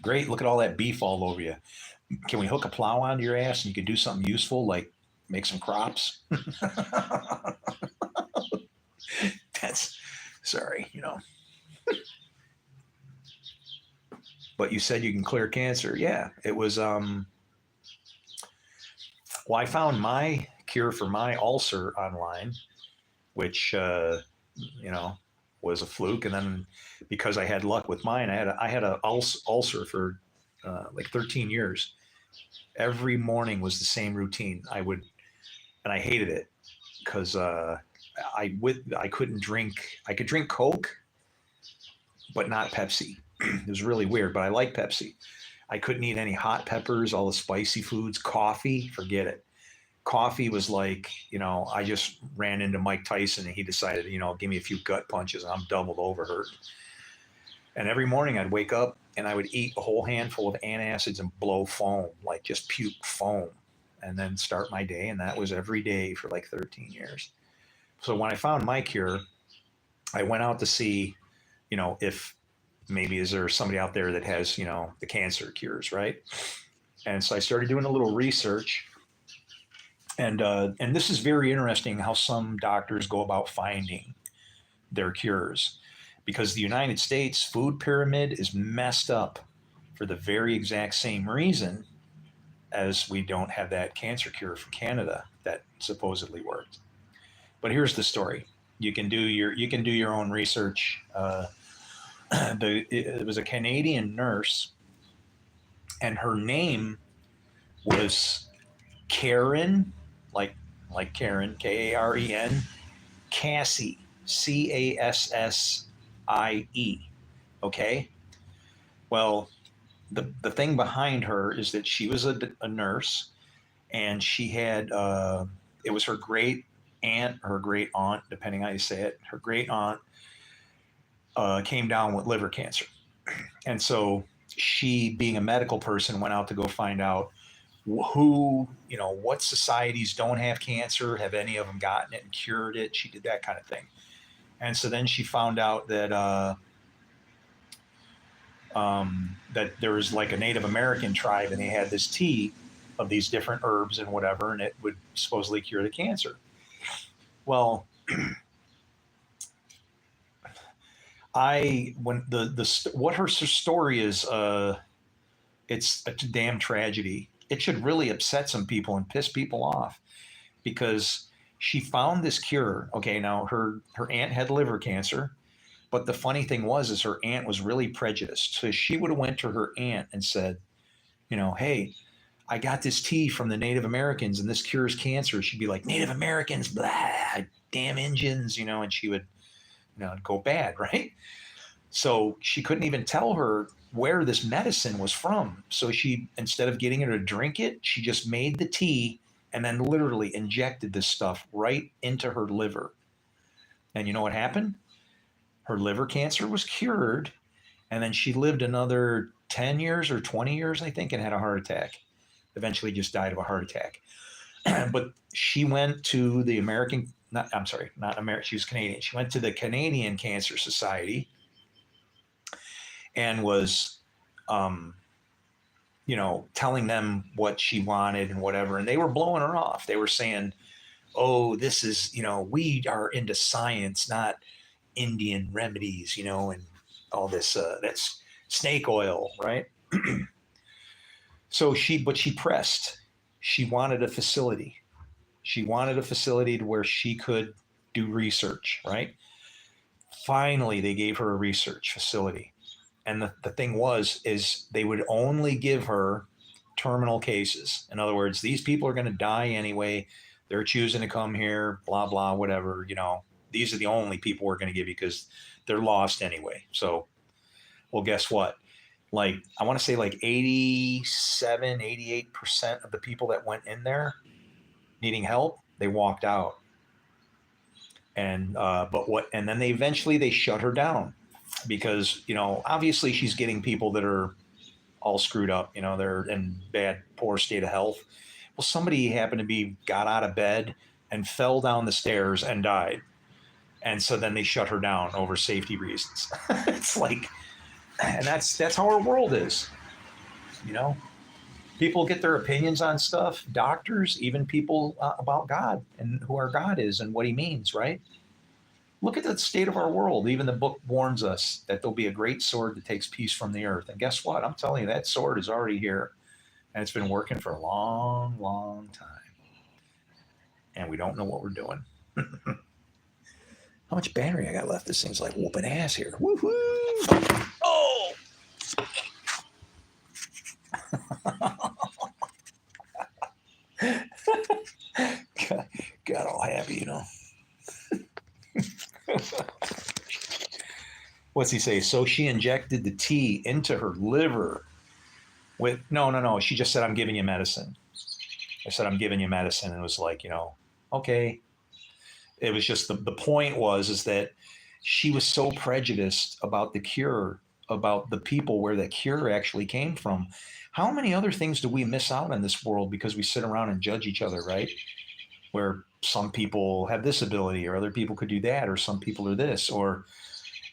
Great, look at all that beef all over you. Can we hook a plow onto your ass and you can do something useful like make some crops? That's sorry, But you said you can clear cancer. Yeah, it was well, I found my cure for my ulcer online, which was a fluke. And then because I had luck with mine, I had an ulcer for like 13 years. Every morning was the same routine. And I hated it because I couldn't drink. I could drink Coke, but not Pepsi. It was really weird, but I like Pepsi. I couldn't eat any hot peppers, all the spicy foods, coffee, forget it. coffee was like, I just ran into Mike Tyson and he decided, give me a few gut punches and I'm doubled over hurt. And every morning I'd wake up and I would eat a whole handful of antacids and blow foam, like just puke foam, and then start my day. And that was every day for like 13 years. So when I found my cure, I went out to see, if maybe is there somebody out there that has, the cancer cures, right? And so I started doing a little research. And this is very interesting how some doctors go about finding their cures, because the United States food pyramid is messed up for the very exact same reason as we don't have that cancer cure from Canada that supposedly worked. But here's the story. You can do your own research. It was a Canadian nurse, and her name was Karen, like Karen, Karen, Cassie, Cassie. Okay. Well, the thing behind her is that she was a nurse, and she had it was her great aunt or great aunt, depending how you say it. Her great aunt came down with liver cancer, and so she, being a medical person, went out to go find out who, what societies don't have cancer, have any of them gotten it and cured it. She did that kind of thing. And so then she found out that that there was like a Native American tribe, and they had this tea of these different herbs and whatever, and it would supposedly cure the cancer. Well, what her story is, it's a damn tragedy. It should really upset some people and piss people off, because she found this cure. Okay, now her aunt had liver cancer, but the funny thing was her aunt was really prejudiced. So she would have went to her aunt and said, hey, I got this tea from the Native Americans and this cures cancer. She'd be like, Native Americans, blah, damn Indians, and she would, go bad, right? So she couldn't even tell her where this medicine was from. So she, instead of getting her to drink it, she just made the tea and then literally injected this stuff right into her liver. And you know what happened? Her liver cancer was cured. And then she lived another 10 years or 20 years, I think, and had a heart attack. Eventually just died of a heart attack. But she went to the she was Canadian. She went to the Canadian Cancer Society and was, telling them what she wanted and whatever. And they were blowing her off. They were saying, oh, this is, we are into science, not Indian remedies, and all this, that's snake oil, right? But she pressed. She wanted a facility. She wanted a facility to where she could do research, right? Finally, they gave her a research facility. And the thing is they would only give her terminal cases. In other words, these people are going to die anyway. They're choosing to come here, blah, blah, whatever. These are the only people we're going to give you because they're lost anyway. So, well, guess what? Like, I want to say like 87, 88% of the people that went in there needing help, they walked out. And, and then they shut her down. Because, obviously she's getting people that are all screwed up, they're in poor state of health. Well, somebody happened to got out of bed and fell down the stairs and died. And so then they shut her down over safety reasons. It's like, and that's how our world is. People get their opinions on stuff, doctors, even people about God and who our God is and what he means, right? Look at the state of our world. Even the book warns us that there'll be a great sword that takes peace from the earth. And guess what? I'm telling you, that sword is already here. And it's been working for a long, long time. And we don't know what we're doing. How much battery I got left? This thing's like whooping ass here. Woo-hoo! Oh! got all happy, What's he say? So she injected the tea into her liver with no. She just said, I'm giving you medicine. I said, I'm giving you medicine. And it was like, okay. It was just the point is that she was so prejudiced about the cure, about the people where the cure actually came from. How many other things do we miss out in this world because we sit around and judge each other, right? Where some people have this ability or other people could do that, or some people are this, or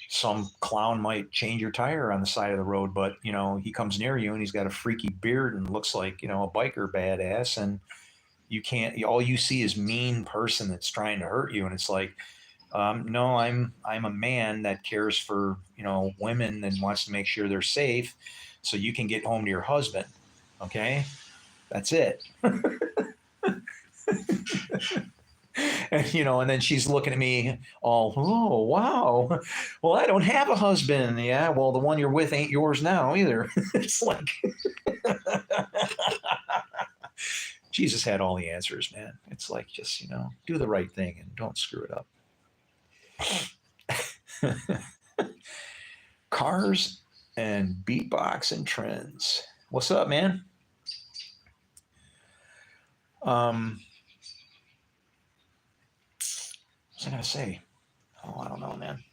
some clown might change your tire on the side of the road, but he comes near you and he's got a freaky beard and looks like a biker badass, and you can't. All you see is mean person that's trying to hurt you, and it's like, no, I'm a man that cares for women and wants to make sure they're safe, so you can get home to your husband. Okay, that's it. And then she's looking at me all, oh, wow. Well, I don't have a husband. Yeah, well, the one you're with ain't yours now either. It's like, Jesus had all the answers, man. It's like, just, do the right thing and don't screw it up. Cars and beatbox and trends. What's up, man? What's I gonna say? Oh, I don't know, man.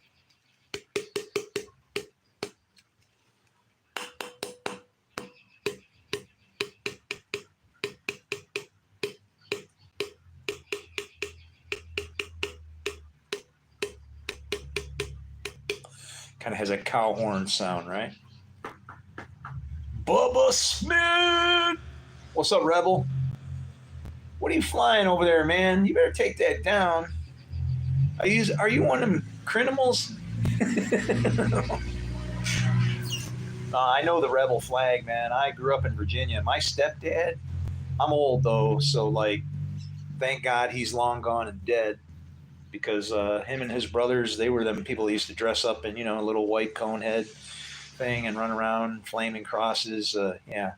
Kind of has a cow horn sound, right? Bubba Smith! What's up, Rebel? What are you flying over there, man? You better take that down. Are you one of them criminals? I know the rebel flag, man. I grew up in Virginia. My stepdad, I'm old though, so like, thank God he's long gone and dead, because him and his brothers, they were the people that used to dress up in a little white cone head thing and run around flaming crosses. Yeah,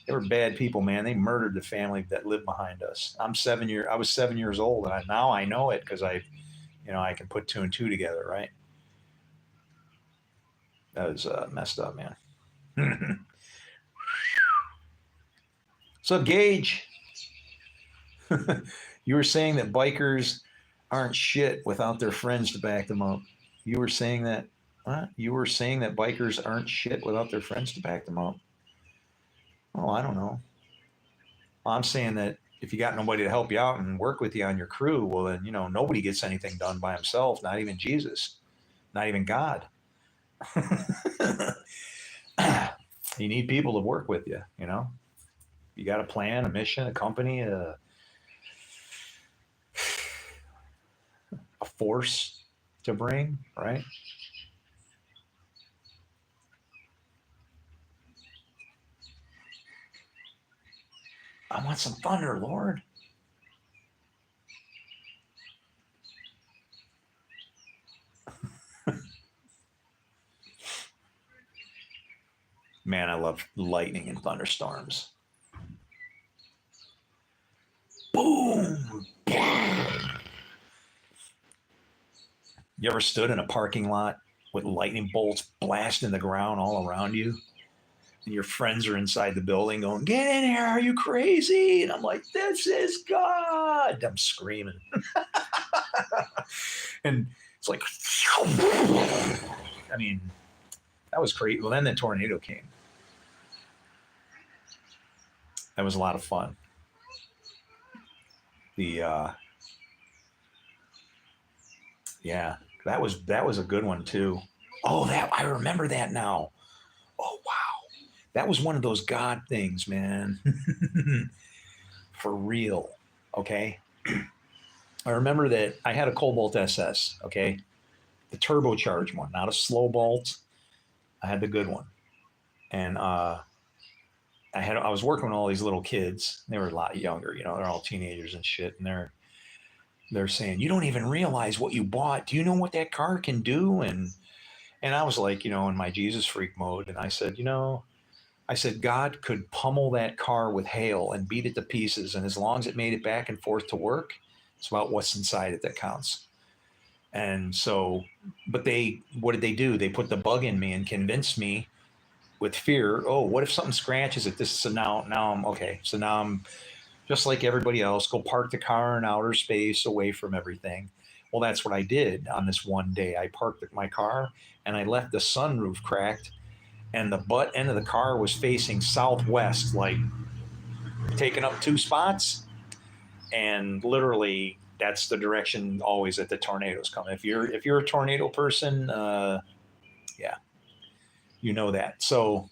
they were bad people, man. They murdered the family that lived behind us. I was 7 years old, and now I know it because I can put two and two together, right? That was messed up, man. So, Gage, you were saying that bikers aren't shit without their friends to back them up. You were saying that, what? You were saying that bikers aren't shit without their friends to back them up. Oh, I don't know. I'm saying that if you got nobody to help you out and work with you on your crew, well, then, nobody gets anything done by himself, not even Jesus, not even God. You need people to work with you, You got a plan, a mission, a company, a force to bring, right? I want some thunder, Lord. Man, I love lightning and thunderstorms. Boom. You ever stood in a parking lot with lightning bolts blasting the ground all around you? And your friends are inside the building going, get in here, are you crazy? And I'm like, this is God. I'm screaming. And it's like, I mean, that was crazy. Well, then the tornado came. That was a lot of fun. Yeah, that was a good one too. Oh, I remember that now. Oh, wow. That was one of those God things, man. For real. Okay. I remember that I had a Cobalt SS. Okay. The turbocharged one, not a slow bolt. I had the good one. And I was working with all these little kids. They were a lot younger, they're all teenagers and shit. And they're saying, you don't even realize what you bought. Do you know what that car can do? And I was like, in my Jesus freak mode. And I said, I said, God could pummel that car with hail and beat it to pieces. And as long as it made it back and forth to work, it's about what's inside it that counts. And so, but what did they do? They put the bug in me and convinced me with fear. Oh, what if something scratches it? So now I'm okay. So now I'm just like everybody else, go park the car in outer space away from everything. Well, that's what I did on this one day. I parked my car and I left the sunroof cracked, and the butt end of the car was facing southwest, like taking up 2 spots. And literally, that's the direction always that the tornadoes come. If you're a tornado person, yeah, you know that. So,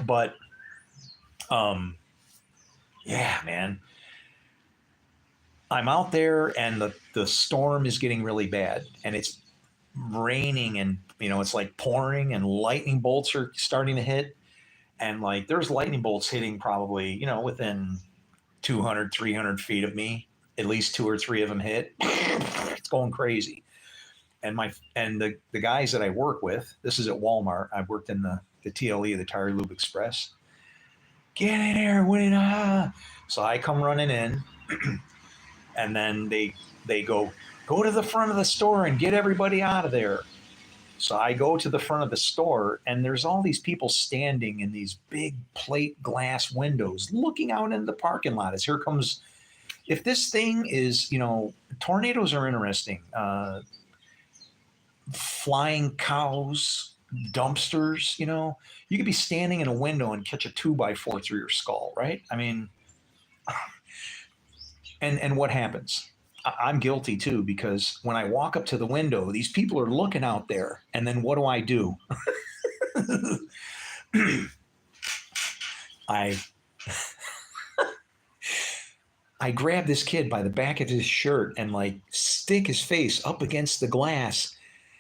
but yeah, man, I'm out there and the storm is getting really bad and it's raining and it's like pouring and lightning bolts are starting to hit, and like there's lightning bolts hitting probably within 200 300 feet of me. At least two or three of them hit. It's going crazy. And the guys that I work with, this is at Walmart. I've worked in the TLE, the Tire Lube Express. Get in here, so I come running in. And then they go to the front of the store and get everybody out of there. So I go to the front of the store, and there's all these people standing in these big plate glass windows looking out into the parking lot as here comes. If this thing is, tornadoes are interesting. Flying cows, dumpsters, you could be standing in a window and catch a 2x4 through your skull, right? I mean, and what happens? I'm guilty too, because when I walk up to the window, these people are looking out there, and then what do? I grab this kid by the back of his shirt and like stick his face up against the glass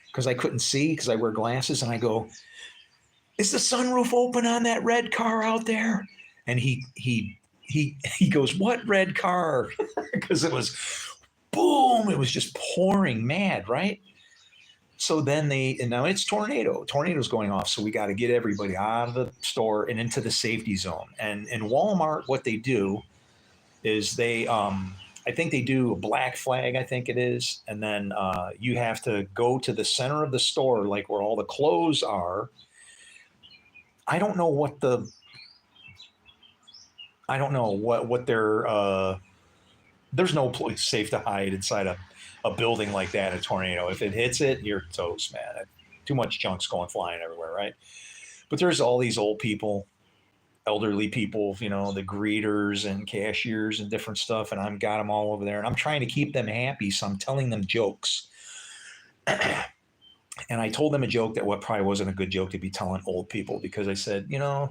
because I couldn't see because I wear glasses, and I go, "Is the sunroof open on that red car out there?" And he goes, "What red car?" Because it was boom, it was just pouring mad, right? So then and now it's tornadoes going off. So we got to get everybody out of the store and into the safety zone. And in Walmart, what they do is I think they do a black flag, I think it is. And then you have to go to the center of the store, like where all the clothes are. I don't know what their, there's no place safe to hide inside a building like that, a tornado. If it hits it, you're toast, man. Too much junk's going flying everywhere, right? But there's all these old people, elderly people, the greeters and cashiers and different stuff, and I've got them all over there, and I'm trying to keep them happy, so I'm telling them jokes. And I told them a joke that probably wasn't a good joke to be telling old people, because I said, there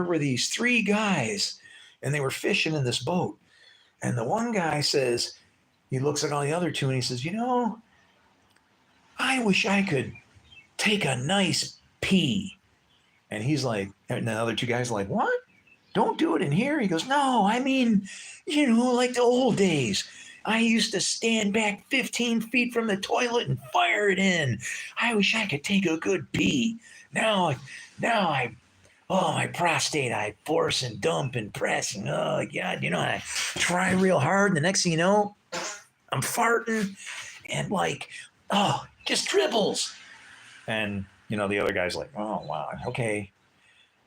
were these three guys, and they were fishing in this boat. And the one guy says, he looks at all the other two and he says, I wish I could take a nice pee. And he's like, and the other two guys are like, what? Don't do it in here. He goes, no, I mean, like the old days. I used to stand back 15 feet from the toilet and fire it in. I wish I could take a good pee. Now my prostate, I force and dump and press, and oh God, I try real hard, and the next thing you know, I'm farting, and like, oh, just dribbles. And the other guy's like, oh wow, okay.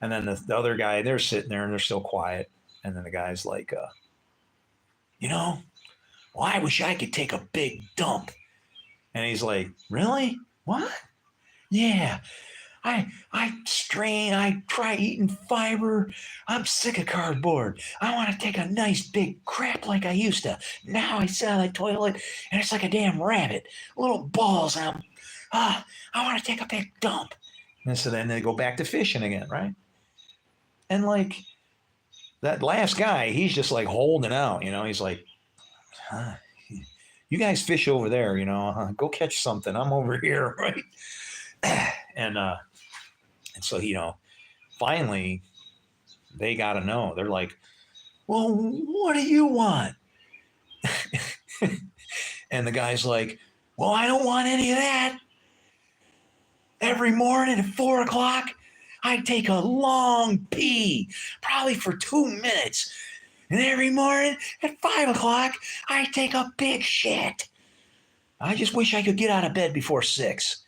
And then the other guy, they're sitting there and they're still quiet. And then the guy's like, well, I wish I could take a big dump. And he's like, really? What? Yeah. I try eating fiber. I'm sick of cardboard. I want to take a nice big crap like I used to. Now I sit on the toilet and it's like a damn rabbit. Little balls. And I want to take a big dump. And so then they go back to fishing again, right? And like that last guy, he's just like holding out, he's like, you guys fish over there, go catch something. I'm over here, right? And so, finally they got to know. They're like, well, what do you want? And the guy's like, well, I don't want any of that. Every morning at 4:00, I take a long pee, probably for 2 minutes. And every morning at 5:00, I take a big shit. I just wish I could get out of bed before 6.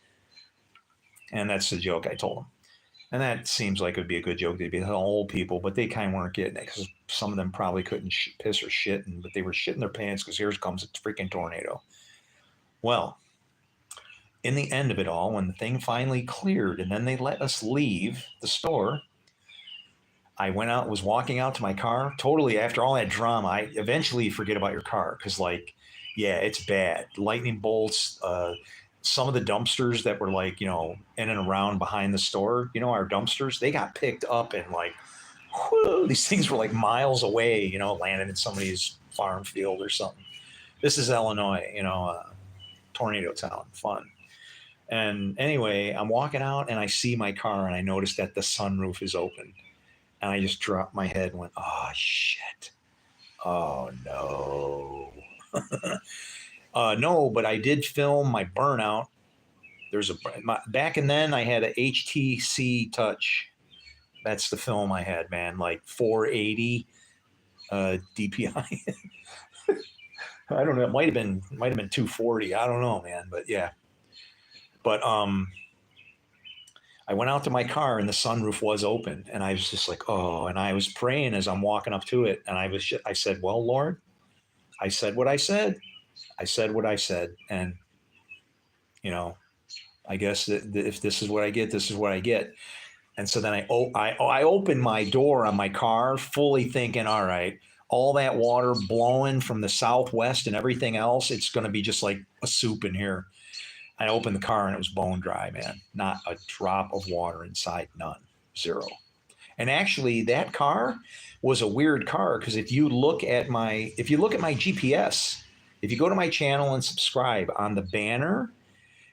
And that's the joke I told him. And that seems like it would be a good joke. They'd be old people, but they kind of weren't getting it because some of them probably couldn't piss or shit, but they were shitting their pants because here comes a freaking tornado. Well, in the end of it all, when the thing finally cleared and then they let us leave the store, I went out, was walking out to my car. Totally, after all that drama, I eventually forget about your car because, like, yeah, it's bad. Lightning bolts. Some of the dumpsters that were like, in and around behind the store, our dumpsters, they got picked up and like, whoo, these things were like miles away, landing in somebody's farm field or something. This is Illinois, tornado town, fun. And anyway, I'm walking out and I see my car and I notice that the sunroof is open. And I just dropped my head and went, oh, shit. Oh, no. No, but I did film my burnout. Back and then I had a HTC Touch. That's the film I had, man. Like 480 DPI. I don't know. It might have been 240. I don't know, man. But yeah. But I went out to my car and the sunroof was open, and I was just like, oh. And I was praying as I'm walking up to it, and I said, well, Lord, I said what I said. I said what I said, and I guess that if this is what I get, this is what I get. And so then I opened my door on my car, fully thinking, all right, all that water blowing from the southwest and everything else, it's going to be just like a soup in here. I opened the car and it was bone dry, man. Not a drop of water inside, none, zero. And actually, that car was a weird car because if you look at my GPS, if you go to my channel and subscribe, on the banner,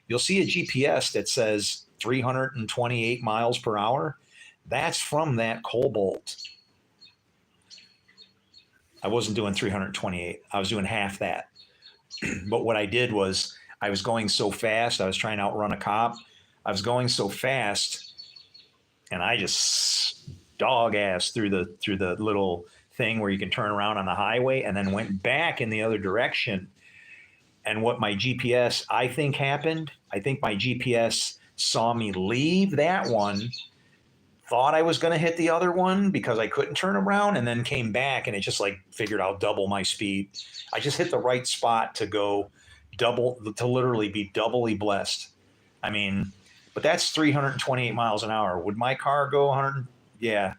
you'll see a GPS that says 328 miles per hour. That's from that Cobalt. I wasn't doing 328. I was doing half that. But what I did was I was going so fast. I was trying to outrun a cop. I was going so fast, and I just dog ass through the little thing where you can turn around on the highway, and then went back in the other direction. And what my GPS, I think, happened, I think my GPS saw me leave that one, thought I was going to hit the other one because I couldn't turn around, and then came back, and it just like figured I'll double my speed. I just hit the right spot to go to literally be doubly blessed. I mean, but that's 328 miles an hour. Would my car go 100? Yeah.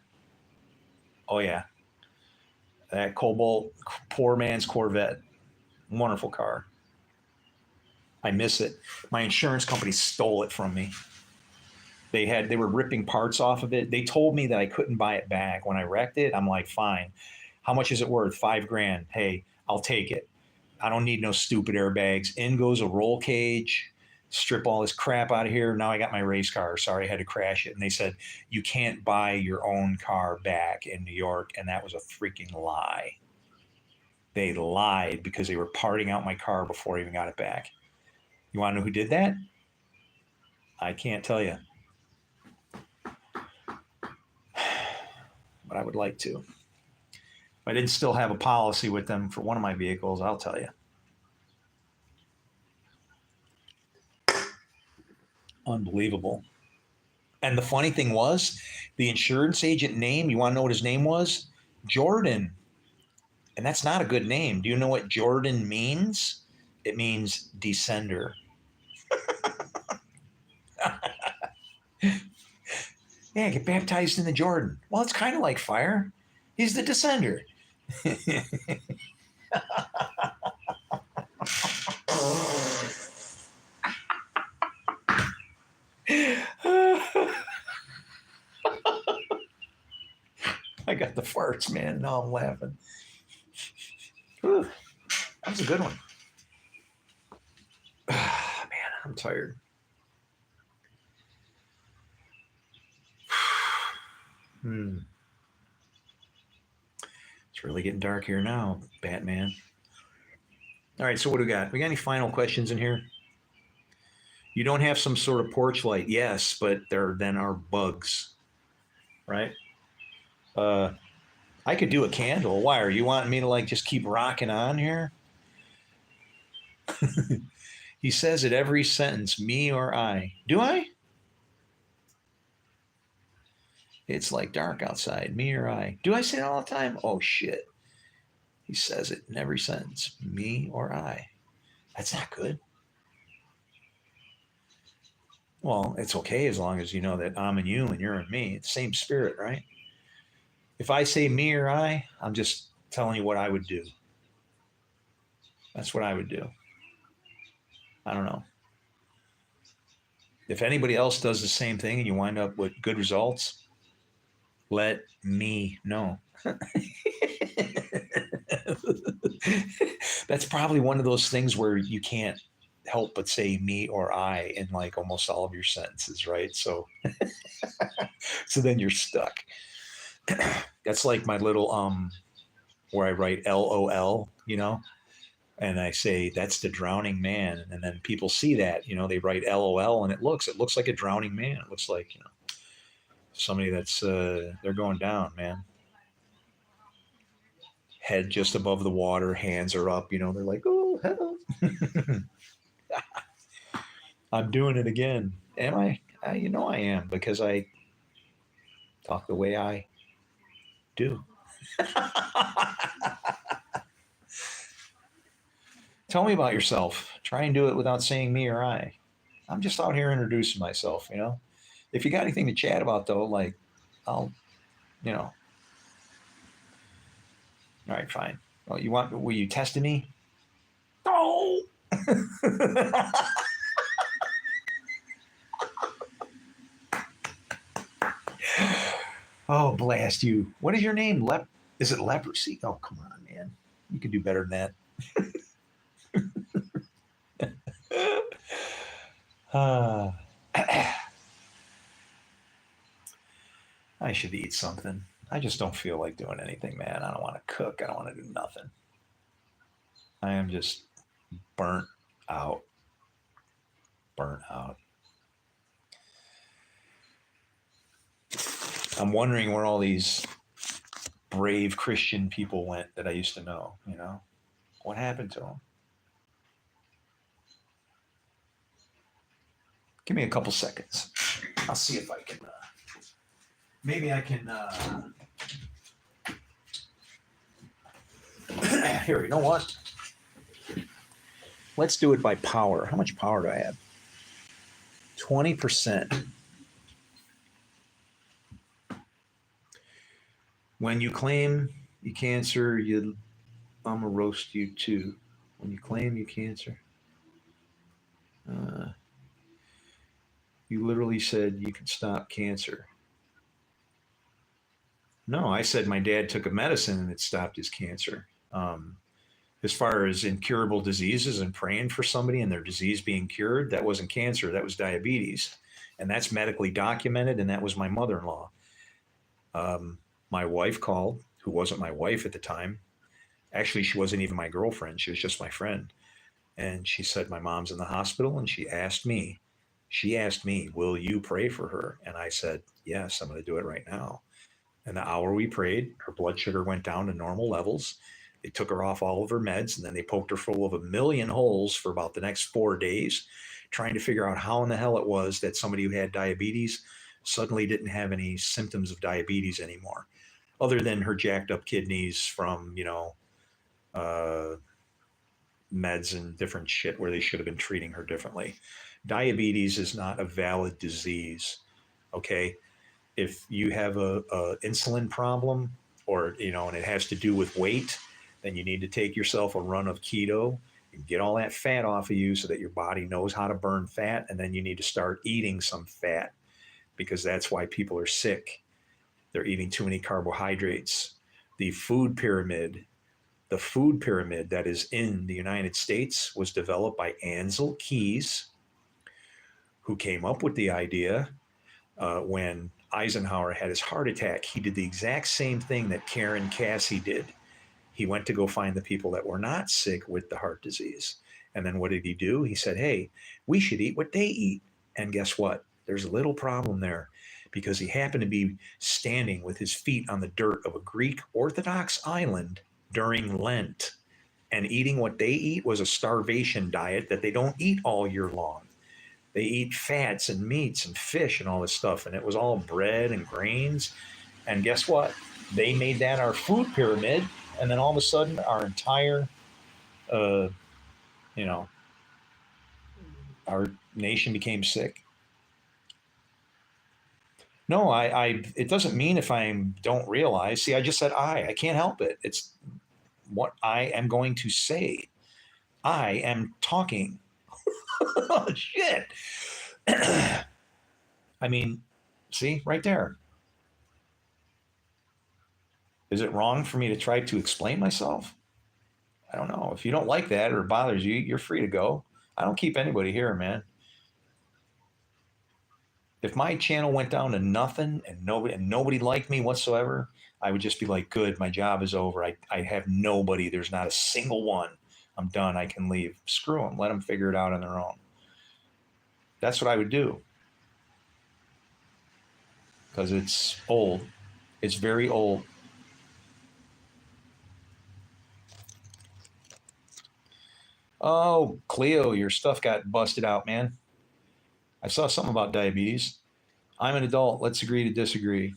Oh, yeah. That Cobalt, poor man's Corvette. Wonderful car. I miss it. My insurance company stole it from me. They were ripping parts off of it. They told me that I couldn't buy it back. When I wrecked it, I'm like, fine. How much is it worth? $5,000. Hey, I'll take it. I don't need no stupid airbags. In goes a roll cage. Strip all this crap out of here. Now I got my race car. Sorry, I had to crash it. And they said, you can't buy your own car back in New York. And that was a freaking lie. They lied because they were parting out my car before I even got it back. You want to know who did that? I can't tell you. But I would like to. If I didn't still have a policy with them for one of my vehicles, I'll tell you. Unbelievable. And the funny thing was, the insurance agent name, you want to know what his name was? Jordan. And that's not a good name. Do you know what Jordan means? It means descender. Yeah, get baptized in the Jordan. Well, it's kind of like fire. He's the descender. I got the farts, man. Now I'm laughing. Whew, that was a good one. Man, I'm tired. It's really getting dark here now, Batman. All right, so what do we got? We got any final questions in here? You don't have some sort of porch light? Yes, but there then are bugs, right? I could do a candle. Why are you wanting me to like just keep rocking on here? He says it every sentence, me or I. Do I? It's like dark outside, me or I. Do I say it all the time? Oh, shit. He says it in every sentence, me or I. That's not good. Well, it's okay as long as you know that I'm in you and you're in me. It's the same spirit, right? If I say me or I, I'm just telling you what I would do. That's what I would do. I don't know. If anybody else does the same thing and you wind up with good results, let me know. That's probably one of those things where you can't help but say me or I in like almost all of your sentences, right? So so then you're stuck. That's like my little where I write LOL, and I say that's the drowning man, and then people see that, they write LOL, and it looks like a drowning man. It looks like somebody that's they're going down, man. Head just above the water, hands are up, they're like, oh hell. I'm doing it again. Am I? I am, because I talk the way I do. Tell me about yourself. Try and do it without saying me or I. I'm just out here introducing myself. If you got anything to chat about, though, like, I'll, you know, all right, fine. Well, were you testing me? Oh! Oh, blast you. What is your name? Is it leprosy? Oh, come on, man. You can do better than that. I should eat something. I just don't feel like doing anything, man. I don't want to cook. I don't want to do nothing. I am just burnt out. Burnt out. I'm wondering where all these brave Christian people went that I used to know. What happened to them? Give me a couple seconds. I'll see if I can. Maybe I can. Here, you know what? Let's do it by power. How much power do I have? 20%. When you claim you cancer, I'm gonna roast you too. When you claim you cancer, you literally said you could stop cancer. No, I said my dad took a medicine and it stopped his cancer. As far as incurable diseases and praying for somebody and their disease being cured, that wasn't cancer, that was diabetes. And that's medically documented, and that was my mother-in-law. My wife called, who wasn't my wife at the time. Actually, she wasn't even my girlfriend. She was just my friend. And she said, my mom's in the hospital. And she asked me, will you pray for her? And I said, yes, I'm going to do it right now. And the hour we prayed, her blood sugar went down to normal levels. They took her off all of her meds, and then they poked her full of a million holes for about the next 4 days, trying to figure out how in the hell it was that somebody who had diabetes suddenly didn't have any symptoms of diabetes anymore, other than her jacked up kidneys from, meds and different shit where they should have been treating her differently. Diabetes is not a valid disease. Okay. If you have a insulin problem, or, and it has to do with weight, then you need to take yourself a run of keto and get all that fat off of you so that your body knows how to burn fat. And then you need to start eating some fat, because that's why people are sick. They're eating too many carbohydrates. The food pyramid that is in the United States was developed by Ansel Keys, who came up with the idea when Eisenhower had his heart attack. He did the exact same thing that Karen Cassie did. He went to go find the people that were not sick with the heart disease. And then what did he do? He said, hey, we should eat what they eat. And guess what? There's a little problem there, because he happened to be standing with his feet on the dirt of a Greek Orthodox island during Lent. And eating what they eat was a starvation diet that they don't eat all year long. They eat fats and meats and fish and all this stuff, and it was all bread and grains. And guess what? They made that our food pyramid, and then all of a sudden, our entire, uh, you know, our nation became sick. No, it doesn't mean if I don't realize. See, I just said I can't help it. It's what I am going to say. I am talking. Oh, shit. I mean, see, right there. Is it wrong for me to try to explain myself? I don't know. If you don't like that or it bothers you, you're free to go. I don't keep anybody here, man. If my channel went down to nothing and nobody liked me whatsoever, I would just be like, good, my job is over. I have nobody. There's not a single one. I'm done. I can leave. Screw them. Let them figure it out on their own. That's what I would do. Because it's old. It's very old. Oh, Cleo, your stuff got busted out, man. I saw something about diabetes. I'm an adult. Let's agree to disagree.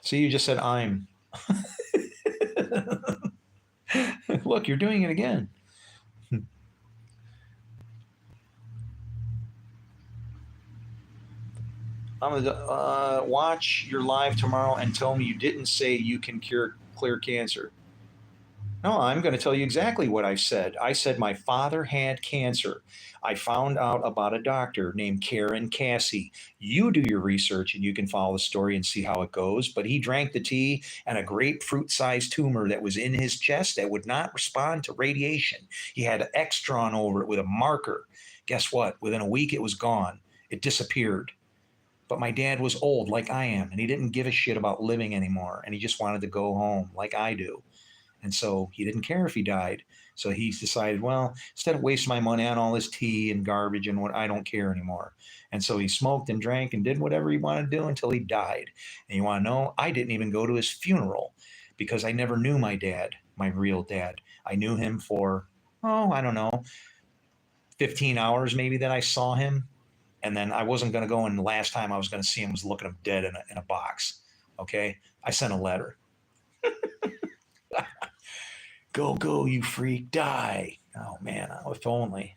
See, you just said I'm. Look, you're doing it again. I'm gonna watch your live tomorrow and tell me you didn't say you can clear cancer. No, I'm going to tell you exactly what I said. I said my father had cancer. I found out about a doctor named Karen Cassie. You do your research and you can follow the story and see how it goes. But he drank the tea, and a grapefruit-sized tumor that was in his chest that would not respond to radiation. He had an X drawn over it with a marker. Guess what? Within a week, it was gone. It disappeared. But my dad was old like I am, and he didn't give a shit about living anymore. And he just wanted to go home like I do. And so he didn't care if he died. So he decided, well, instead of wasting my money on all this tea and garbage and what, I don't care anymore. And so he smoked and drank and did whatever he wanted to do until he died. And you want to know, I didn't even go to his funeral because I never knew my dad, my real dad. I knew him for, I don't know, 15 hours maybe that I saw him. And then I wasn't going to go, and the last time I was going to see him was looking at him dead in a box. Okay. I sent a letter. Go, you freak, die. Oh, man, if only.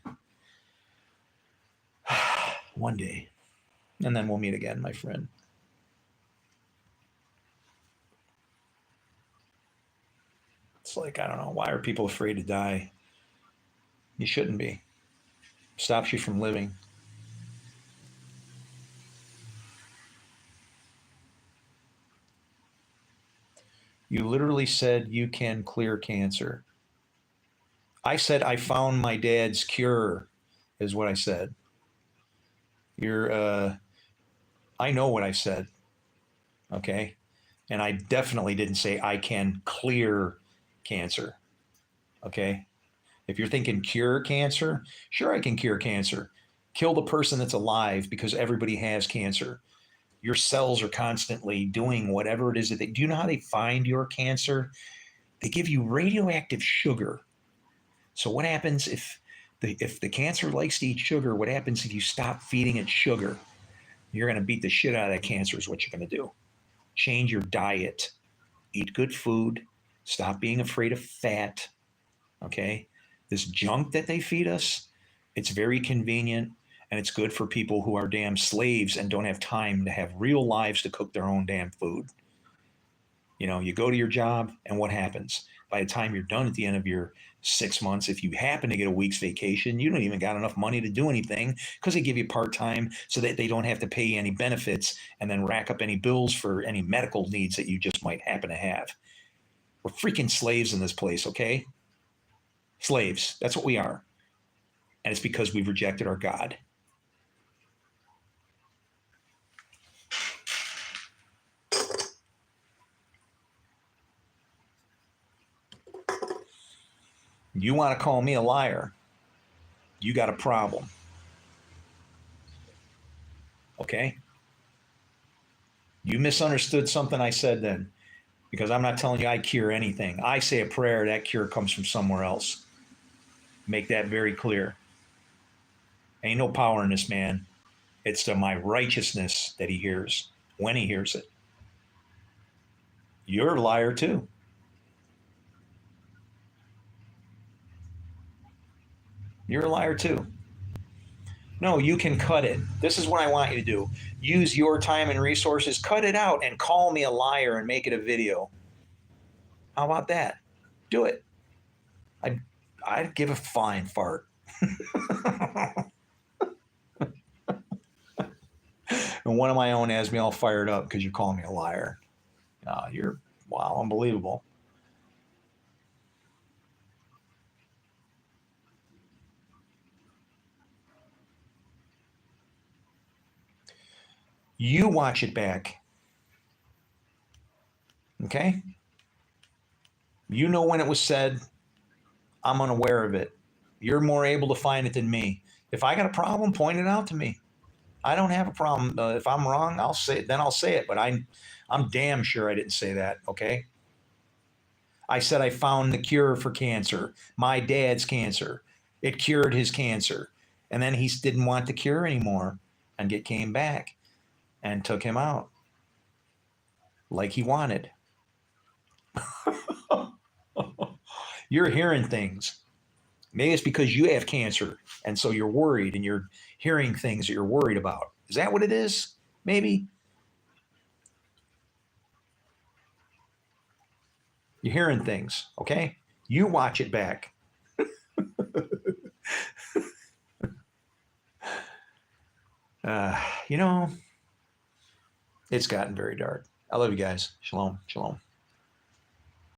One day. And then we'll meet again, my friend. It's like, I don't know, why are people afraid to die? You shouldn't be. Stops you from living. You literally said you can clear cancer. I said I found my dad's cure, is what I said. I know what I said. Okay. And I definitely didn't say I can clear cancer. Okay. If you're thinking cure cancer, sure, I can cure cancer. Kill the person that's alive because everybody has cancer. Your cells are constantly doing whatever it is that they do. You know how they find your cancer? They give you radioactive sugar. So what happens if the cancer likes to eat sugar? What happens if you stop feeding it sugar? You're going to beat the shit out of that cancer is what you're going to do. Change your diet. Eat good food. Stop being afraid of fat. Okay? This junk that they feed us, it's very convenient, and it's good for people who are damn slaves and don't have time to have real lives to cook their own damn food. You know, you go to your job, and what happens? By the time you're done at the end of your 6 months, if you happen to get a week's vacation, you don't even got enough money to do anything because they give you part-time so that they don't have to pay any benefits and then rack up any bills for any medical needs that you just might happen to have. We're freaking slaves in this place, okay? Slaves. That's what we are. And it's because we've rejected our God. You want to call me a liar, you got a problem. Okay? You misunderstood something I said then, because I'm not telling you I cure anything. I say a prayer, that cure comes from somewhere else. Make that very clear. Ain't no power in this man. It's to my righteousness that he hears when he hears it. You're a liar too. You're a liar too. No, you can cut it. This is what I want you to do. Use your time and resources, cut it out, and call me a liar and make it a video. How about that? Do it. I'd give a fine fart. And one of my own has me all fired up because you call me a liar. You're, wow, unbelievable. You watch it back. Okay? You know when it was said. I'm unaware of it. You're more able to find it than me. If I got a problem, point it out to me. I don't have a problem. If I'm wrong, I'll say it. Then I'll say it. But I'm damn sure I didn't say that. Okay. I said I found the cure for cancer. My dad's cancer. It cured his cancer, and then he didn't want the cure anymore, and it came back, and took him out, like he wanted. You're hearing things. Maybe it's because you have cancer, and so you're worried, and you're hearing things that you're worried about. Is that what it is? Maybe. You're hearing things, okay? You watch it back. You know, it's gotten very dark. I love you guys. Shalom. Shalom.